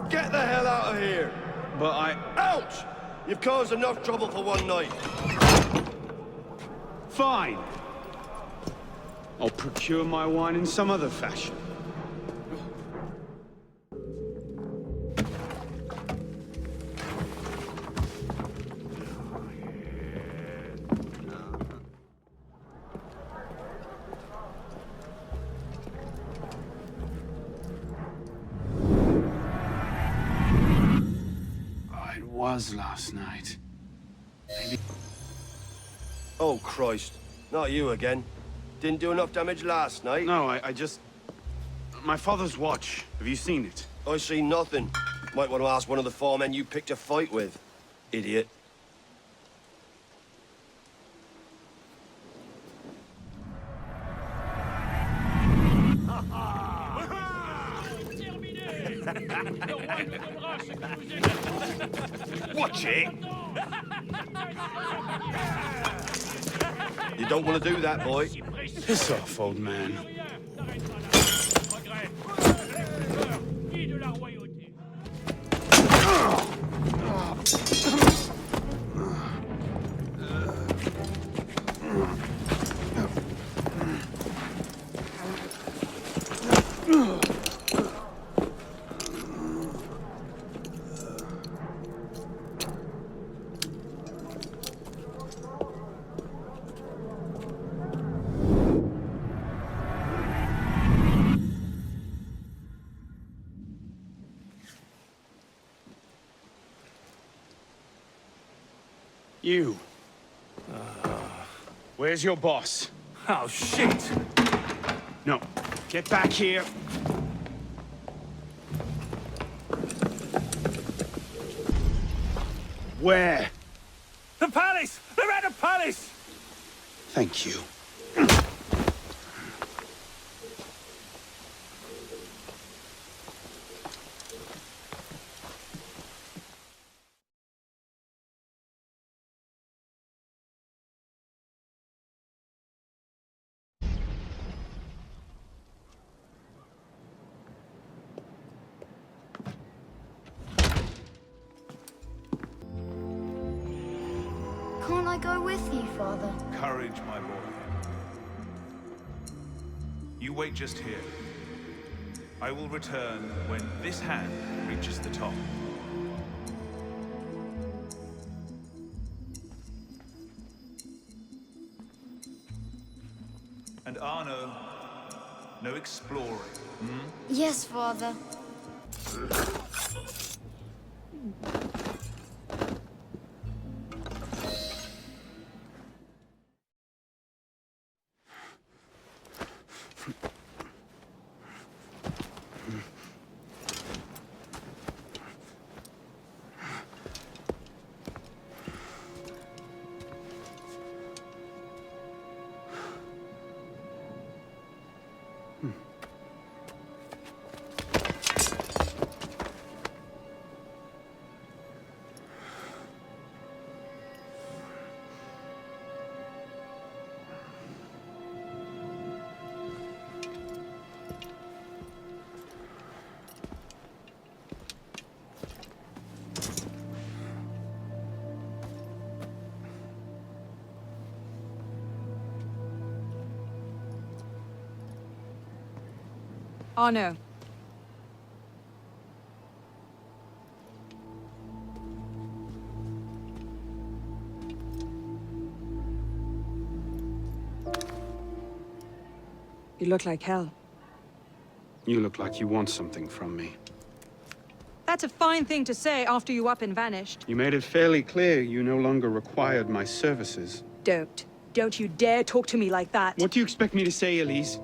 Get the hell out of here! But I... Ouch! You've caused enough trouble for one night. Fine. I'll procure my wine in some other fashion. Was last night. Maybe... Oh, Christ. Not you again. Didn't do enough damage last night? No, I just... My father's watch. Have you seen it? I see nothing. Might want to ask one of the foremen you picked a fight with. Idiot. Watch it! You don't want to do that, boy. Piss off, old man. You. Where's your boss? Oh, shit! No. Get back here. Where? The palace! They're at the palace! Thank you. Can't I go with you, Father? Courage, my boy. You wait just here. I will return when this hand reaches the top. And Arno, no exploring, hmm? Yes, Father. Arno. You look like hell. You look like you want something from me. That's a fine thing to say after you up and vanished. You made it fairly clear you no longer required my services. Don't. Don't you dare talk to me like that. What do you expect me to say, Elise?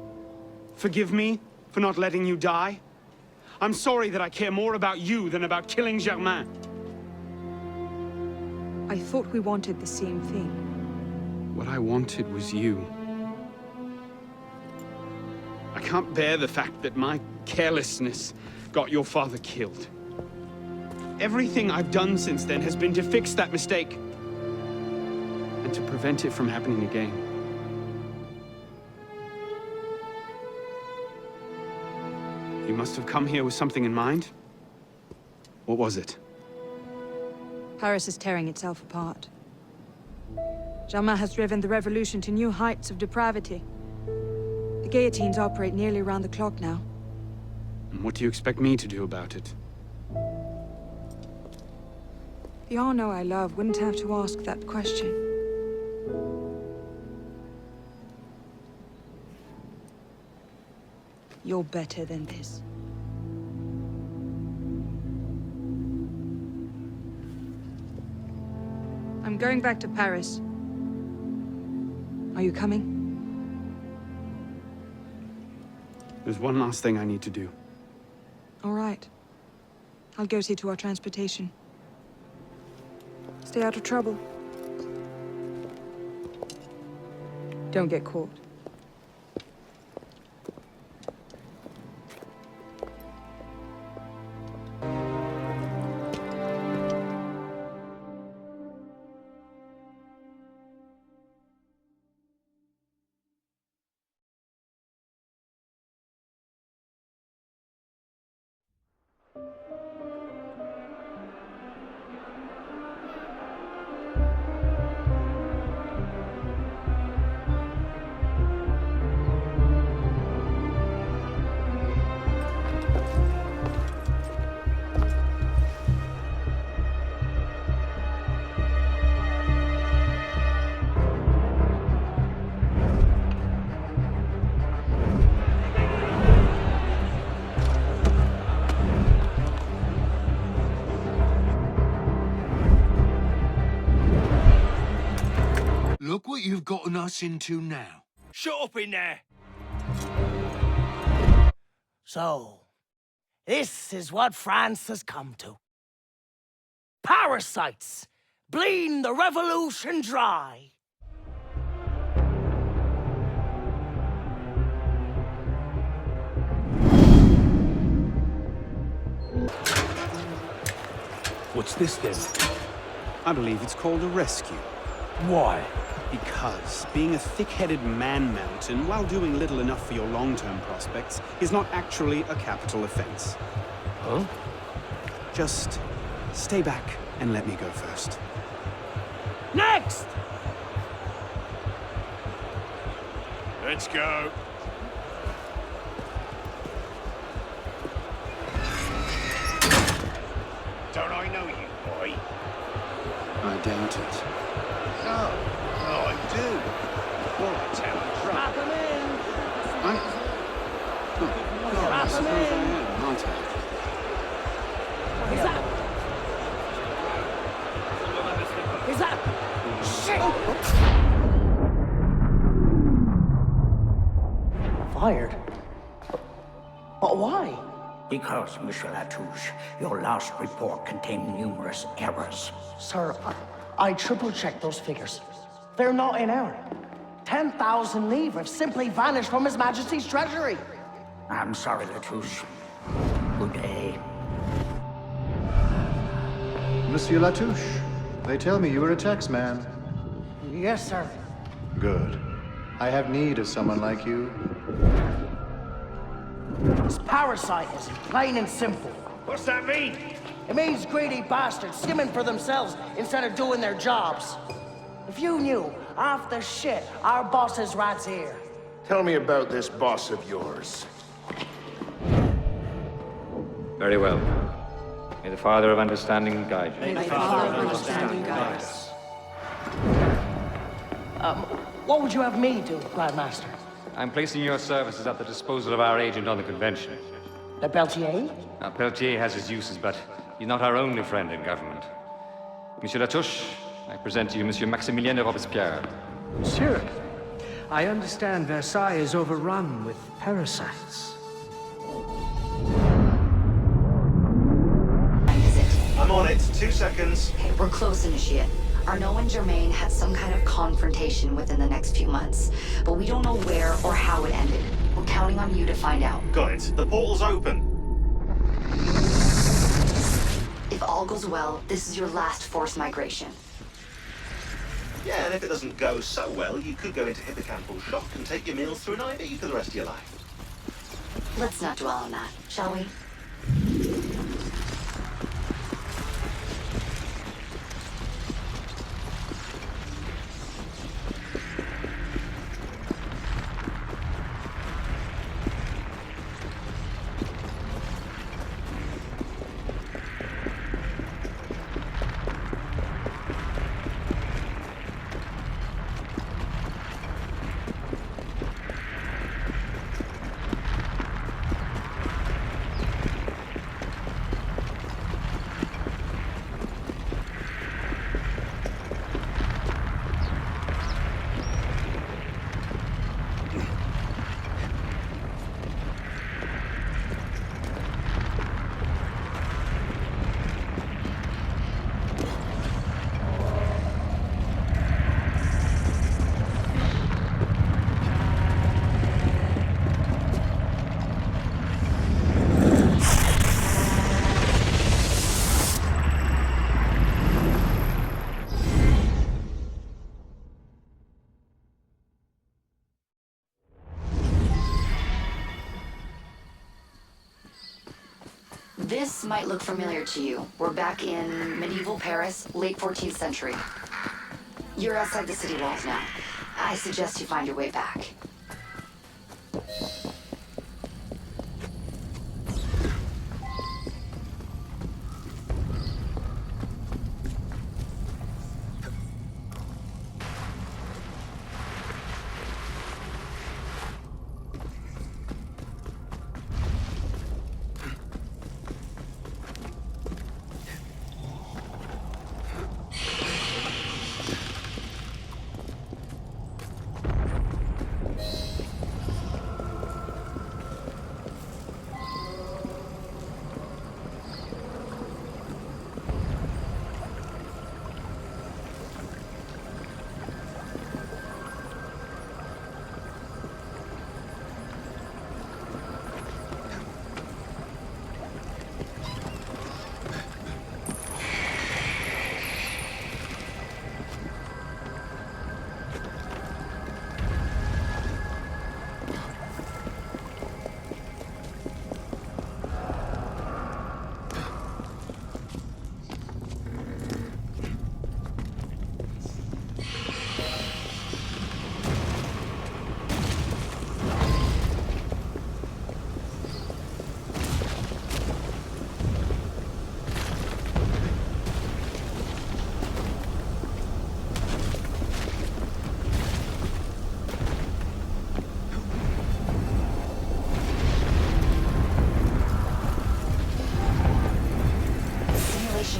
Forgive me for not letting you die. I'm sorry that I care more about you than about killing Germain. I thought we wanted the same thing. What I wanted was you. I can't bear the fact that my carelessness got your father killed. Everything I've done since then has been to fix that mistake and to prevent it from happening again. You must have come here with something in mind. What was it? Paris is tearing itself apart. Germain has driven the revolution to new heights of depravity. The guillotines operate nearly around the clock now. And what do you expect me to do about it? The Arno I love wouldn't have to ask that question. You're better than this. I'm going back to Paris. Are you coming? There's one last thing I need to do. All right. I'll go see to our transportation. Stay out of trouble. Don't get caught. Look what you've gotten us into now. Shut up in there! So, this is what France has come to. Parasites, bleeding the revolution dry. What's this then? I believe it's called a rescue. Why? Because being a thick-headed man-mountain while doing little enough for your long-term prospects is not actually a capital offense. Huh? Just stay back and let me go first. Next! Let's go. Don't I know you, boy? I doubt it. No, I do. Well, I tell him. Drop him in! I suppose I am, aren't I? Is that? Is that? Shit! Fired? But why? Because, Monsieur Latouche, your last report contained numerous errors. Sir, I triple-checked those figures. They're not in error. 10,000 livres have simply vanished from His Majesty's treasury. I'm sorry, Latouche. Good day. Monsieur Latouche, they tell me you are a taxman. Yes, sir. Good. I have need of someone like you. It's parasitism, plain and simple. What's that mean? It means greedy bastards skimming for themselves instead of doing their jobs. If you knew half the shit our bosses rats here. Tell me about this boss of yours. Very well. May the Father of Understanding guide you. May the Father of Understanding guide us. What would you have me do, Grand Master? I'm placing your services at the disposal of our agent on the convention. Le Peltier? Now, Peltier has his uses, but he's not our only friend in government. Monsieur Latouche, I present to you Monsieur Maximilien de Robespierre. Monsieur, I understand Versailles is overrun with parasites. I'm on it. 2 seconds. Okay, we're close, Initiate. Arnaud and Germain had some kind of confrontation within the next few months, but we don't know where or how it ended. We're counting on you to find out. Got it. The portal's open. If all goes well, this is your last forced migration. Yeah, and if it doesn't go so well, you could go into hippocampal shock and take your meals through an IV for the rest of your life. Let's not dwell on that, shall we? This might look familiar to you. We're back in medieval Paris, late 14th century. You're outside the city walls now. I suggest you find your way back.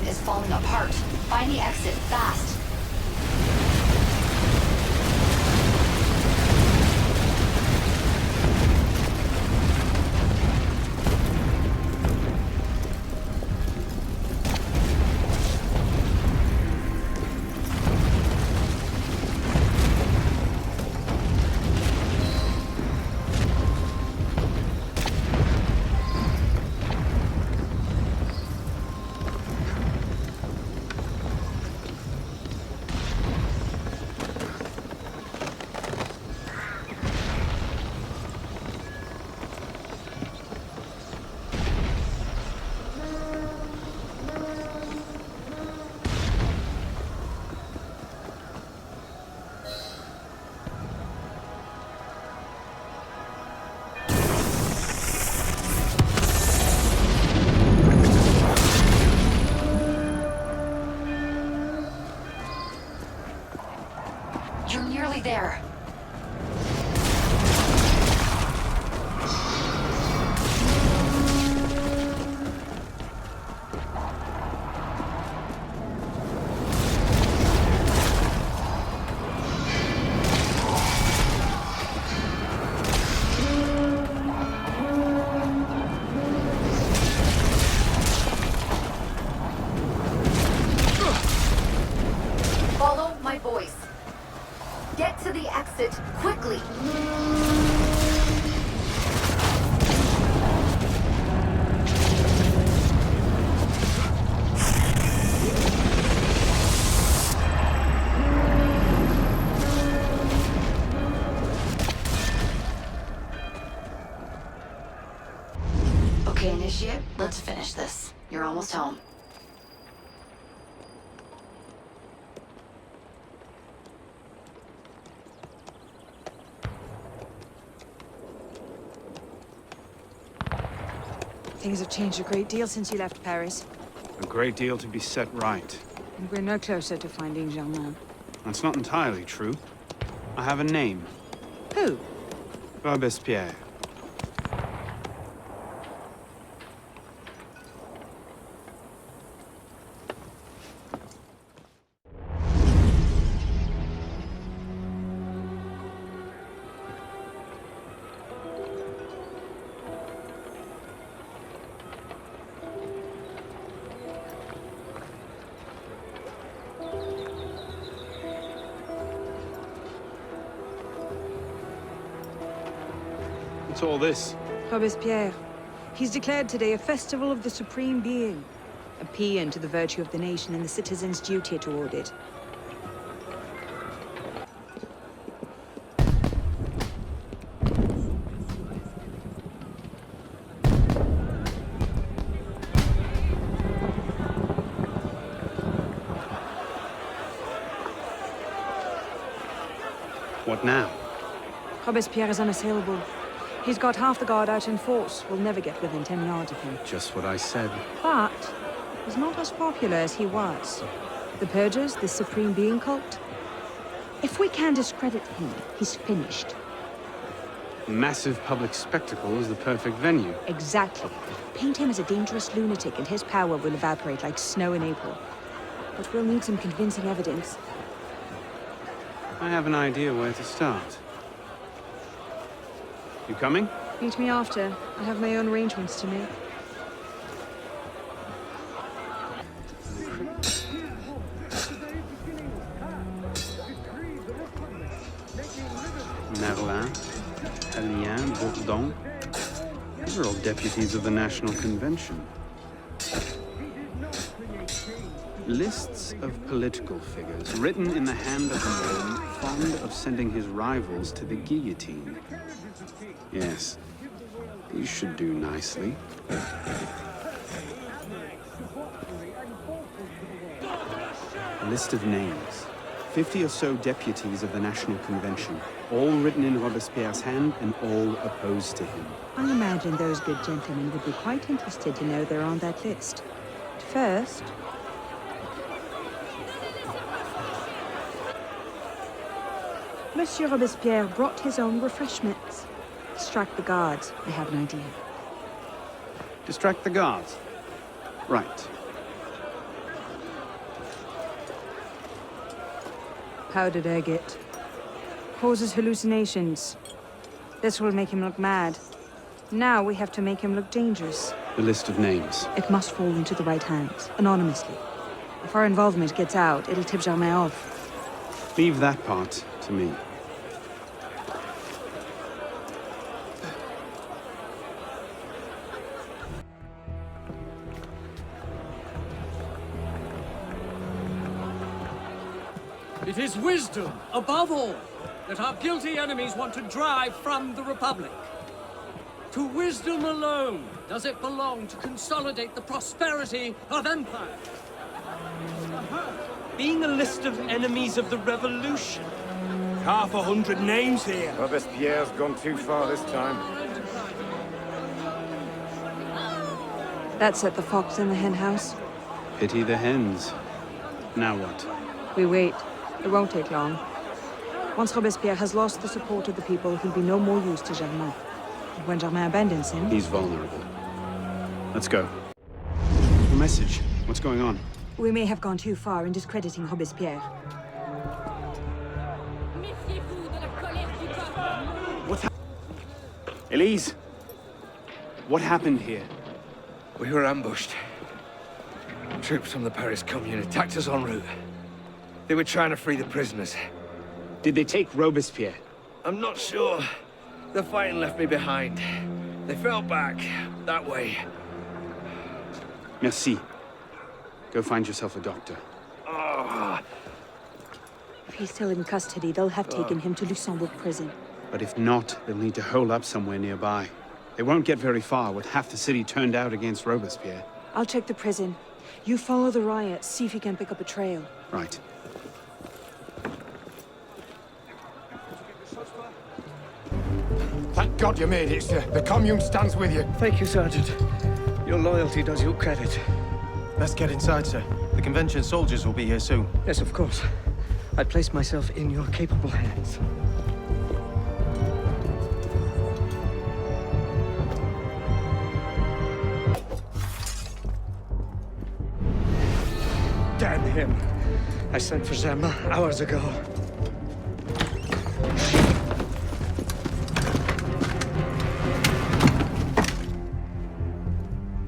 Is falling apart. Find the exit fast. Okay, Initiate, let's finish this. You're almost home. Things have changed a great deal since you left Paris. A great deal to be set right. And we're no closer to finding Germain. That's not entirely true. I have a name. Who? Robespierre. What's all this? Robespierre. He's declared today a festival of the Supreme Being. A paean to the virtue of the nation and the citizens' duty toward it. What now? Robespierre is unassailable. He's got half the guard out in force. We'll never get within 10 yards of him. Just what I said. But he's not as popular as he was. The Purgers, the Supreme Being cult. If we can discredit him, he's finished. Massive public spectacle is the perfect venue. Exactly. Paint him as a dangerous lunatic and his power will evaporate like snow in April. But we'll need some convincing evidence. I have an idea where to start. You coming? Meet me after. I have my own arrangements to make. Merlin, Allien, Bourdon. These are all deputies of the National Convention. Lists of political figures written in the hand of a man fond of sending his rivals to the guillotine. Yes, these should do nicely. A list of names. 50 or so deputies of the National Convention, all written in Robespierre's hand and all opposed to him. I imagine those good gentlemen would be quite interested to know they're on that list. But first... Monsieur Robespierre brought his own refreshments. Distract the guards. I have an idea. Distract the guards. Right. Powdered agate. Causes hallucinations. This will make him look mad. Now we have to make him look dangerous. The list of names. It must fall into the right hands, anonymously. If our involvement gets out, it'll tip Germain off. Leave that part to me. It is wisdom, above all, that our guilty enemies want to drive from the Republic. To wisdom alone does it belong to consolidate the prosperity of empire. Being a list of enemies of the revolution. 100 names here. Robespierre's gone too far this time. That set the fox in the hen house. Pity the hens. Now what? We wait. It won't take long. Once Robespierre has lost the support of the people, he'll be no more use to Germain. And when Germain abandons him... He's vulnerable. Let's go. A message. What's going on? We may have gone too far in discrediting Robespierre. What's Elise? What happened here? We were ambushed. Troops from the Paris Commune attacked us en route. They were trying to free the prisoners. Did they take Robespierre? I'm not sure. The fighting left me behind. They fell back, that way. Merci. Go find yourself a doctor. If he's still in custody, they'll have taken him to Luxembourg prison. But if not, they'll need to hole up somewhere nearby. They won't get very far with half the city turned out against Robespierre. I'll check the prison. You follow the riot, see if you can pick up a trail. Right. Thank God you made it, sir. The Commune stands with you. Thank you, Sergeant. Your loyalty does you credit. Let's get inside, sir. The convention soldiers will be here soon. Yes, of course. I place myself in your capable hands. Damn him. I sent for Germain hours ago.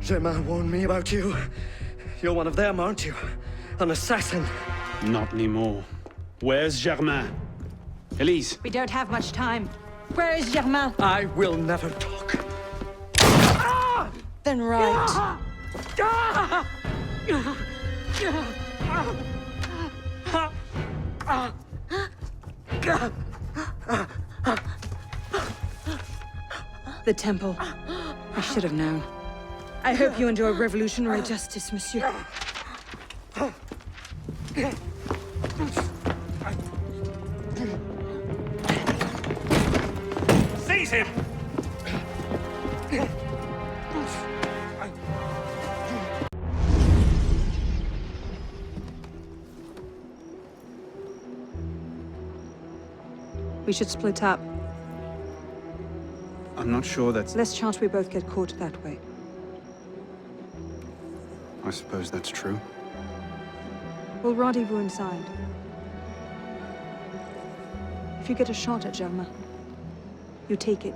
Germain warned me about you. You're one of them, aren't you? An assassin. Not anymore. Where's Germain? Elise. We don't have much time. Where is Germain? I will never talk. Then right. The temple. I should have known. I hope you enjoy revolutionary justice, monsieur. Seize him! We should split up. I'm not sure that's... Less chance we both get caught that way. I suppose that's true. We'll rendezvous inside. If you get a shot at Germain, you take it.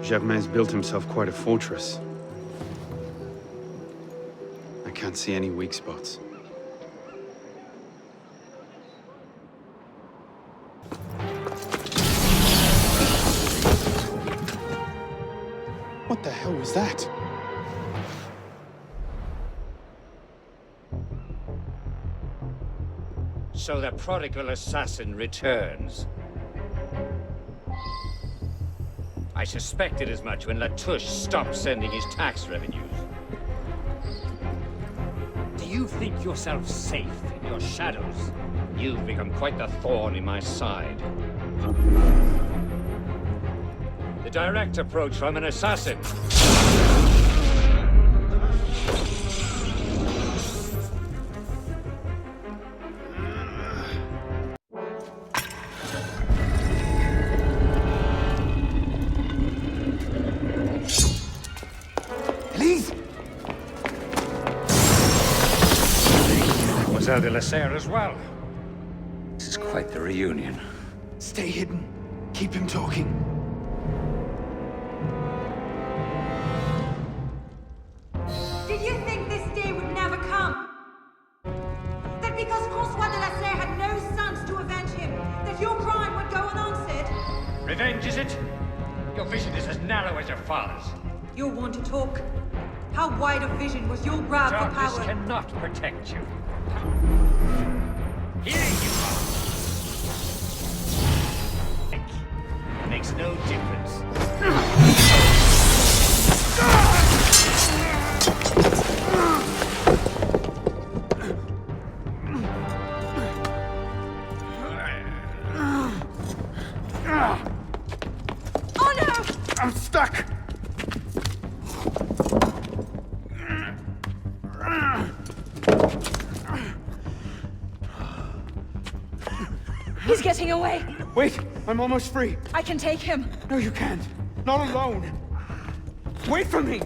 Germain's built himself quite a fortress. I can't see any weak spots. What the hell was that? So the prodigal assassin returns. I suspected as much when Latouche stopped sending his tax revenues. Do you think yourself safe in your shadows? You've become quite the thorn in my side. The direct approach from an assassin. Mademoiselle de la Serre as well. This is quite the reunion. Stay hidden. Keep him talking. Did you think this day would never come? That because François de la Serre had no sons to avenge him, that your crime would go unanswered? Revenge, is it? Your vision is as narrow as your father's. You'll want to talk. How wide of vision was your grab for Darkness power? cannot protect you. Here you are. Makes no difference. Oh no! I'm stuck! He's getting away! Wait, I'm almost free. I can take him. No, you can't. Not alone. Wait for me!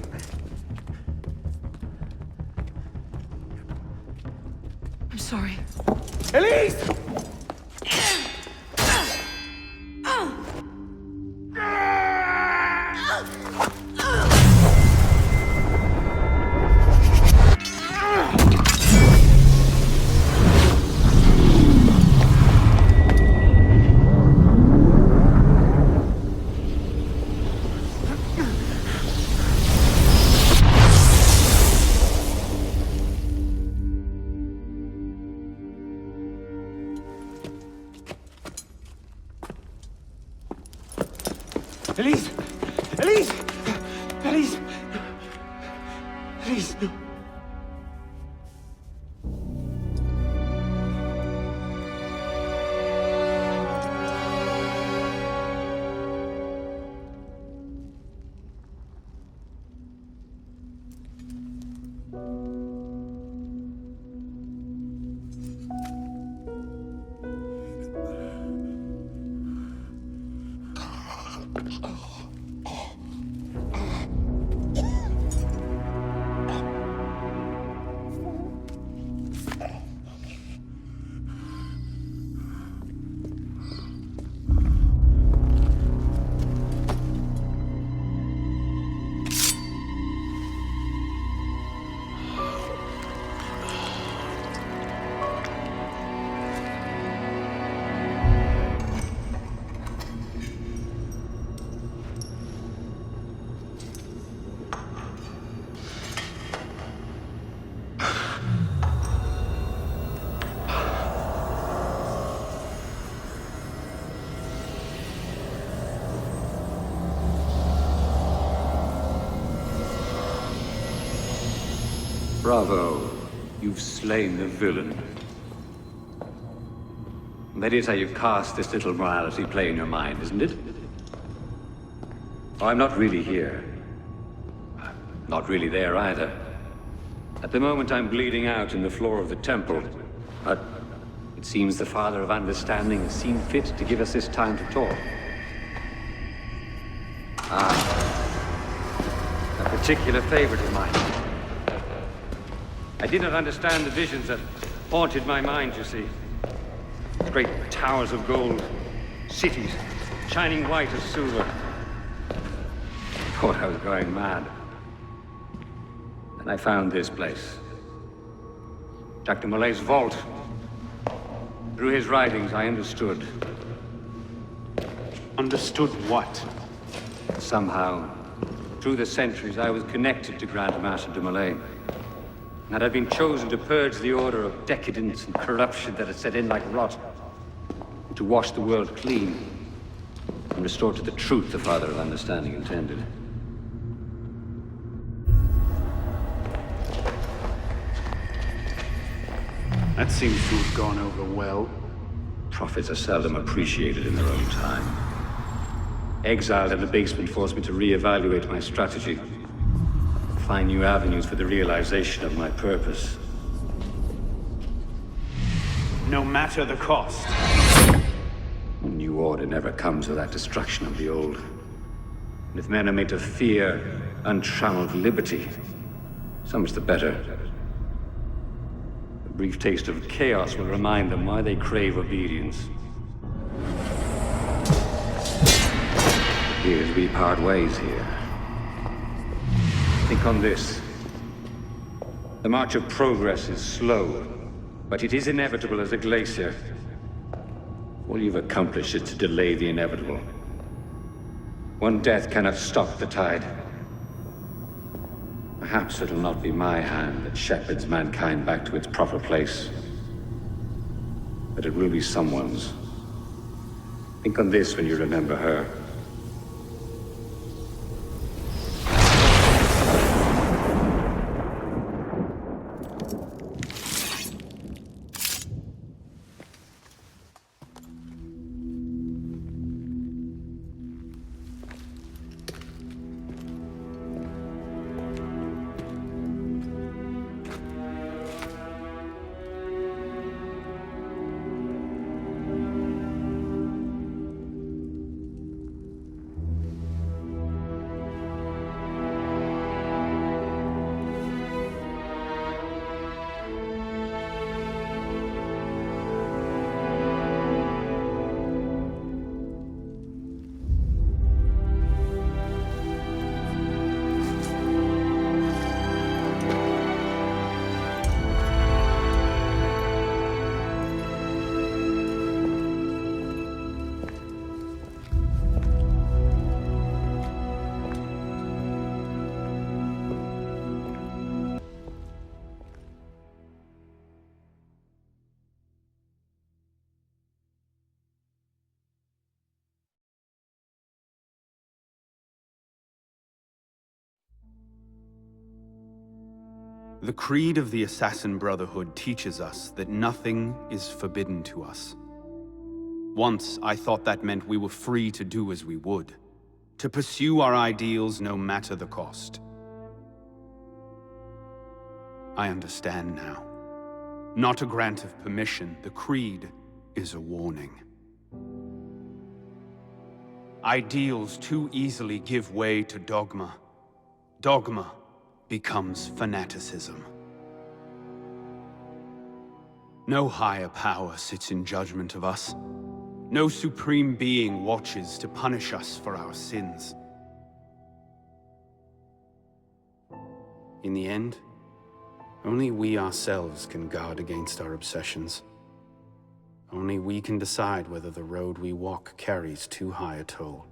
I'm sorry. Elise! Elise! Elise! Elise! Elise, no. Bravo. You've slain the villain. That is how you cast this little morality play in your mind, isn't it? Oh, I'm not really here. I'm not really there either. At the moment, I'm bleeding out in the floor of the temple. But it seems the Father of Understanding has seen fit to give us this time to talk. A particular favorite of mine. I did not understand the visions that haunted my mind, you see. Great towers of gold, cities, shining white as silver. I thought I was going mad. And I found this place. Dr. Malay's vault. Through his writings, I understood. Understood what? Somehow, through the centuries, I was connected to Grand Master de Malay. And I'd been chosen to purge the order of decadence and corruption that had set in like rot. To wash the world clean and restore to the truth the Father of Understanding intended. That seems to have gone over well. Prophets are seldom appreciated in their own time. Exiled in the basement forced me to reevaluate my strategy. Find new avenues for the realization of my purpose. No matter the cost. A new order never comes without destruction of the old. And if men are made to fear untrammeled liberty, so much the better. A brief taste of chaos will remind them why they crave obedience. It appears we part ways here. Think on this. The march of progress is slow, but it is inevitable as a glacier. All you've accomplished is to delay the inevitable. One death cannot stop the tide. Perhaps it'll not be my hand that shepherds mankind back to its proper place. But it will be someone's. Think on this when you remember her. The creed of the Assassin Brotherhood teaches us that nothing is forbidden to us. Once, I thought that meant we were free to do as we would, to pursue our ideals no matter the cost. I understand now. Not a grant of permission, the creed is a warning. Ideals too easily give way to dogma. Dogma becomes fanaticism. No higher power sits in judgment of us. No supreme being watches to punish us for our sins. In the end, only we ourselves can guard against our obsessions. Only we can decide whether the road we walk carries too high a toll.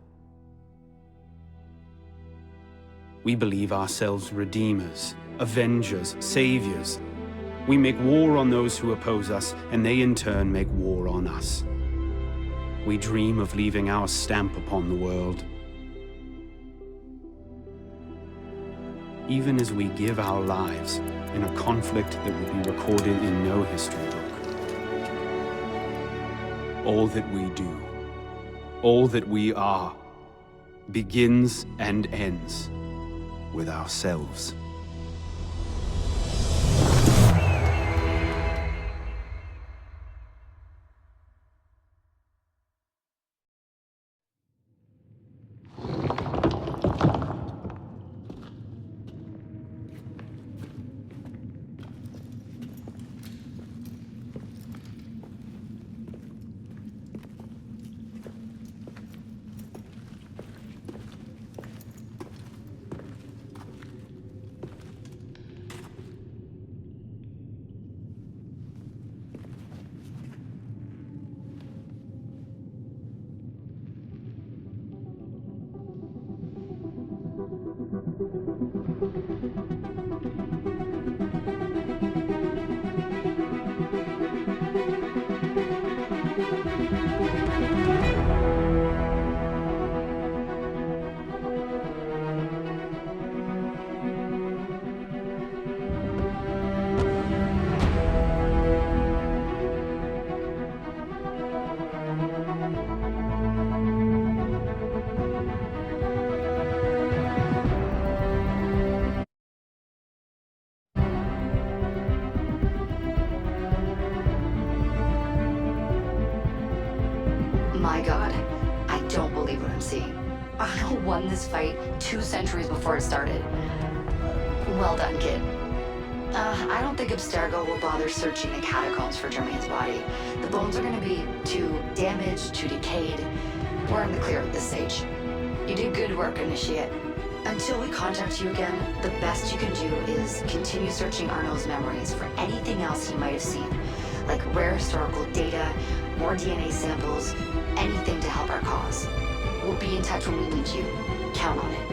We believe ourselves redeemers, avengers, saviors. We make war on those who oppose us, and they in turn make war on us. We dream of leaving our stamp upon the world. Even as we give our lives in a conflict that will be recorded in no history book. All that we do, all that we are, begins and ends with ourselves. My god, I don't believe what I'm seeing. Arno won this fight 2 centuries before it started. Well done, kid. I don't think Abstergo will bother searching the catacombs for Germain's body. The bones are gonna be too damaged, too decayed. We're in the clear at this stage. You did good work, Initiate. Until we contact you again, the best you can do is continue searching Arno's memories for anything else he might have seen. Like rare historical data, more DNA samples, anything to help our cause. We'll be in touch when we need you. Count on it.